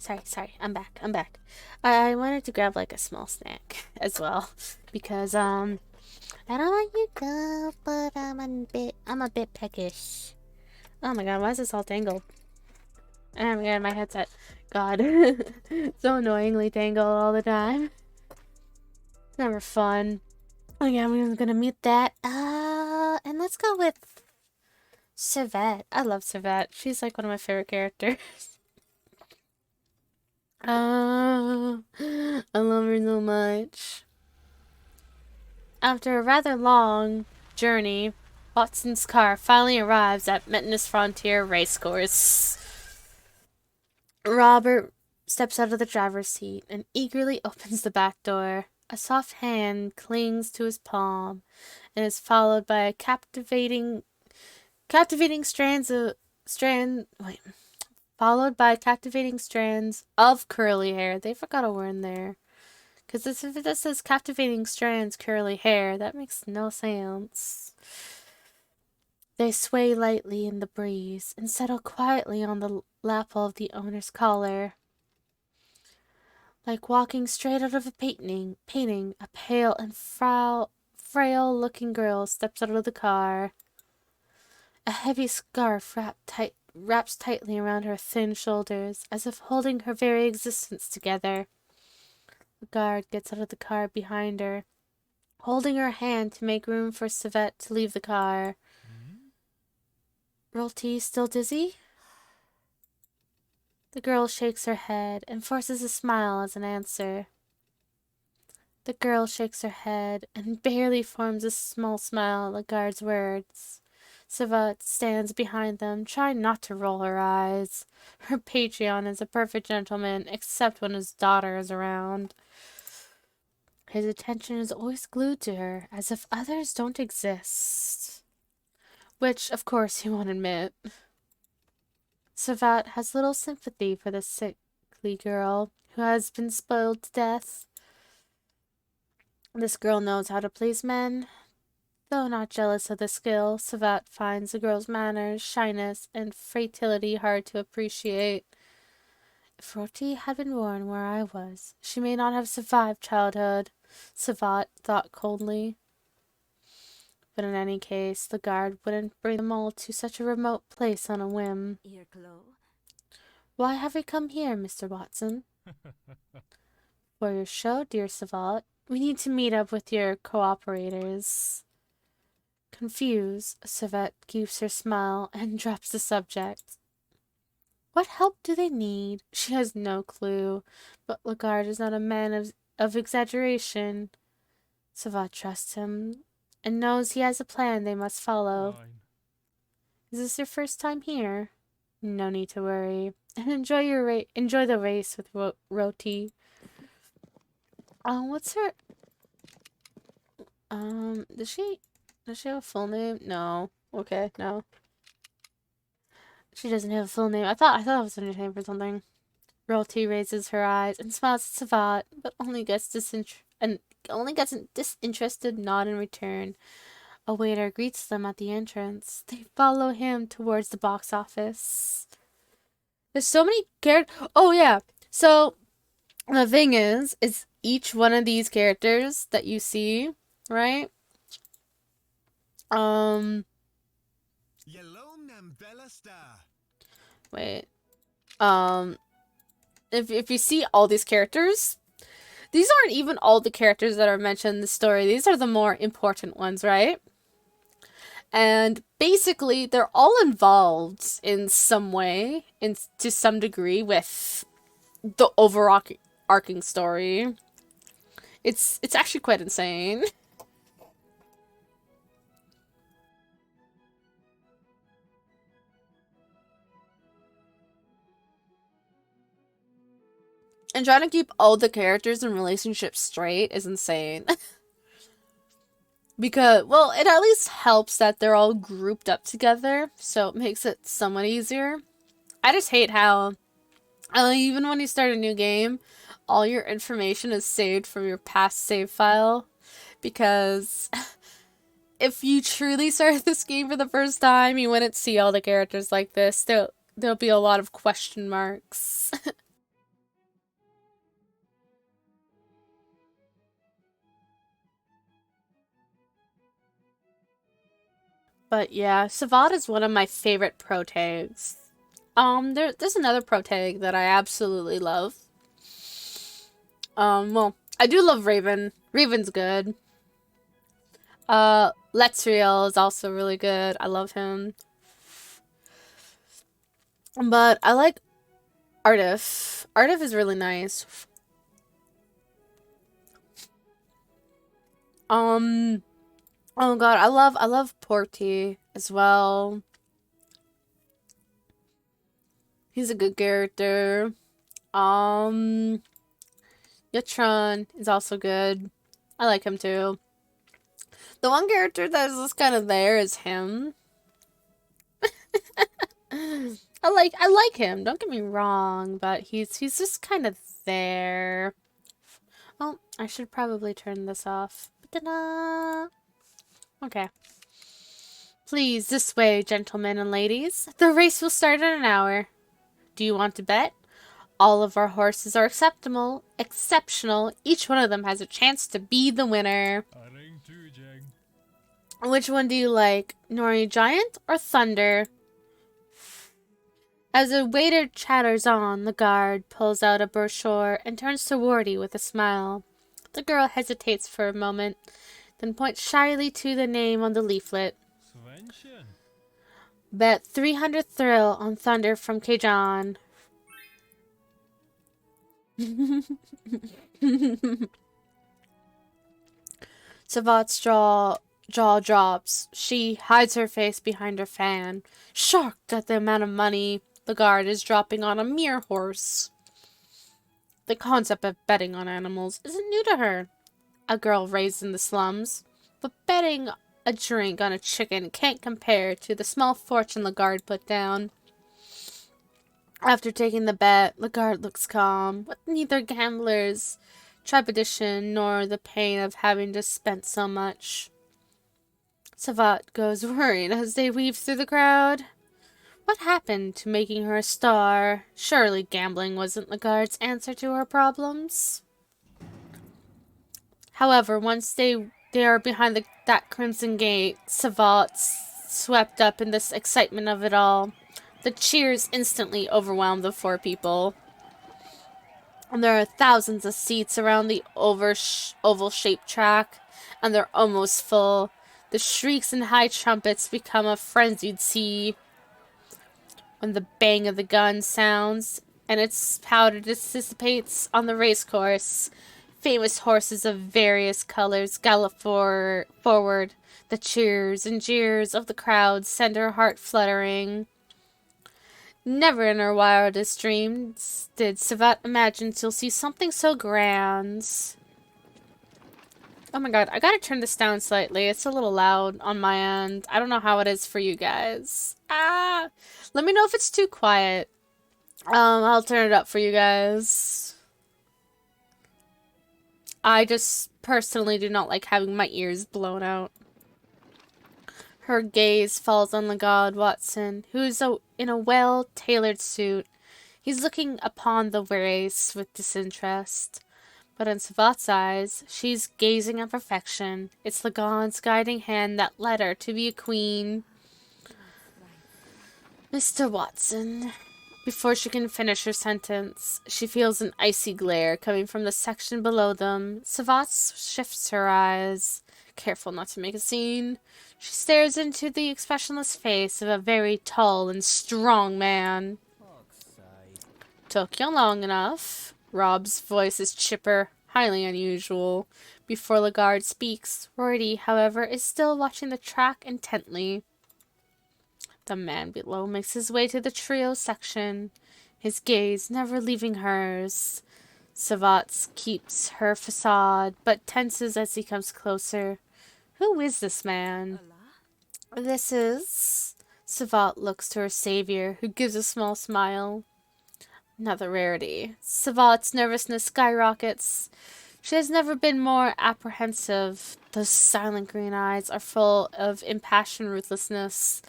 I'm back. I wanted to grab like a small snack as well because I don't want you to go, but I'm a bit peckish. Oh my god, why is this all tangled? Oh my god, my headset. God, so annoyingly tangled all the time. It's never fun. Okay, I'm gonna mute that. And let's go with Savette. I love Savette. She's like one of my favorite characters. I love her so much. After a rather long journey, Watson's car finally arrives at Metinus Frontier Racecourse. Robert steps out of the driver's seat and eagerly opens the back door. A soft hand clings to his palm and is followed by a captivating strands of curly hair. They forgot a word in there. Because if it says captivating strands, curly hair, that makes no sense. They sway lightly in the breeze and settle quietly on the lapel of the owner's collar. Like walking straight out of a painting, a pale and frail-looking girl steps out of the car. A heavy scarf wraps tightly around her thin shoulders, as if holding her very existence together. The guard gets out of the car behind her, holding her hand to make room for Savette to leave the car. Rolty still dizzy? The girl shakes her head and forces a smile as an answer. The girl shakes her head and barely forms a small smile at the guard's words. Savette stands behind them, trying not to roll her eyes. Her patron is a perfect gentleman, except when his daughter is around. His attention is always glued to her, as if others don't exist. Which, of course, he won't admit. Savette has little sympathy for the sickly girl who has been spoiled to death. This girl knows how to please men. Though not jealous of the skill, Savette finds the girl's manners, shyness, and frailty hard to appreciate. If Roti had been born where I was, she may not have survived childhood, Savette thought coldly. But in any case, the guard wouldn't bring them all to such a remote place on a whim. Ear glow. Why have we come here, Mr. Watson? For your show, dear Savette. We need to meet up with your cooperators. Confused, Savette keeps her smile and drops the subject. What help do they need? She has no clue, but Lagarde is not a man of exaggeration. Savette trusts him and knows he has a plan they must follow. Fine. Is this your first time here? No need to worry. And enjoy the race with Roti. What's her... does she have a full name? No. Okay, no. She doesn't have a full name. I thought it was her name for something. Roti raises her eyes and smiles at Savette, but only gets a disinterested nod in return. A waiter greets them at the entrance. They follow him towards the box office. There's so many characters. Oh yeah. So the thing is each one of these characters that you see, right? Wait. If you see all these characters, these aren't even all the characters that are mentioned in the story. These are the more important ones, right? And basically, they're all involved in some way, to some degree, with the overarching story. It's actually quite insane. And trying to keep all the characters and relationships straight is insane. Because, well, it at least helps that they're all grouped up together, so it makes it somewhat easier. I just hate how, even when you start a new game, all your information is saved from your past save file. Because if you truly started this game for the first time, you wouldn't see all the characters like this. There'll be a lot of question marks. But yeah, Savat is one of my favorite protags. There's another protag that I absolutely love. Well, I do love Raven. Raven's good. Letriel is also really good. I love him. But I like Artif. Artif is really nice. Oh god, I love Porty as well. He's a good character. Yatron is also good. I like him too. The one character that is just kind of there is him. I like him. Don't get me wrong, but he's just kind of there. Oh, I should probably turn this off. Ta-da! Okay. Please, this way, gentlemen and ladies. The race will start in an hour. Do you want to bet? All of our horses are exceptional. Each one of them has a chance to be the winner. Which one do you like? Nori Giant or Thunder? As the waiter chatters on, the guard pulls out a brochure and turns to Wardy with a smile. The girl hesitates for a moment, then points shyly to the name on the leaflet. Bet 300 thrill on Thunder from Kajan. Savat's jaw drops. She hides her face behind her fan, shocked at the amount of money the guard is dropping on a mere horse. The concept of betting on animals isn't new to her, a girl raised in the slums, but betting a drink on a chicken can't compare to the small fortune Lagarde put down. After taking the bet, Lagarde looks calm, with neither gambler's trepidation nor the pain of having to spend so much. Savat goes worried as they weave through the crowd. What happened to making her a star? Surely gambling wasn't Lagarde's answer to her problems. However, once they are behind that crimson gate, Savat's swept up in this excitement of it all. The cheers instantly overwhelmed the four people. And there are thousands of seats around the oval-shaped track, and they're almost full. The shrieks and high trumpets become a frenzied sea. When the bang of the gun sounds, and its powder dissipates on the racecourse, famous horses of various colors gallop forward. The cheers and jeers of the crowd send her heart fluttering. Never in her wildest dreams did Savat imagine she'll see something so grand. Oh my god, I gotta turn this down slightly. It's a little loud on my end. I don't know how it is for you guys. Let me know if it's too quiet. I'll turn it up for you guys. I just personally do not like having my ears blown out. Her gaze falls on the god Watson, who's in a well-tailored suit. He's looking upon the race with disinterest. But in Savat's eyes, she's gazing at perfection. It's Lagon's guiding hand that led her to be a queen. Mr. Watson. Before she can finish her sentence, she feels an icy glare coming from the section below them. Savat shifts her eyes, careful not to make a scene. She stares into the expressionless face of a very tall and strong man. Took you long enough. Rob's voice is chipper, highly unusual. Before Lagarde speaks, Rory, however, is still watching the track intently. The man below makes his way to the trio section, his gaze never leaving hers. Savat keeps her facade, but tenses as he comes closer. Who is this man? This is... Savat looks to her savior, who gives a small smile. Another rarity. Savat's nervousness skyrockets. She has never been more apprehensive. Those silent green eyes are full of impassioned ruthlessness.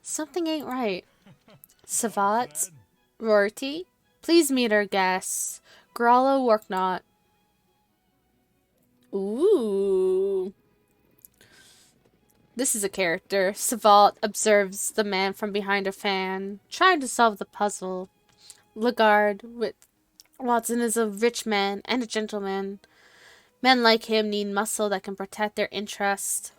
Something ain't right. Savat? Rorty? Please meet our guests. Grallo Worknot. Ooh. This is a character. Savalt observes the man from behind a fan, trying to solve the puzzle. Lagarde, with Watson is a rich man and a gentleman. Men like him need muscle that can protect their interest.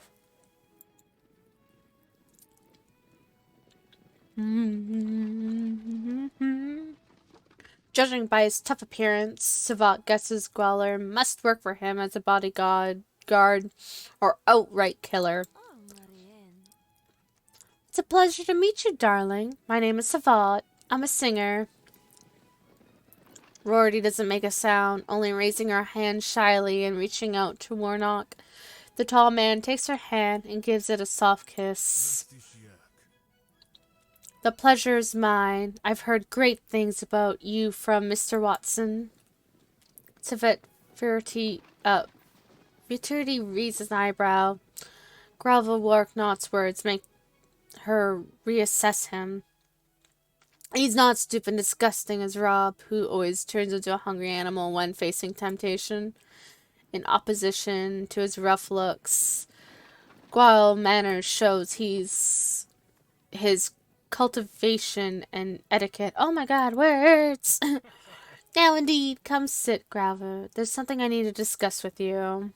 Judging by his tough appearance, Savant guesses Gweller must work for him as a bodyguard, or outright killer. Oh, Marianne. It's a pleasure to meet you, darling. My name is Savant. I'm a singer. Rorty doesn't make a sound, only raising her hand shyly and reaching out to Warnock. The tall man takes her hand and gives it a soft kiss. The pleasure is mine. I've heard great things about you from Mr. Watson. Virtuity reads his eyebrow. Gravel Warnock's words make her reassess him. He's not stupid and disgusting as Rob, who always turns into a hungry animal when facing temptation. In opposition to his rough looks, Guile manners shows his cultivation and etiquette. Oh my god, words! Now indeed, come sit, Gravel. There's something I need to discuss with you.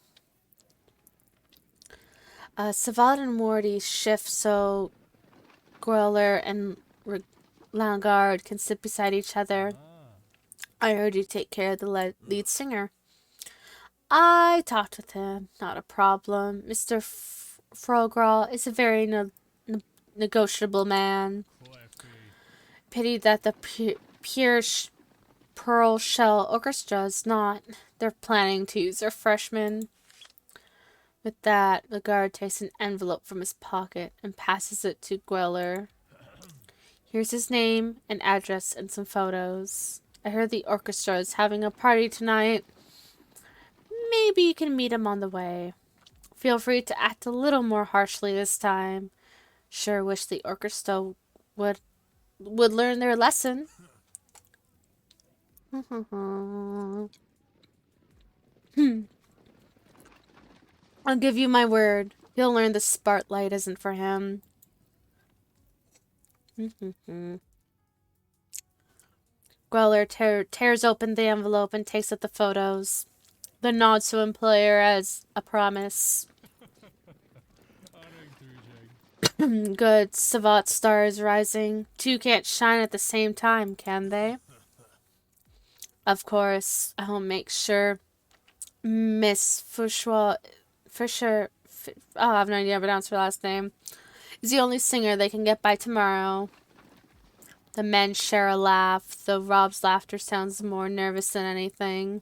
Savant and Morty shift so Gweller and Lagarde can sit beside each other. I heard you take care of the lead singer. I talked with him. Not a problem. Mr. Frogral is a very negotiable man. Pity that the pure Pearl Shell Orchestra is not. They're planning to use their freshmen. With that, Lagarde takes an envelope from his pocket and passes it to Gweller. Here's his name and address and some photos. I heard the orchestra is having a party tonight. Maybe you can meet him on the way. Feel free to act a little more harshly this time. Sure wish the orchestra would learn their lesson. I'll give you my word. He'll learn the spotlight isn't for him. Gweller tears open the envelope and takes out the photos. The nods to employer as a promise. Good. Savant star is rising. Two can't shine at the same time, can they? Of course. I'll make sure Miss Fisher, I have no idea how to pronounce her last name, is the only singer they can get by tomorrow. The men share a laugh, though Rob's laughter sounds more nervous than anything.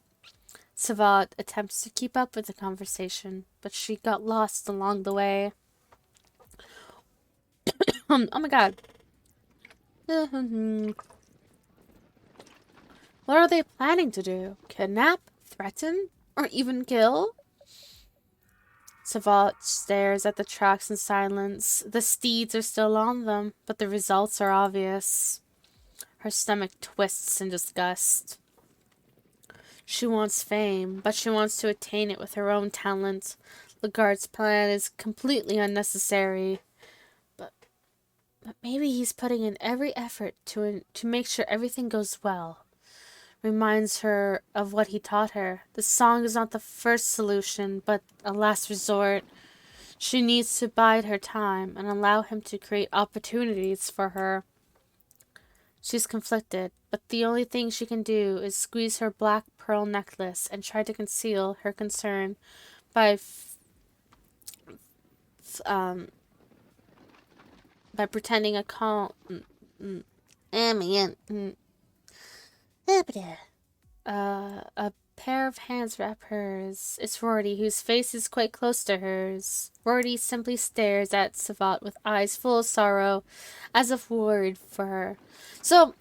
Savant attempts to keep up with the conversation, but she got lost along the way. Oh my god. What are they planning to do? Kidnap? Threaten? Or even kill? Savant stares at the tracks in silence. The steeds are still on them, but the results are obvious. Her stomach twists in disgust. She wants fame, but she wants to attain it with her own talent. Lagarde's plan is completely unnecessary. But maybe he's putting in every effort to make sure everything goes well. Reminds her of what he taught her. The song is not the first solution, but a last resort. She needs to bide her time and allow him to create opportunities for her. She's conflicted, but the only thing she can do is squeeze her black pearl necklace and try to conceal her concern by pretending a calm a pair of hands wrap hers. It's Rorty, whose face is quite close to hers. Rorty simply stares at Savant with eyes full of sorrow, as if worried for her. So,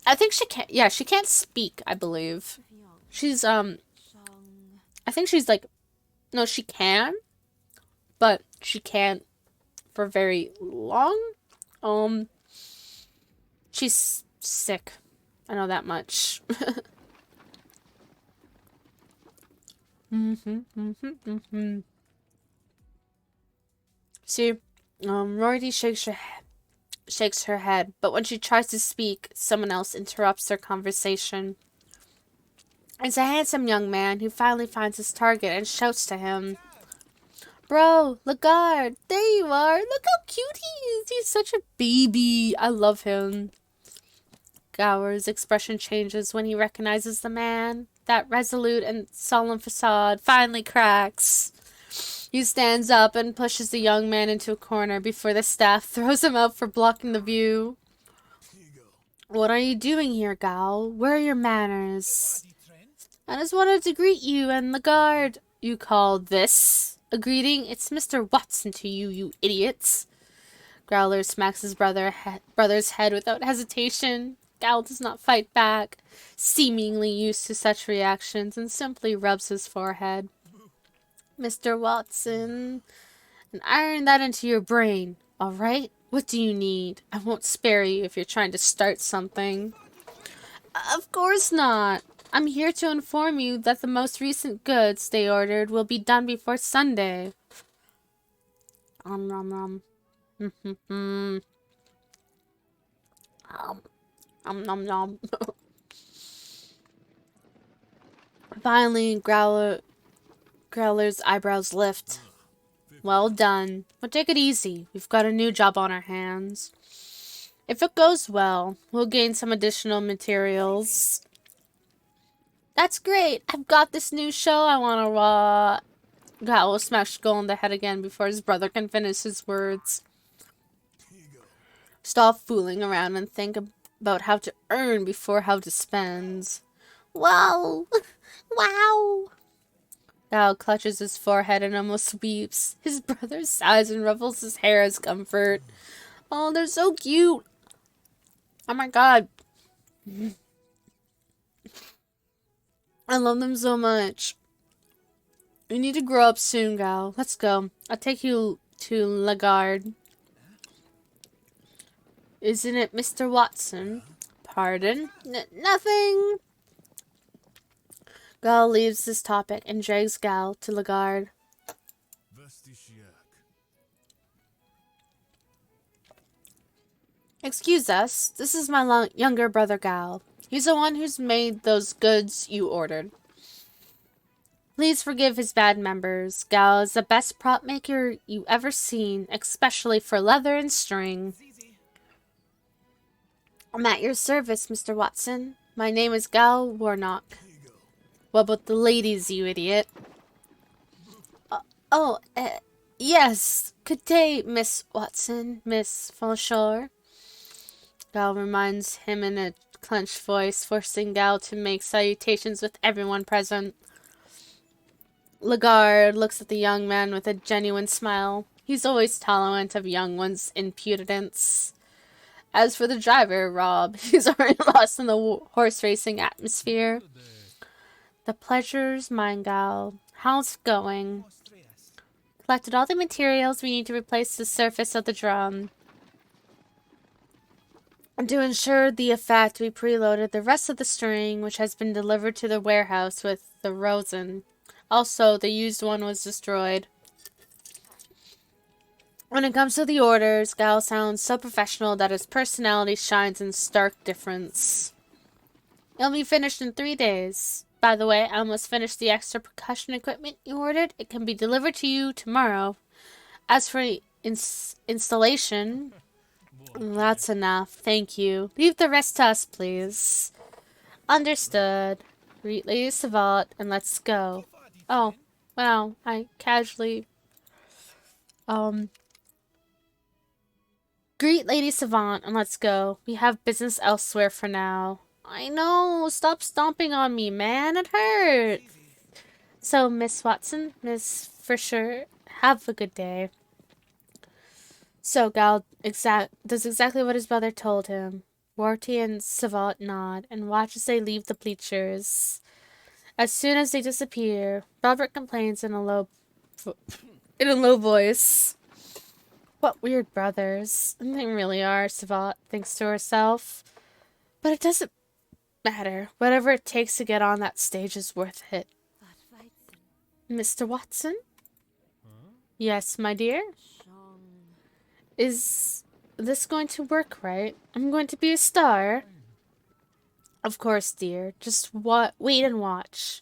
I think she can't, yeah, she can't speak, I believe. She's, I think she's like, no, she can, but she can't for very long. She's sick. I know that much. See, Rorty shakes her head, but when she tries to speak, someone else interrupts their conversation. It's a handsome young man who finally finds his target and shouts to him. Bro, Lagarde, there you are. Look how cute he is. He's such a baby. I love him. Gower's expression changes when he recognizes the man. That resolute and solemn facade finally cracks. He stands up and pushes the young man into a corner before the staff throws him out for blocking the view. What are you doing here, Gal? Where are your manners? I just wanted to greet you and Lagarde. You call this a greeting? It's Mr. Watson to you, you idiots. Growler smacks his brother's head without hesitation. Gal does not fight back, seemingly used to such reactions, and simply rubs his forehead. Mr. Watson, and iron that into your brain, all right? What do you need? I won't spare you if you're trying to start something. Of course not. I'm here to inform you that the most recent goods they ordered will be done before Sunday. Nom. Nom nom. Finally, Growler's eyebrows lift. Well done. But take it easy. We've got a new job on our hands. If it goes well, we'll gain some additional materials. That's great. I've got this new show I want to watch. Growl smashed Skull in the head again before his brother can finish his words. Stop fooling around and think about how to earn before how to spend. Wow. Wow. Gal clutches his forehead and almost weeps. His brother sighs and ruffles his hair as comfort. Oh, they're so cute. Oh my god. I love them so much. We need to grow up soon, Gal. Let's go. I'll take you to Lagarde. Isn't it Mr. Watson? Pardon? Nothing. Gal leaves this topic and drags Gal to Lagarde. Excuse us. This is my younger brother, Gal. He's the one who's made those goods you ordered. Please forgive his bad members. Gal is the best prop maker you ever seen, especially for leather and string. I'm at your service, Mr. Watson. My name is Gal Warnock. What about the ladies, you idiot? Yes. Good day, Miss Watson, Miss Fonchore. Gal reminds him in a clenched voice, forcing Gal to make salutations with everyone present. Lagarde looks at the young man with a genuine smile. He's always tolerant of young ones' impudence. As for the driver, Rob, he's already lost in the horse racing atmosphere. The pleasure's mine, Gal. How's it going? Collected all the materials we need to replace the surface of the drum. To ensure the effect, we preloaded the rest of the string, which has been delivered to the warehouse with the rosin. Also, the used one was destroyed. When it comes to the orders, Gal sounds so professional that his personality shines in stark difference. It'll be finished in 3 days. By the way, I almost finished the extra percussion equipment you ordered. It can be delivered to you tomorrow. As for installation, that's enough. Thank you. Leave the rest to us, please. Understood. Greet Lady Savant and let's go. Oh, wow. I casually... Greet Lady Savant and let's go. We have business elsewhere for now. I know. Stop stomping on me, man. It hurts. So, Miss Watson, Miss Fisher, have a good day. So, Gal does exactly what his brother told him. Rorty and Savant nod and watch as they leave the bleachers. As soon as they disappear, Robert complains in a low voice. What weird brothers. They really are, Savant thinks to herself. But it doesn't matter. Whatever it takes to get on that stage is worth it. Mr. Watson? Yes, my dear? Is this going to work right? I'm going to be a star. Of course, dear. Just wait and watch.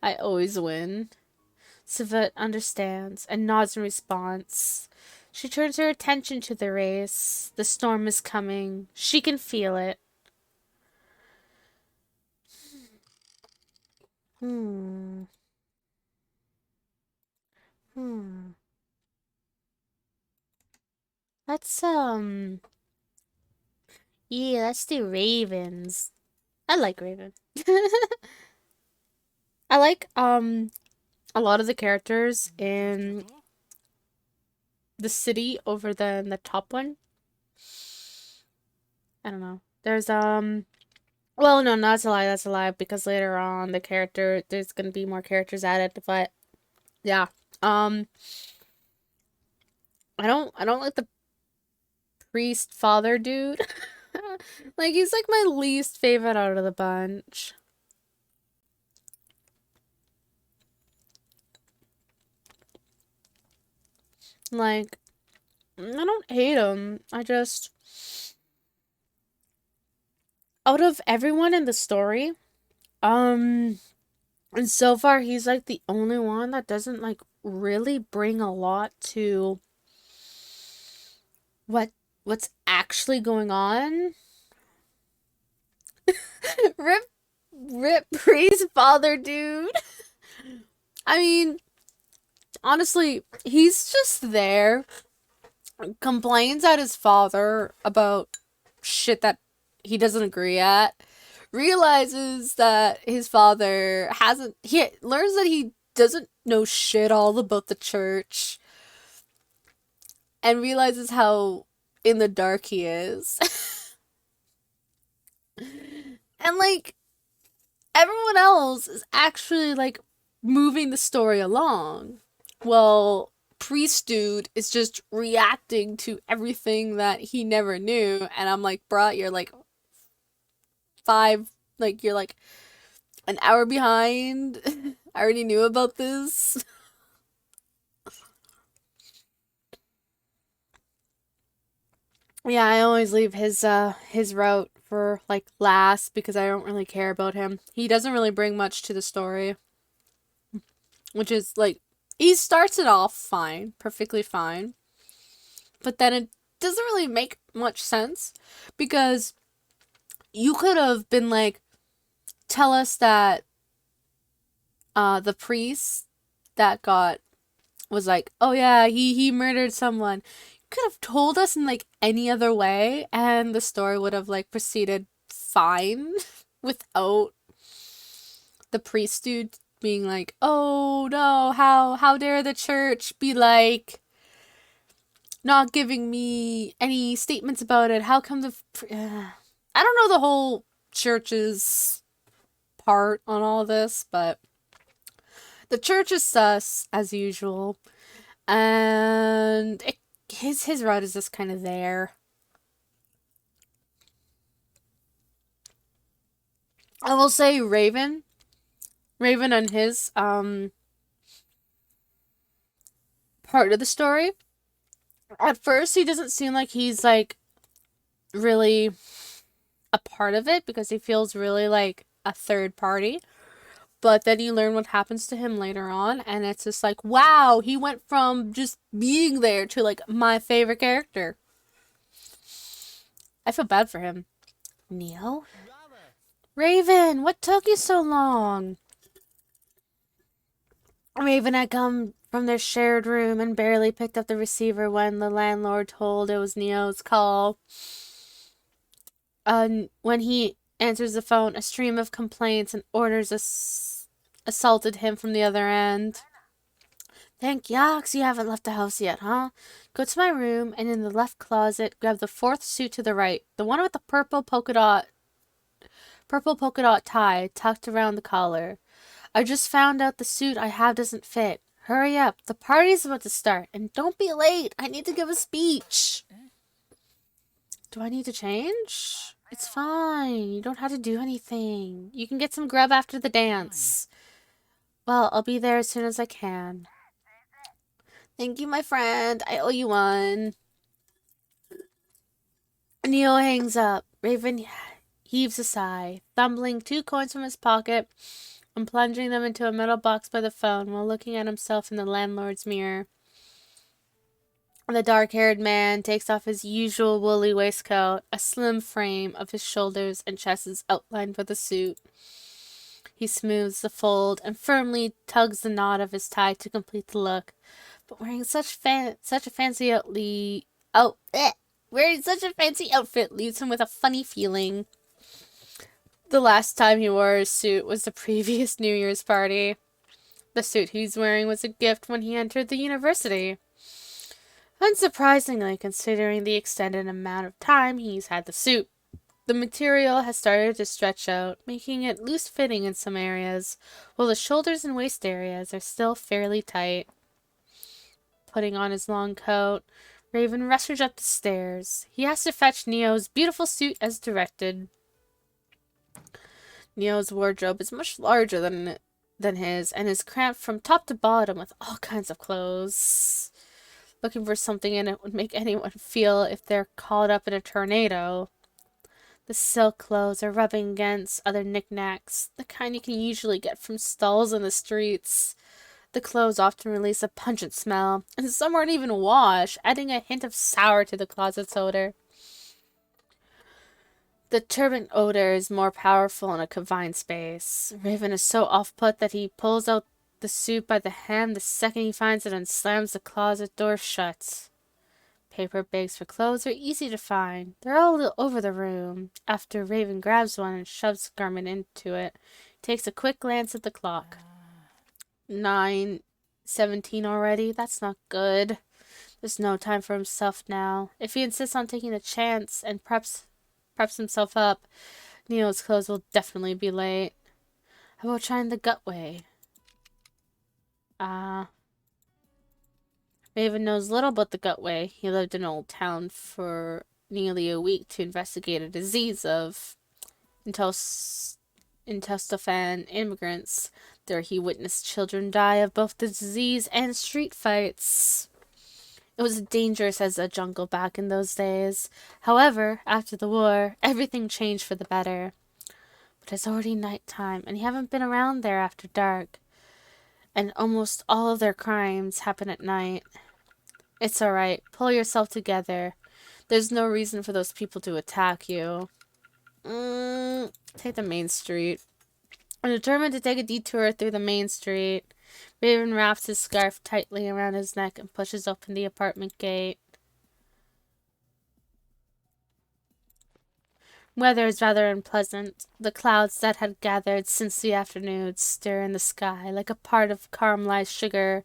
I always win. Savette understands and nods in response. She turns her attention to the race. The storm is coming. She can feel it. Hmm. Hmm. Let's, yeah, let's do Ravens. I like Raven. I like, a lot of the characters in the city over the top one. I don't know. There's, well, no, that's a lie, that's a lie, because later on there's gonna be more characters added, but, yeah. I don't like the priest father dude. Like, he's like my least favorite out of the bunch. Like, I don't hate him. I just, out of everyone in the story, and so far he's like the only one that doesn't like really bring a lot to what's actually going on. Rip priest father dude. I mean, honestly, he's just there, complains at his father about shit that he doesn't agree at, realizes that his father he learns that he doesn't know shit all about the church, and realizes how in the dark he is. And like, everyone else is actually like moving the story along. Well, priest dude is just reacting to everything that he never knew, and I'm like, bruh, you're like you're like an hour behind. I already knew about this. Yeah, I always leave his route for like last because I don't really care about him. He doesn't really bring much to the story, which is like, he starts it off fine, perfectly fine, but then it doesn't really make much sense because you could have been like, tell us that the priest that was like, oh yeah, he murdered someone. You could have told us in like any other way and the story would have like proceeded fine without the priest dude being like, oh no, how dare the church be like not giving me any statements about it. How come I don't know the whole church's part on all this, but the church is sus as usual, and his route is just kind of there. I will say Raven and his part of the story. At first, he doesn't seem like he's like really a part of it because he feels really like a third party. But then you learn what happens to him later on, and it's just like, wow, he went from just being there to like my favorite character. I feel bad for him. Neo? Raven, what took you so long? Raven had come from their shared room and barely picked up the receiver when the landlord told it was Neo's call. When he answers the phone, a stream of complaints and orders assaulted him from the other end. Thank Yox, you haven't left the house yet, huh? Go to my room and in the left closet, grab the fourth suit to the right. The one with the purple polka dot tie tucked around the collar. I just found out the suit I have doesn't fit. Hurry up, the party's about to start, and don't be late. I need to give a speech. Do I need to change? It's fine. You don't have to do anything. You can get some grub after the dance. Well, I'll be there as soon as I can. Thank you, my friend. I owe you one. Neo hangs up. Raven heaves a sigh, fumbling 2 coins from his pocket and plunging them into a metal box by the phone while looking at himself in the landlord's mirror. The dark-haired man takes off his usual woolly waistcoat. A slim frame of his shoulders and chest is outlined with a suit. He smooths the fold and firmly tugs the knot of his tie to complete the look. But wearing such a fancy outfit leaves him with a funny feeling. The last time he wore his suit was the previous New Year's party. The suit he's wearing was a gift when he entered the university. Unsurprisingly, considering the extended amount of time he's had the suit. The material has started to stretch out, making it loose-fitting in some areas, while the shoulders and waist areas are still fairly tight. Putting on his long coat, Raven rushes up the stairs. He has to fetch Neo's beautiful suit as directed. Neo's wardrobe is much larger than his, and is cramped from top to bottom with all kinds of clothes. Looking for something in it would make anyone feel if they're caught up in a tornado. The silk clothes are rubbing against other knickknacks, the kind you can usually get from stalls in the streets. The clothes often release a pungent smell, and some aren't even washed, adding a hint of sour to the closet's odor. The turban odor is more powerful in a confined space. Raven is so off-put that he pulls out the suit by the hem the second he finds it and slams the closet door shut. Paper bags for clothes are easy to find. They're all over the room. After Raven grabs one and shoves the garment into it, he takes a quick glance at the clock. 9:17 already? That's not good. There's no time for himself now. If he insists on taking a chance and preps himself up, Neo's clothes will definitely be late. How about trying the gut way? Raven knows little about the gut way. He lived in Old Town for nearly a week to investigate a disease of intestophan immigrants. There he witnessed children die of both the disease and street fights. It was dangerous as a jungle back in those days. However, after the war, everything changed for the better. But it's already nighttime, and you haven't been around there after dark. And almost all of their crimes happen at night. It's alright. Pull yourself together. There's no reason for those people to attack you. Take the main street. I'm determined to take a detour through the main street. Raven wraps his scarf tightly around his neck and pushes open the apartment gate. Weather is rather unpleasant. The clouds that had gathered since the afternoon stir in the sky like a part of caramelized sugar.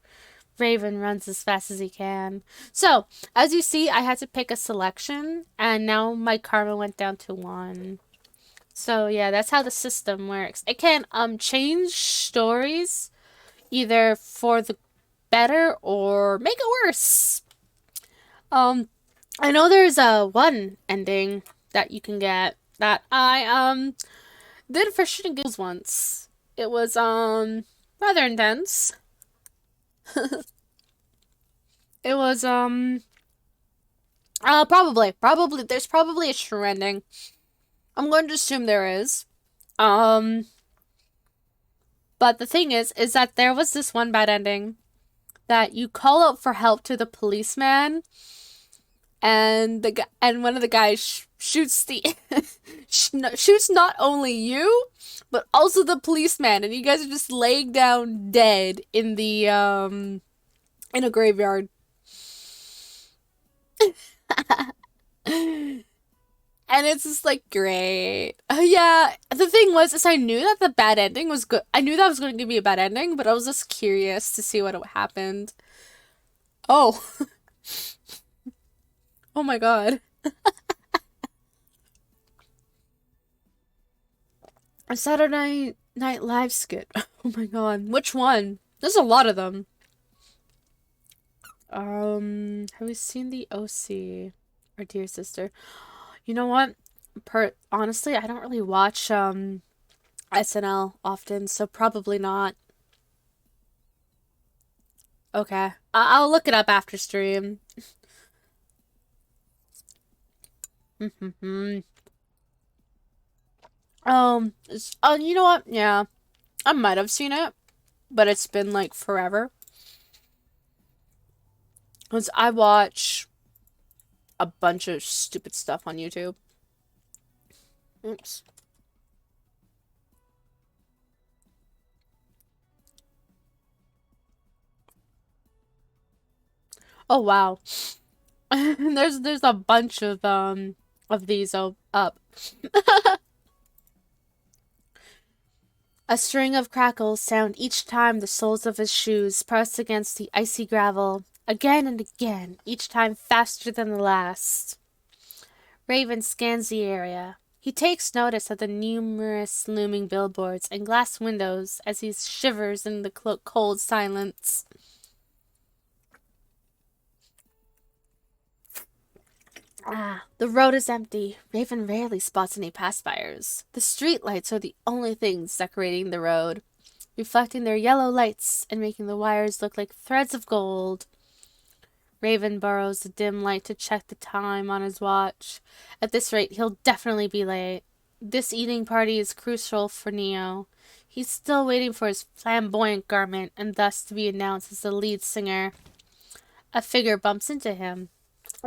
Raven runs as fast as he can. So, as you see, I had to pick a selection, and now my karma went down to 1. So, yeah, that's how the system works. It can change stories either for the better or make it worse. I know there's one ending that you can get that I did for shooting giggles once. It was rather intense. It was probably there's probably a true ending. I'm going to assume there is. But the thing is that there was this one bad ending that you call out for help to the policeman, and one of the guys shoots shoots not only you but also the policeman, and you guys are just laying down dead in the in a graveyard. And it's just like, great. Yeah, the thing was, is I knew that the bad ending was good. I knew that was going to be a bad ending, but I was just curious to see what happened. Oh. Oh my god. A Saturday Night Live skit. Oh my god. Which one? There's a lot of them. Have we seen the OC? Our dear sister. You know what? Honestly, I don't really watch SNL often, so probably not. Okay. I'll look it up after stream. You know what? Yeah, I might have seen it, but it's been like forever. Because I watch a bunch of stupid stuff on YouTube. Oops. Oh wow. there's a bunch of these up. A string of crackles sound each time the soles of his shoes press against the icy gravel, again and again, each time faster than the last. Raven scans the area. He takes notice of the numerous looming billboards and glass windows as he shivers in the cold silence. The road is empty. Raven rarely spots any passbyers. The street lights are the only things decorating the road, reflecting their yellow lights and making the wires look like threads of gold. Raven borrows the dim light to check the time on his watch. At this rate, he'll definitely be late. This eating party is crucial for Neo. He's still waiting for his flamboyant garment and thus to be announced as the lead singer. A figure bumps into him,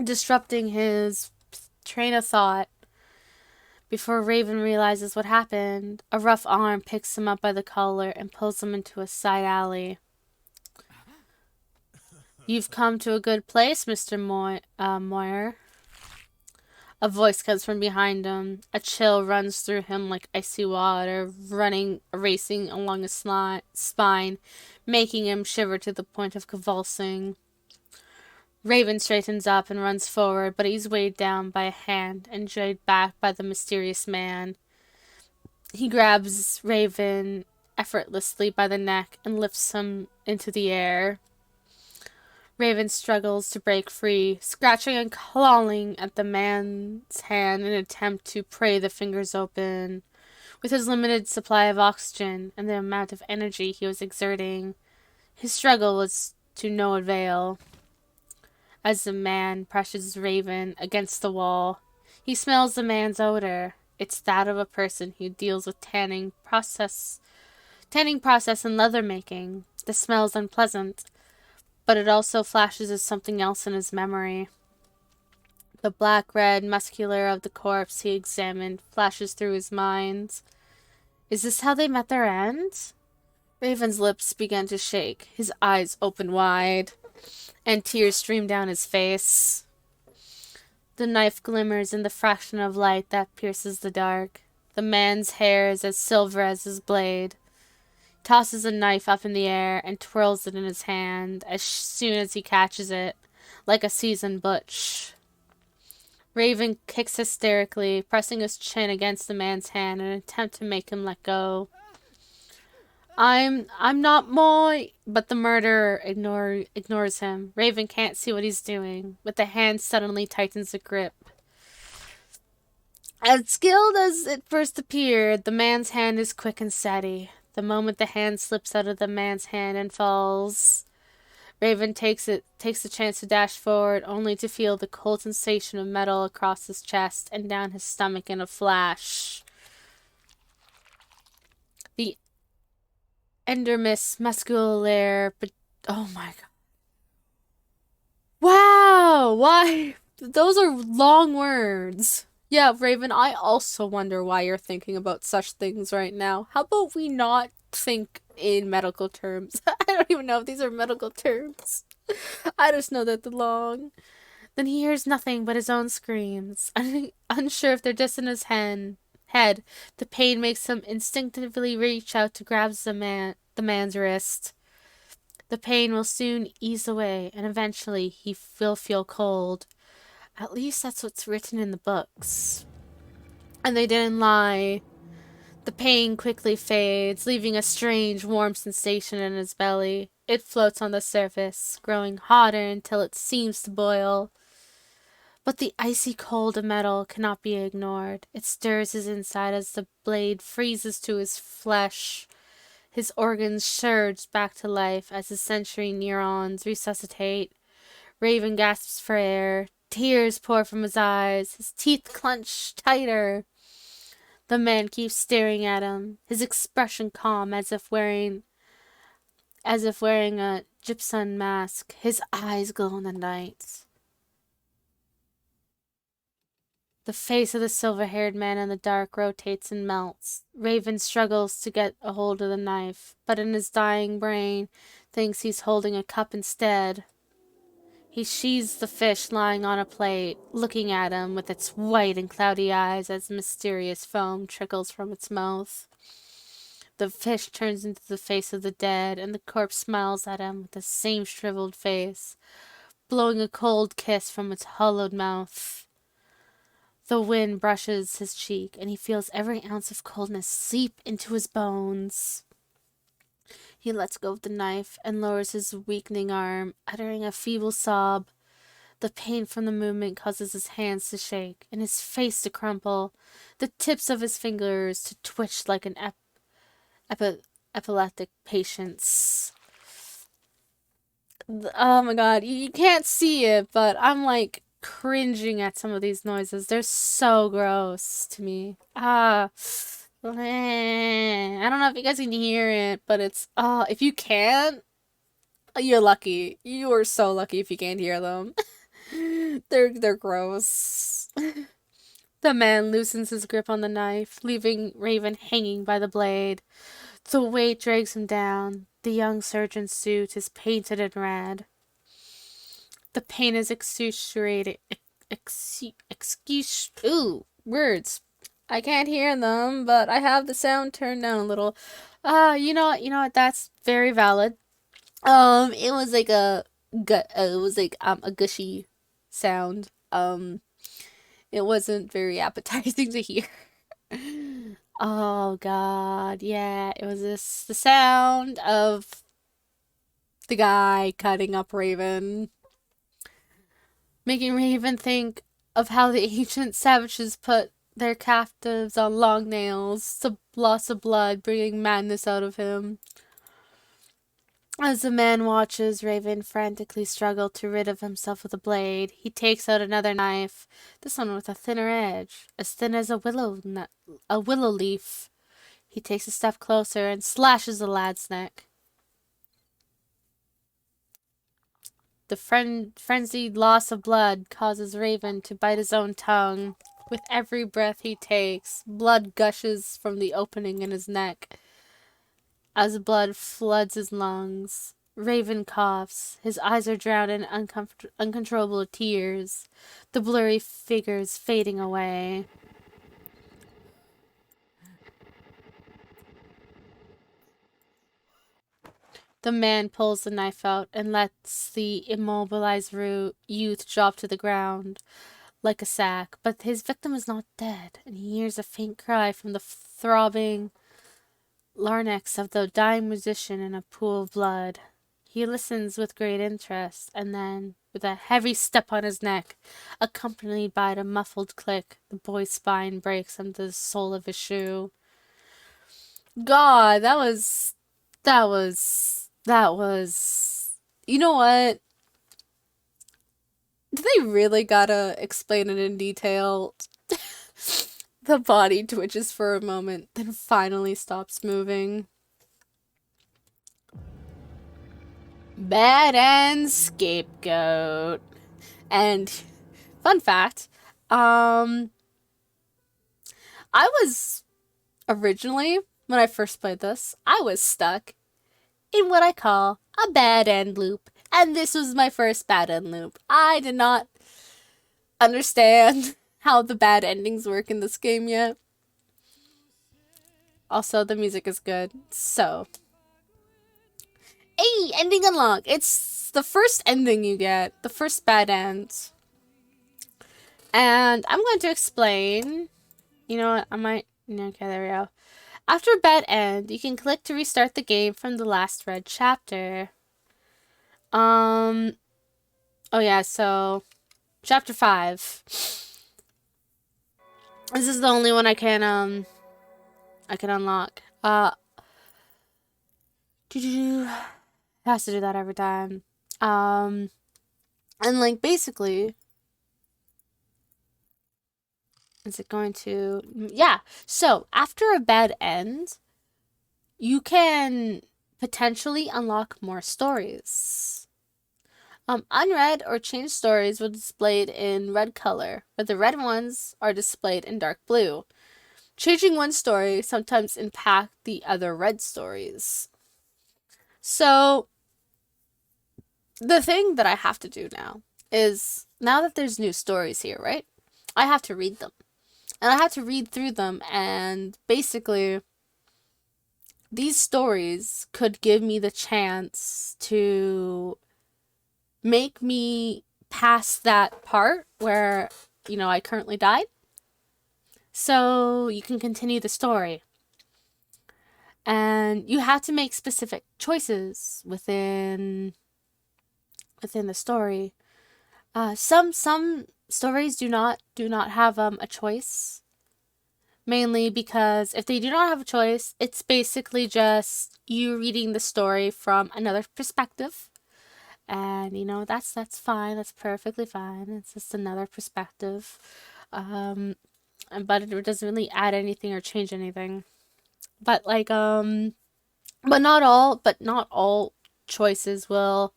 disrupting his train of thought. Before Raven realizes what happened, a rough arm picks him up by the collar and pulls him into a side alley. You've come to a good place, Mr. Moyer. A voice comes from behind him. A chill runs through him like icy water, racing along his spine, making him shiver to the point of convulsing. Raven straightens up and runs forward, but he's weighed down by a hand and dragged back by the mysterious man. He grabs Raven effortlessly by the neck and lifts him into the air. Raven struggles to break free, scratching and clawing at the man's hand in an attempt to pry the fingers open. With his limited supply of oxygen and the amount of energy he was exerting, his struggle was to no avail. As the man presses Raven against the wall, he smells the man's odor. It's that of a person who deals with tanning process and leather making. The smell is unpleasant, but it also flashes as something else in his memory. The black-red muscular of the corpse he examined flashes through his mind. Is this how they met their end? Raven's lips began to shake, his eyes open wide, and tears streamed down his face. The knife glimmers in the fraction of light that pierces the dark. The man's hair is as silver as his blade. Tosses a knife up in the air and twirls it in his hand as soon as he catches it, like a seasoned butch. Raven kicks hysterically, pressing his chin against the man's hand in an attempt to make him let go. I'm not Moy, but the murderer ignores him. Raven can't see what he's doing, but the hand suddenly tightens the grip. As skilled as it first appeared, the man's hand is quick and steady. The moment the hand slips out of the man's hand and falls, Raven takes the chance to dash forward, only to feel the cold sensation of metal across his chest and down his stomach in a flash. The endermis musculaire, but oh my god. Wow! Why? Those are long words. Yeah, Raven, I also wonder why you're thinking about such things right now. How about we not think in medical terms? I don't even know if these are medical terms. I just know that they're long. Then he hears nothing but his own screams. Unsure if they're just in his head. The pain makes him instinctively reach out to grab the man's wrist. The pain will soon ease away, and eventually he will feel cold. At least that's what's written in the books. And they didn't lie. The pain quickly fades, leaving a strange, warm sensation in his belly. It floats on the surface, growing hotter until it seems to boil. But the icy cold of metal cannot be ignored. It stirs his inside as the blade freezes to his flesh. His organs surge back to life as his sensory neurons resuscitate. Raven gasps for air. Tears pour from his eyes, his teeth clench tighter. The man keeps staring at him, his expression calm as if wearing a gypsum mask. His eyes glow in the night. The face of the silver-haired man in the dark rotates and melts. Raven struggles to get a hold of the knife, but in his dying brain thinks he's holding a cup instead. He sees the fish lying on a plate, looking at him with its white and cloudy eyes as mysterious foam trickles from its mouth. The fish turns into the face of the dead, and the corpse smiles at him with the same shriveled face, blowing a cold kiss from its hollowed mouth. The wind brushes his cheek, and he feels every ounce of coldness seep into his bones. He lets go of the knife and lowers his weakening arm, uttering a feeble sob. The pain from the movement causes his hands to shake and his face to crumple, the tips of his fingers to twitch like an epileptic patient's. Oh my god, you can't see it, but I'm like cringing at some of these noises. They're so gross to me. I don't know if you guys can hear it, but it's if you can, you're lucky. You are so lucky if you can't hear them. They're gross. The man loosens his grip on the knife, leaving Raven hanging by the blade. The weight drags him down. The young surgeon's suit is painted in red. The pain is excruciating. Words. I can't hear them, but I have the sound turned down a little. You know what? That's very valid. It was like a gushy sound. It wasn't very appetizing to hear. Oh god, yeah, it was the sound of the guy cutting up Raven. Making Raven think of how the ancient savages put their captives on long nails, the loss of blood bringing madness out of him. As the man watches Raven frantically struggle to rid of himself of the blade, he takes out another knife, this one with a thinner edge, as thin as a willow leaf. He takes a step closer and slashes the lad's neck. The frenzied loss of blood causes Raven to bite his own tongue. With every breath he takes, blood gushes from the opening in his neck. As blood floods his lungs, Raven coughs. His eyes are drowned in uncontrollable tears, the blurry figures fading away. The man pulls the knife out and lets the immobilized youth drop to the ground like a sack. But his victim is not dead, and he hears a faint cry from the throbbing larynx of the dying musician in a pool of blood. He listens with great interest, and then, with a heavy step on his neck, accompanied by a muffled click, the boy's spine breaks under the sole of his shoe. God, that was... You know what? Do they really gotta explain it in detail? The body twitches for a moment, then finally stops moving. Bad end scapegoat. And fun fact, I was originally, when I first played this, I was stuck in what I call a bad end loop. And this was my first bad end loop. I did not understand how the bad endings work in this game yet. Also, the music is good. So, hey, ending unlocked. It's the first ending you get, the first bad end. And I'm going to explain. You know what? Okay, there we go. After a bad end, you can click to restart the game from the last read chapter. Oh yeah, so chapter 5. This is the only one I can unlock. It has to do that every time. And like basically Is it going to... Yeah. So, after a bad end, you can potentially unlock more stories. Unread or changed stories will be displayed in red color, but the red ones are displayed in dark blue. Changing one story sometimes impact the other red stories. So, the thing that I have to do now is, now that there's new stories here, right? I have to read them. And I have to read through them, and basically, these stories could give me the chance to make me pass that part where, I currently died. So you can continue the story. And you have to make specific choices within the story. Some stories do not have a choice. Mainly because if they do not have a choice, it's basically just you reading the story from another perspective. And that's fine. That's perfectly fine. It's just another perspective. But it doesn't really add anything or change anything. But but not all choices will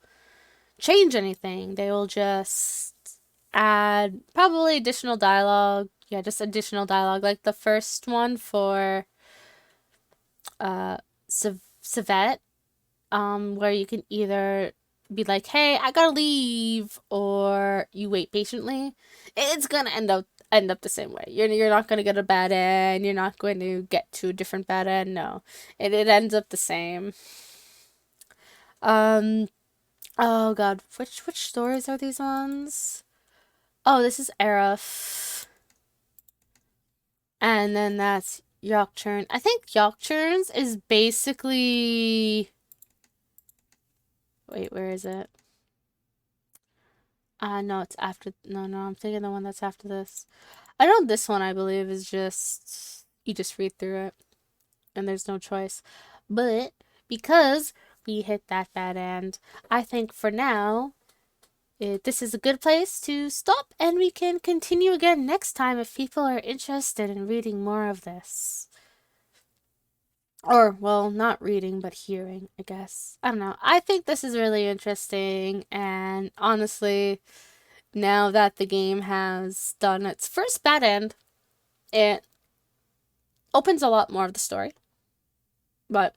change anything. They will just add probably additional dialogue. Yeah, just additional dialogue. Like the first one for Savette, where you can either be like, hey, I gotta leave, or you wait patiently. It's gonna end up the same way. You're not gonna get a bad end. You're not going to get to a different bad end. No, it ends up the same. Oh god, which stories are these ones? Oh, this is Arif. And then that's Yokchurn. I think Yokchurns is basically... Wait, where is it? No, it's after... No, I'm thinking the one that's after this. I know this one, I believe, is just... You just read through it. And there's no choice. But, because we hit that bad end, I think for now... this is a good place to stop, and we can continue again next time if people are interested in reading more of this. Or, well, not reading, but hearing, I guess. I don't know. I think this is really interesting, and honestly, now that the game has done its first bad end, it opens a lot more of the story. But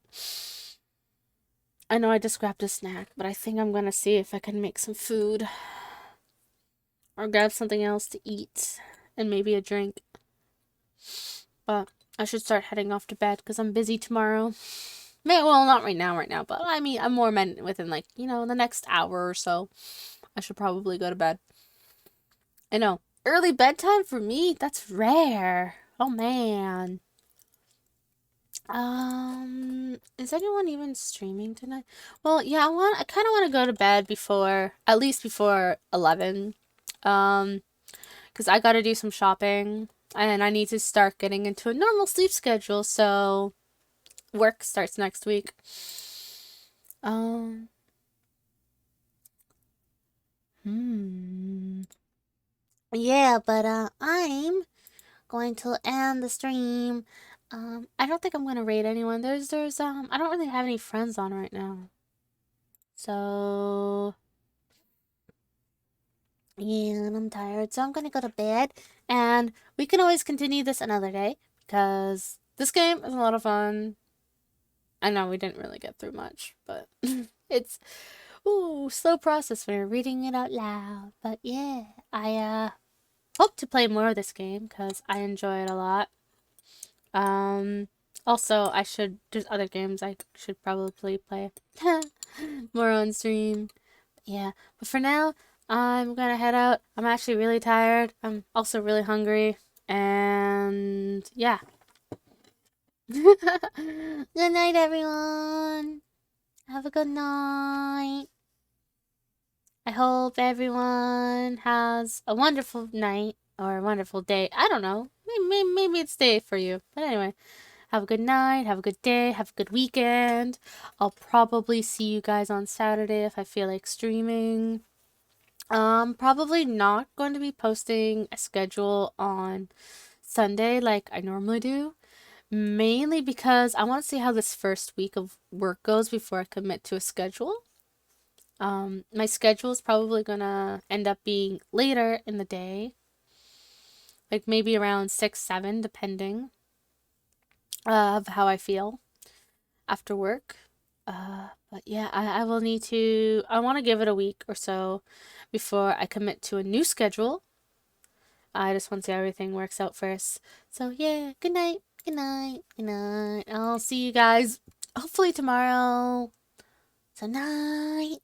I know I just grabbed a snack, but I think I'm gonna see if I can make some food. Or grab something else to eat. And maybe a drink. But I should start heading off to bed because I'm busy tomorrow. Well, not right now. But I mean, I'm more meant within the next hour or so. I should probably go to bed. I know. Early bedtime for me? That's rare. Oh, man. Is anyone even streaming tonight? Well, yeah, I kind of want to go to bed at least before 11. Because I gotta do some shopping, and I need to start getting into a normal sleep schedule, so work starts next week. Yeah, but I'm going to end the stream. I don't think I'm gonna raid anyone. I don't really have any friends on right now. So... Yeah, and I'm tired, so I'm gonna go to bed. And we can always continue this another day, because this game is a lot of fun. I know we didn't really get through much, but it's slow process when you're reading it out loud. But yeah, I hope to play more of this game because I enjoy it a lot. Also, there's other games I should probably play more on stream. Yeah, but for now, I'm gonna head out. I'm actually really tired. I'm also really hungry. And yeah. Good night, everyone. Have a good night. I hope everyone has a wonderful night or a wonderful day. I don't know. Maybe it's day for you. But anyway, have a good night. Have a good day. Have a good weekend. I'll probably see you guys on Saturday if I feel like streaming. Probably not going to be posting a schedule on Sunday like I normally do. Mainly because I want to see how this first week of work goes before I commit to a schedule. My schedule is probably gonna end up being later in the day. Like maybe around 6, 7, depending of how I feel after work. But yeah, I will need to, I want to give it a week or so before I commit to a new schedule. I just want to see how everything works out first. So yeah, good night, good night, good night. I'll see you guys hopefully tomorrow. So night.